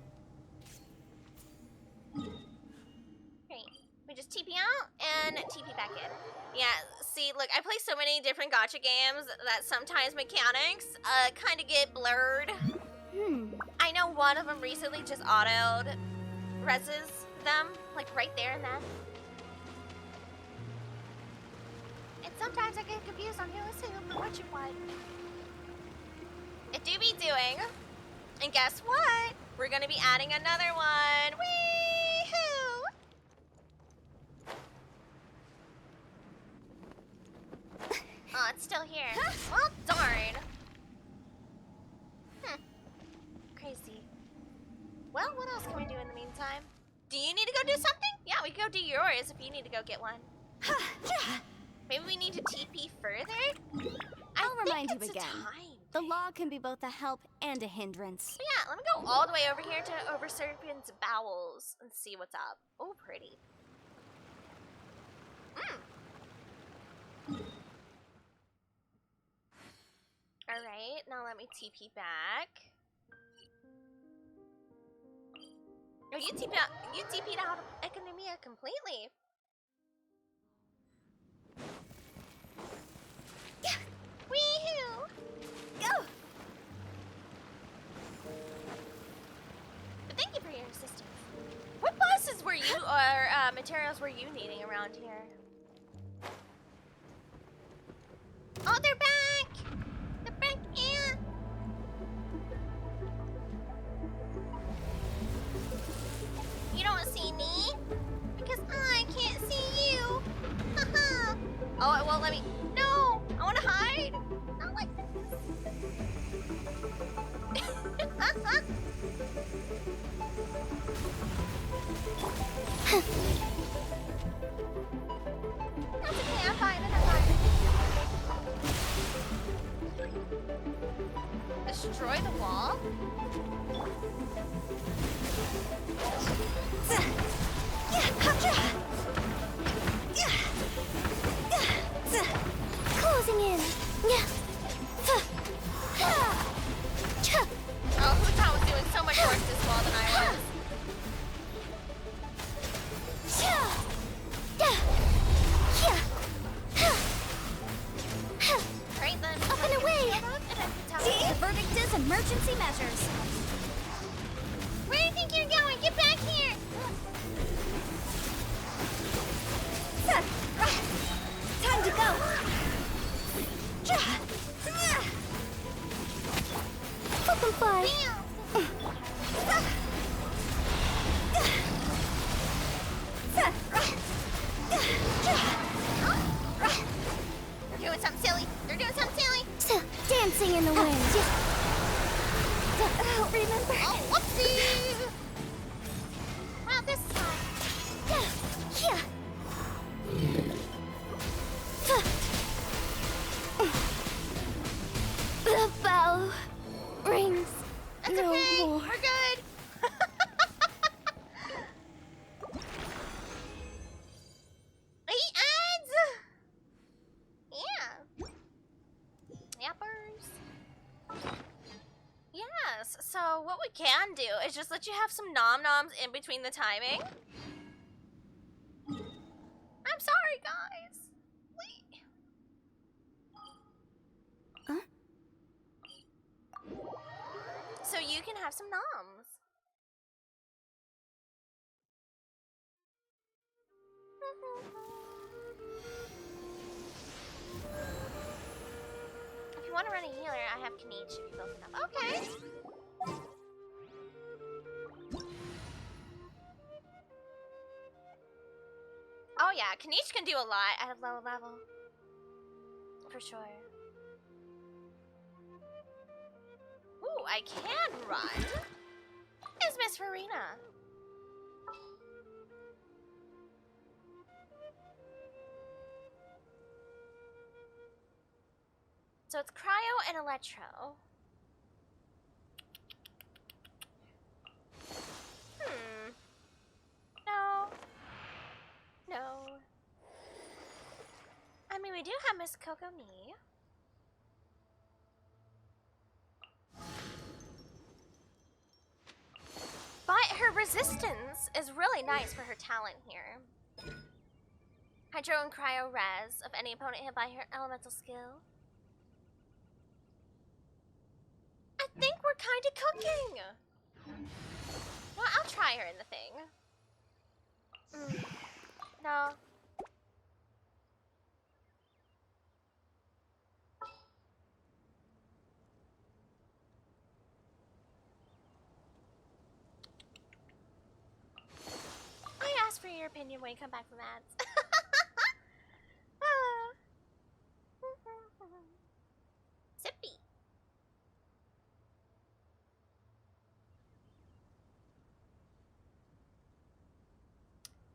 Great. We just TP out and TP back in. Yeah, see, look, I play so many different gacha games that sometimes mechanics kind of get blurred. I know one of them recently just autoed reses them, like right there and then. And sometimes I get confused on who is who for what you want. It do be doing. And guess what? We're gonna be adding another one. Wee-hoo! Oh, it's still here. Well, darn. Crazy. Well, what else can we do in the meantime? Do you need to go do something? Yeah, we can go do yours if you need to go get one. Maybe we need to TP further? I'll remind you again. The law can be both a help and a hindrance. But yeah, let me go all the way over here to Over Serpent's Bowels and see what's up. Oh, pretty. Alright, now let me TP back. Oh, you TP'd out of Academia completely. Wee-hoo! Go! But thank you for your assistance. What bosses were you, or materials were you needing around here? Oh, they're back! They're back in! You don't see me? Because I can't see you! Haha! Oh, it won't let me... No! I want to hide! Not like this. That's okay, I'm fine, I'm fine. Destroy the wall? Closing in. Oh, Hutan was doing so much work this wall than I was. Oh, whoopsie! Well, this time. Yeah. The bell rings. That's no okay. more. We're good. Ads. Yeah. Yappers. Yes. So what we can do is just let you have some nom-noms in between the timing. I'm sorry, guys. So you can have some noms. If you want to run a healer, I have Kaniche if you build enough. Okay. Oh yeah, Kaniche can do a lot at a low level. For sure. Ooh, I can run. Is Miss Farina. So it's Cryo and Electro. No. No. I mean, we do have Miss Kokomi. But her resistance is really nice for her talent here. Hydro and Cryo Res of any opponent hit by her elemental skill. I think we're kind of cooking. Well, I'll try her in the thing. No. I asked for your opinion when you come back from ads. Sippy.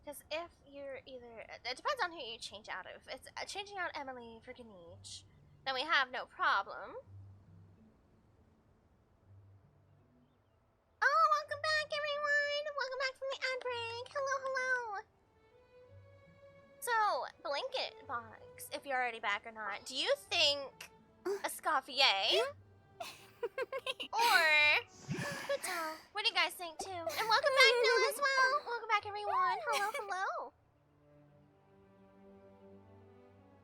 Because if you're either... It depends on who you change out of. If it's changing out Emily for Kaniche, then we have no problem. Oh, welcome back, everyone! Welcome back from the ad break. Hello, hello. So, Blanket Box, if you're already back or not, do you think Escoffier or Kuto? What do you guys think too? And welcome back, Noah, as well. Welcome back, everyone. Hello, hello.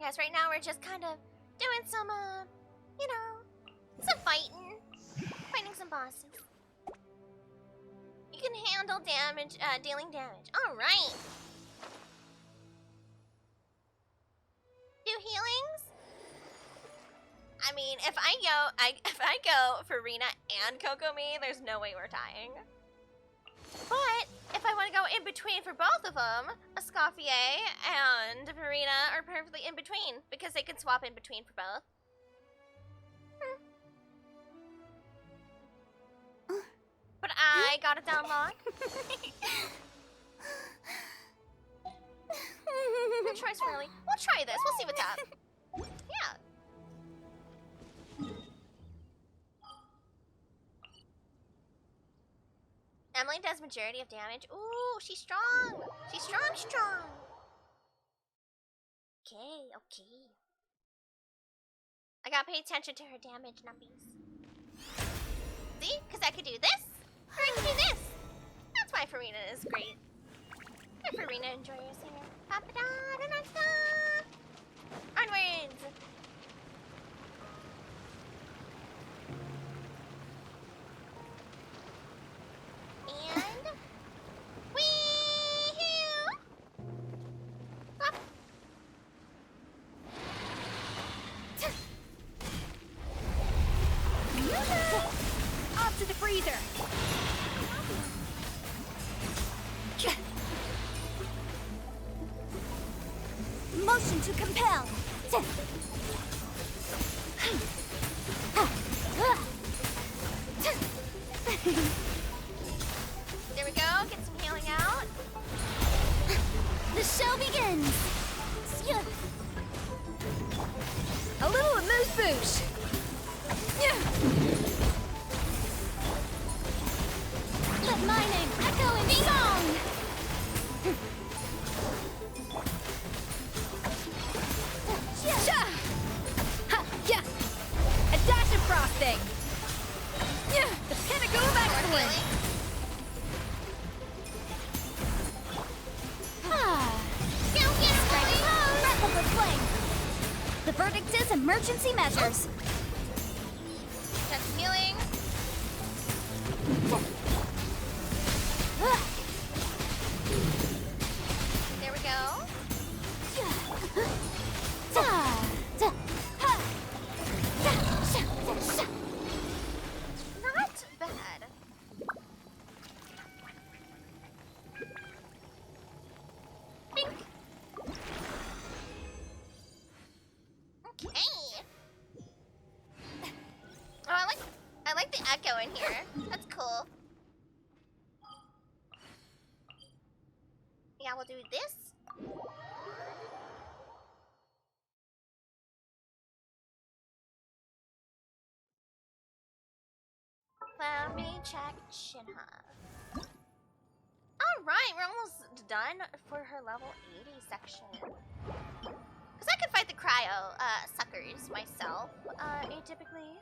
Yes, right now we're just kind of doing some, you know, some fighting some bosses. You can handle damage, dealing damage. All right. Do healings? I mean, if I go for Rena and Kokomi, there's no way we're tying. But if I want to go in between for both of them, Escoffier and Farina are perfectly in between because they can swap in between for both. But I got it down lock. Good choice, Riley. We'll try this. We'll see what's up. Yeah. Emily does majority of damage. Ooh, she's strong. She's strong, strong. Okay, okay. I gotta pay attention to her damage numbies. See? Because I could do this, or I could do this. That's why Farina is great. And Farina enjoyers here. Ba-ba-da-da-da-da. Onwards! And... wee-hoo! Up. Off to the freezer! Motion to compel! show begins! A little amuse bouche. Let my name echo in song! Ha! Yeah! A dash of frosting. Yeah! The pinnacle of excellence. Breath of the flame! The verdict is emergency measures. Just healing. There we go. Not bad. Bink. Okay. Oh, I like the echo in here. That's cool. Yeah, we'll do this. Let me check Shinha. Alright, we're almost done for her level 80 section. Because I could fight the cryo suckers myself, atypically.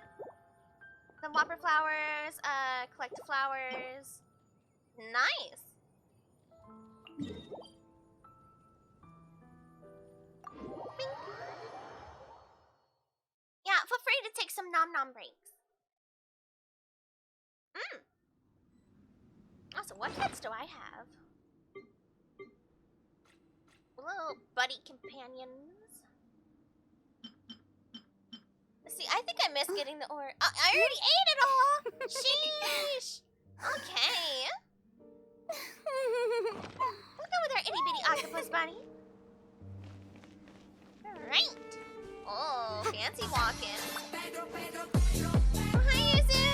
The whopper flowers, collect flowers. Nice! Bing. Yeah, feel free to take some nom-nom breaks. Also, what pets do I have? Little buddy companions. See, I think I missed getting the ore. Oh, I already ate it all! Sheesh! Okay. We'll go with our itty-bitty octopus bunny. Alright. Oh, fancy walking. Oh, hi, Yuzu!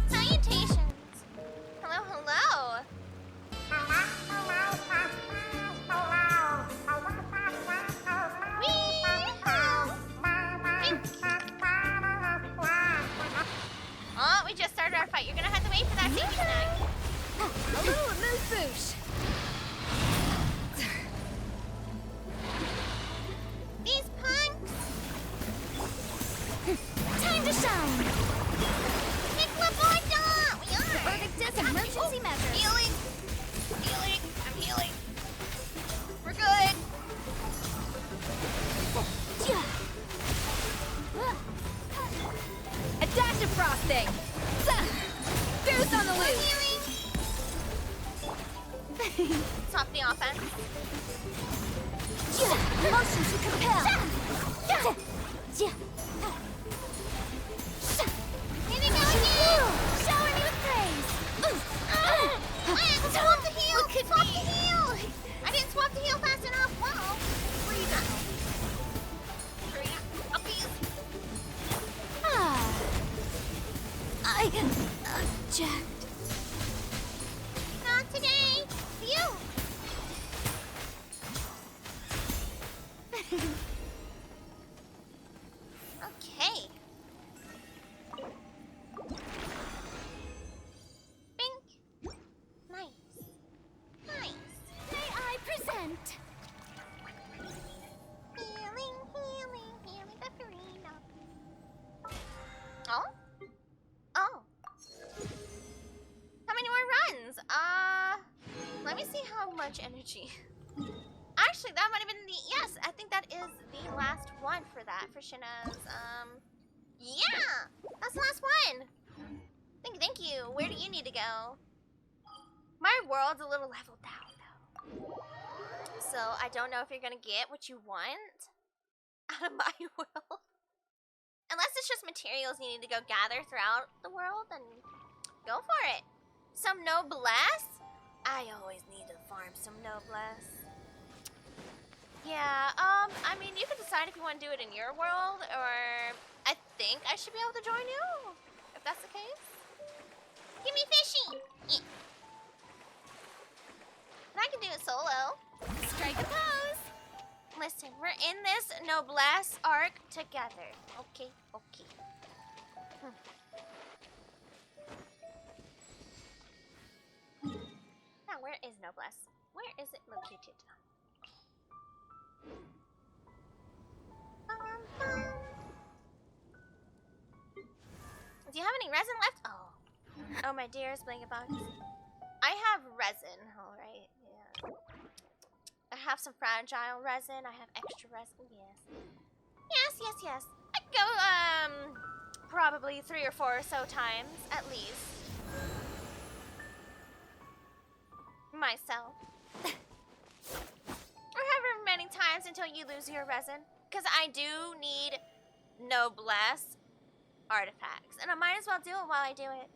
Salutations! Hello, hello! Oh, we just started our fight. You're gonna have to wait for that safety snack. A little amuse bouche. These punks! Time to shine! We are! The verdict is emergency measures. Healing! Healing! I'm healing. We're good. A dash of frosting. Goose on the loose. Stop the offense. Motion to compel. Here they go again! Shower me with praise. Swap the heal! Swap the heal! I didn't swap the heal fast enough. Wow. Freeze. I object. Not today. You. Okay. Bink. Nice. Nice. May I present? Healing, healing, healing the Farina. Oh? Oh. How many more runs? Let me see how much energy. Actually, that might have been the, yes, I think that is the last one for that, for Shinna's, yeah, that's the last one. Thank you. Where do you need to go? My world's a little leveled down, though. So, I don't know if you're gonna get what you want out of my world. Unless it's just materials you need to go gather throughout the world, then go for it. Some noblesse? I always need to farm some noblesse. Yeah, I mean, you can decide if you want to do it in your world, or I think I should be able to join you, if that's the case. Give me fishy! Yeah. And I can in this noblesse arc together. Okay, okay. Now, where is noblesse? Where is it located? Do you have any resin left? Oh. Oh, my dearest blanket box. I have resin, alright. Yeah. I have some fragile resin. I have extra resin. Yes. Yes. I go, probably 3 or 4 or so times, at least. Myself. Or however many times until you lose your resin. Because I do need noblesse artifacts. And I might as well do it while I do it.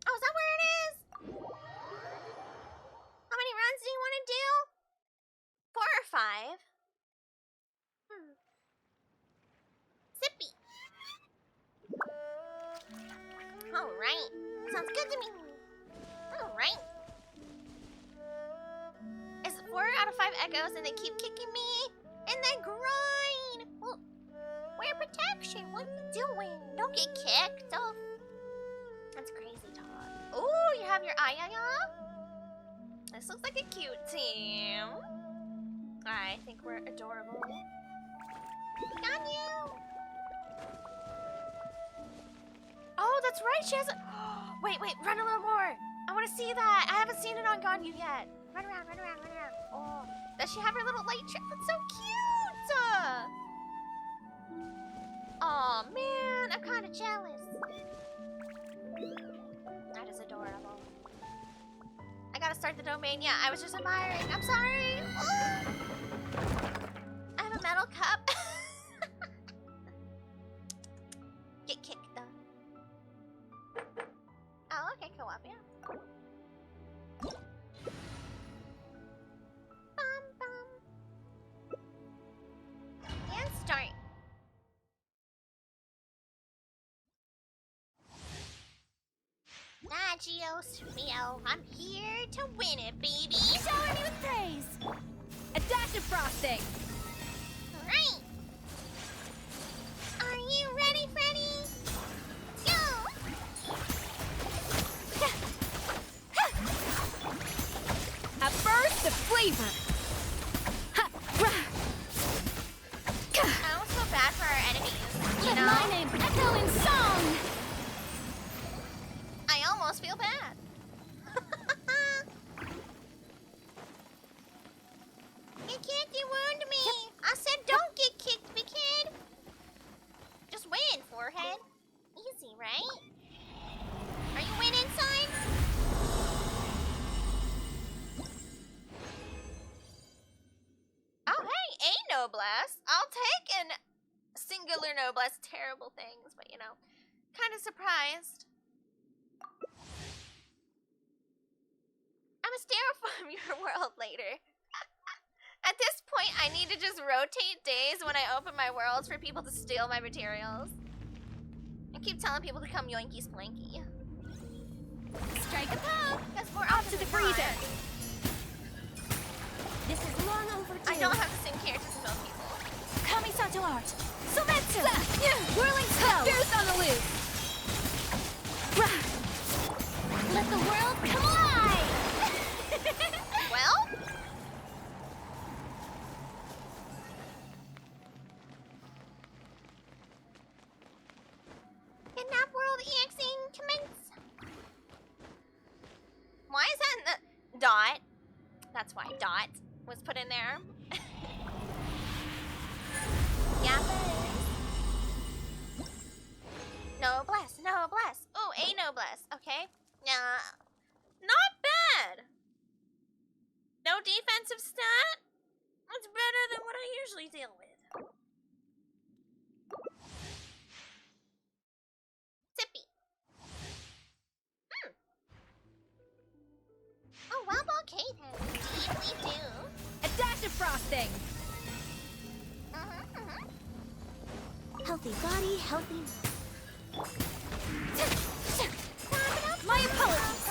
Oh, is that where it is? How many runs do you want to do? 4 or 5? Sippy. Alright. Sounds good to me. Alright. It's 4 out of 5 echoes and they keep kicking me. And they grind. Well, wear protection. What are you doing? Don't get kicked. Oh. That's crazy talk. Oh, you have your ayaya? This looks like a cute team. I think we're adorable. Got you. Oh, that's right. She has a... Wait, run a little more. I want to see that. I haven't seen it on Ganyu yet. Run around. Oh, does she have her little light trip? That's so cute. Oh man, I'm kind of jealous. That is adorable. I gotta start the domain. Yeah, I was just admiring. I'm sorry. I have a metal cup. Get kicked though. Oh, okay, co-op, yeah. And start. Nagios Rio, I'm here to win it, baby. Shower me with praise. A dash of frosting. Alright. Are you ready, Freddy? Go! A burst of flavor. I almost feel bad for our enemies, you know? My name echo in song. I almost feel bad. You can't wound me. I said don't get kicked, big kid. Just win, forehead. Easy, right? Are you winning, son? Oh, hey, a noblesse. I'll take an singular noblesse. Terrible things, but you know, kind of surprised. I'm a styrofoam your world later. At this point, I need to just rotate days when I open my worlds for people to steal my materials. I keep telling people to come yoinky splanky. Strike a pose. Because more Off to the freezer. This is long overdue. I don't have the same characters as most people. Kamisato art. Sometsu. Whirling spell. Fierce on the loose. Let the world come alive. Well? Kidnap world EXing commence. Why is that in the dot? That's why dot was put in there. Yeah, noblesse. Ooh, a noblesse. Okay. Not bad. No defensive stat? That's better than what I usually deal with. Sippy. Oh, well, okay then. Indeed, we do. A dash of frosting. Healthy body, healthy... My apologies.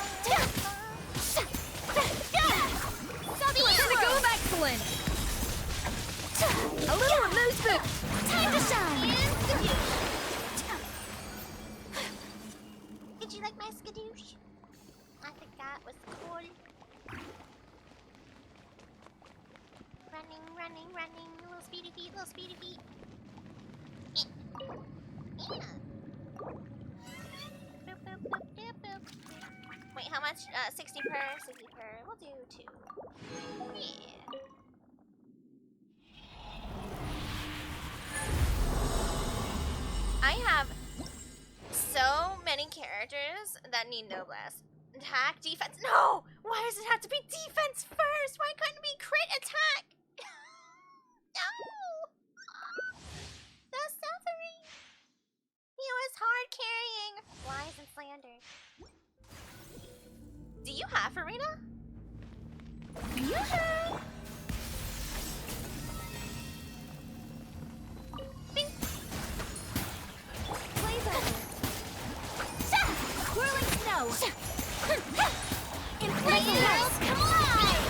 Stop Gonna go back you like my skadoosh? I think that was cool. Running, running, running. Little speedy feet, little speedy feet. Yeah. Boop, boop, boop, boop, boop. Wait, how much? 60 per, 60 per. We'll do 2. Yeah. I have so many characters that need noblesse. Attack, defense. No! Why does it have to be defense first? Why couldn't it be crit attack? No! The suffering. He was hard carrying. Lies and slander. Do you have Farina? Yeah. Bing. Blaze over. Whirling snow. Inflating ice. Come alive!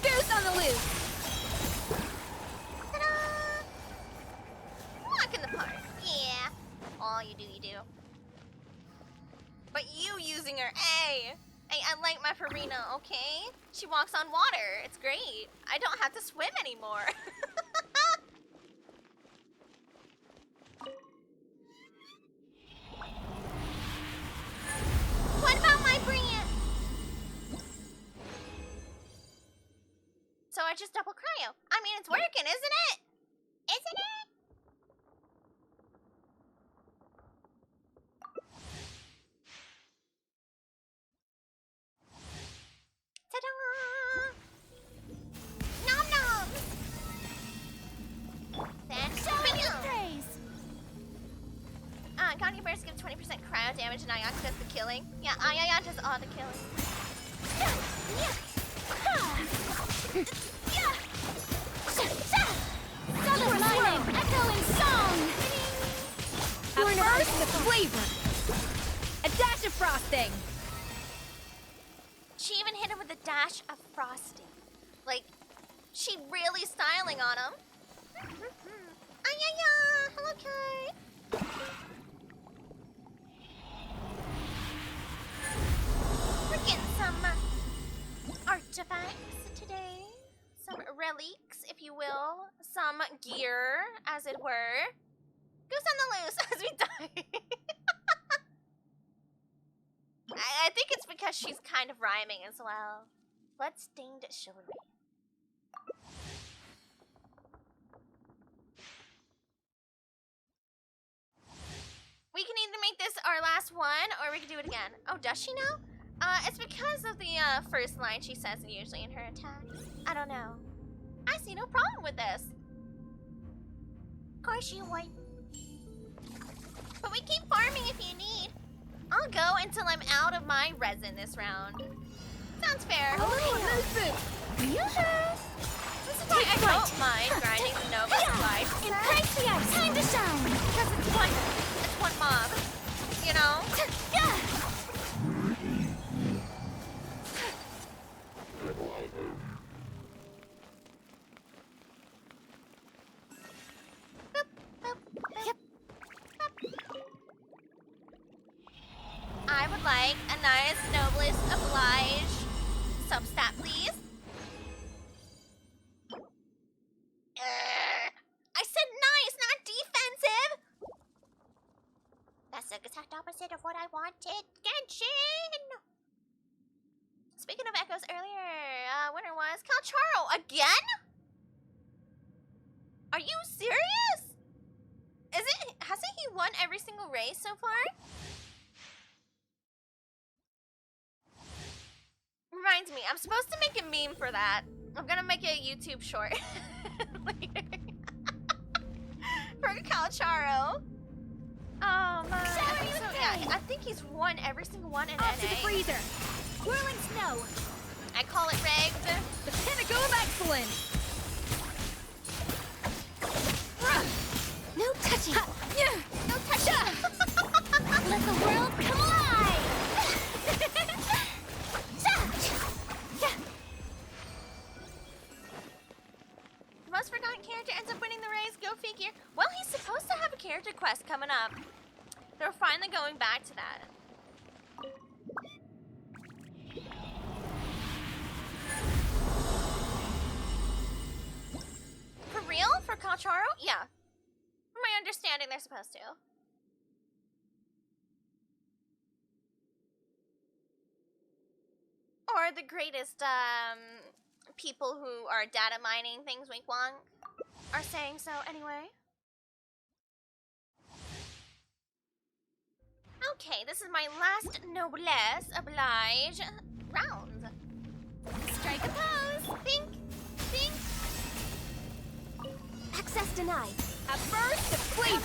Goose on the loose. Ta-da! Walk in the park. Yeah. All you do, you do. But you using her, hey! Hey, I like my Farina, okay? She walks on water. It's great. I don't have to swim anymore. What about my brand? So I just double cryo. I mean, it's working, isn't it? Isn't it? Ta-da! Nom nom! Then praise. Gongi Burst gives 20% cryo damage and Ayak does the killing. Yeah, Ayak does all the killing. Southern lightning, echoing song. A burst with flavor. A dash of frosting. She even hit him with a dash of frosting. Like, she really styling on him. Ayaya! Hello, Kai. We're getting some artifacts today. Some relics, if you will. Some gear, as it were. Goose on the loose as we die. I think it's because she's kind of rhyming as well. Blood-stained chivalry. We can either make this our last one, or we can do it again. Oh, does she know? It's because of the first line she says usually in her attacks. I don't know. I see no problem with this. Of course you would. But we keep farming if you need. I'll go until I'm out of my resin this round. Sounds fair. Oh, This is why I don't mind grinding the Nova supply. Embrace the ice. Time to shine. Because it's one mob. You know? I would like a nice noblest oblige substat, please. I said nice, not defensive. That's the exact opposite of what I wanted. Genshin. Speaking of echoes earlier, winner was Calcharo again. Are you serious? Hasn't he won every single race so far? Reminds me, I'm supposed to make a meme for that. I'm gonna make a YouTube short later. For Calcharo. Oh man. So, yeah, I think he's won every single one in Off NA. to the freezer. Whirling snow. I call it rigged. The pinnacle of excellence. No touching. No touching. Let the world come alive. Most forgotten character ends up winning the race. Go figure. Well, he's supposed to have a character quest coming up. They're finally going back to that. For real? For Kalcharo? Yeah. From my understanding, they're supposed to. Or the greatest, people who are data mining things, wink wonk, are saying so anyway. Okay, this is my last noblesse oblige round. Strike a pose! Think! Think! Access denied. A burst of flavor.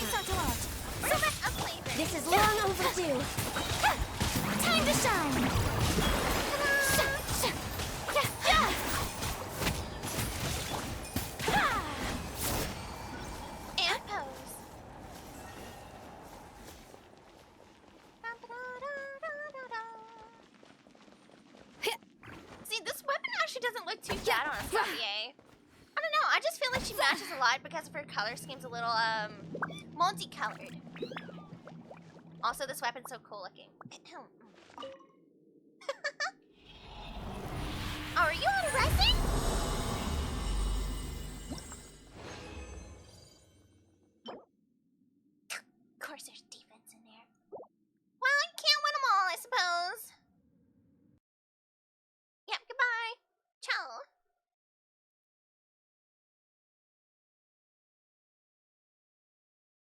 Burst of flavor. This is long overdue. Time to shine. And pose. See, this weapon actually doesn't look too bad on a Savier. I don't know, I just feel like she matches a lot because of her color scheme's a little, multicolored. Also, this weapon's so cool looking. Oh, are you on a rest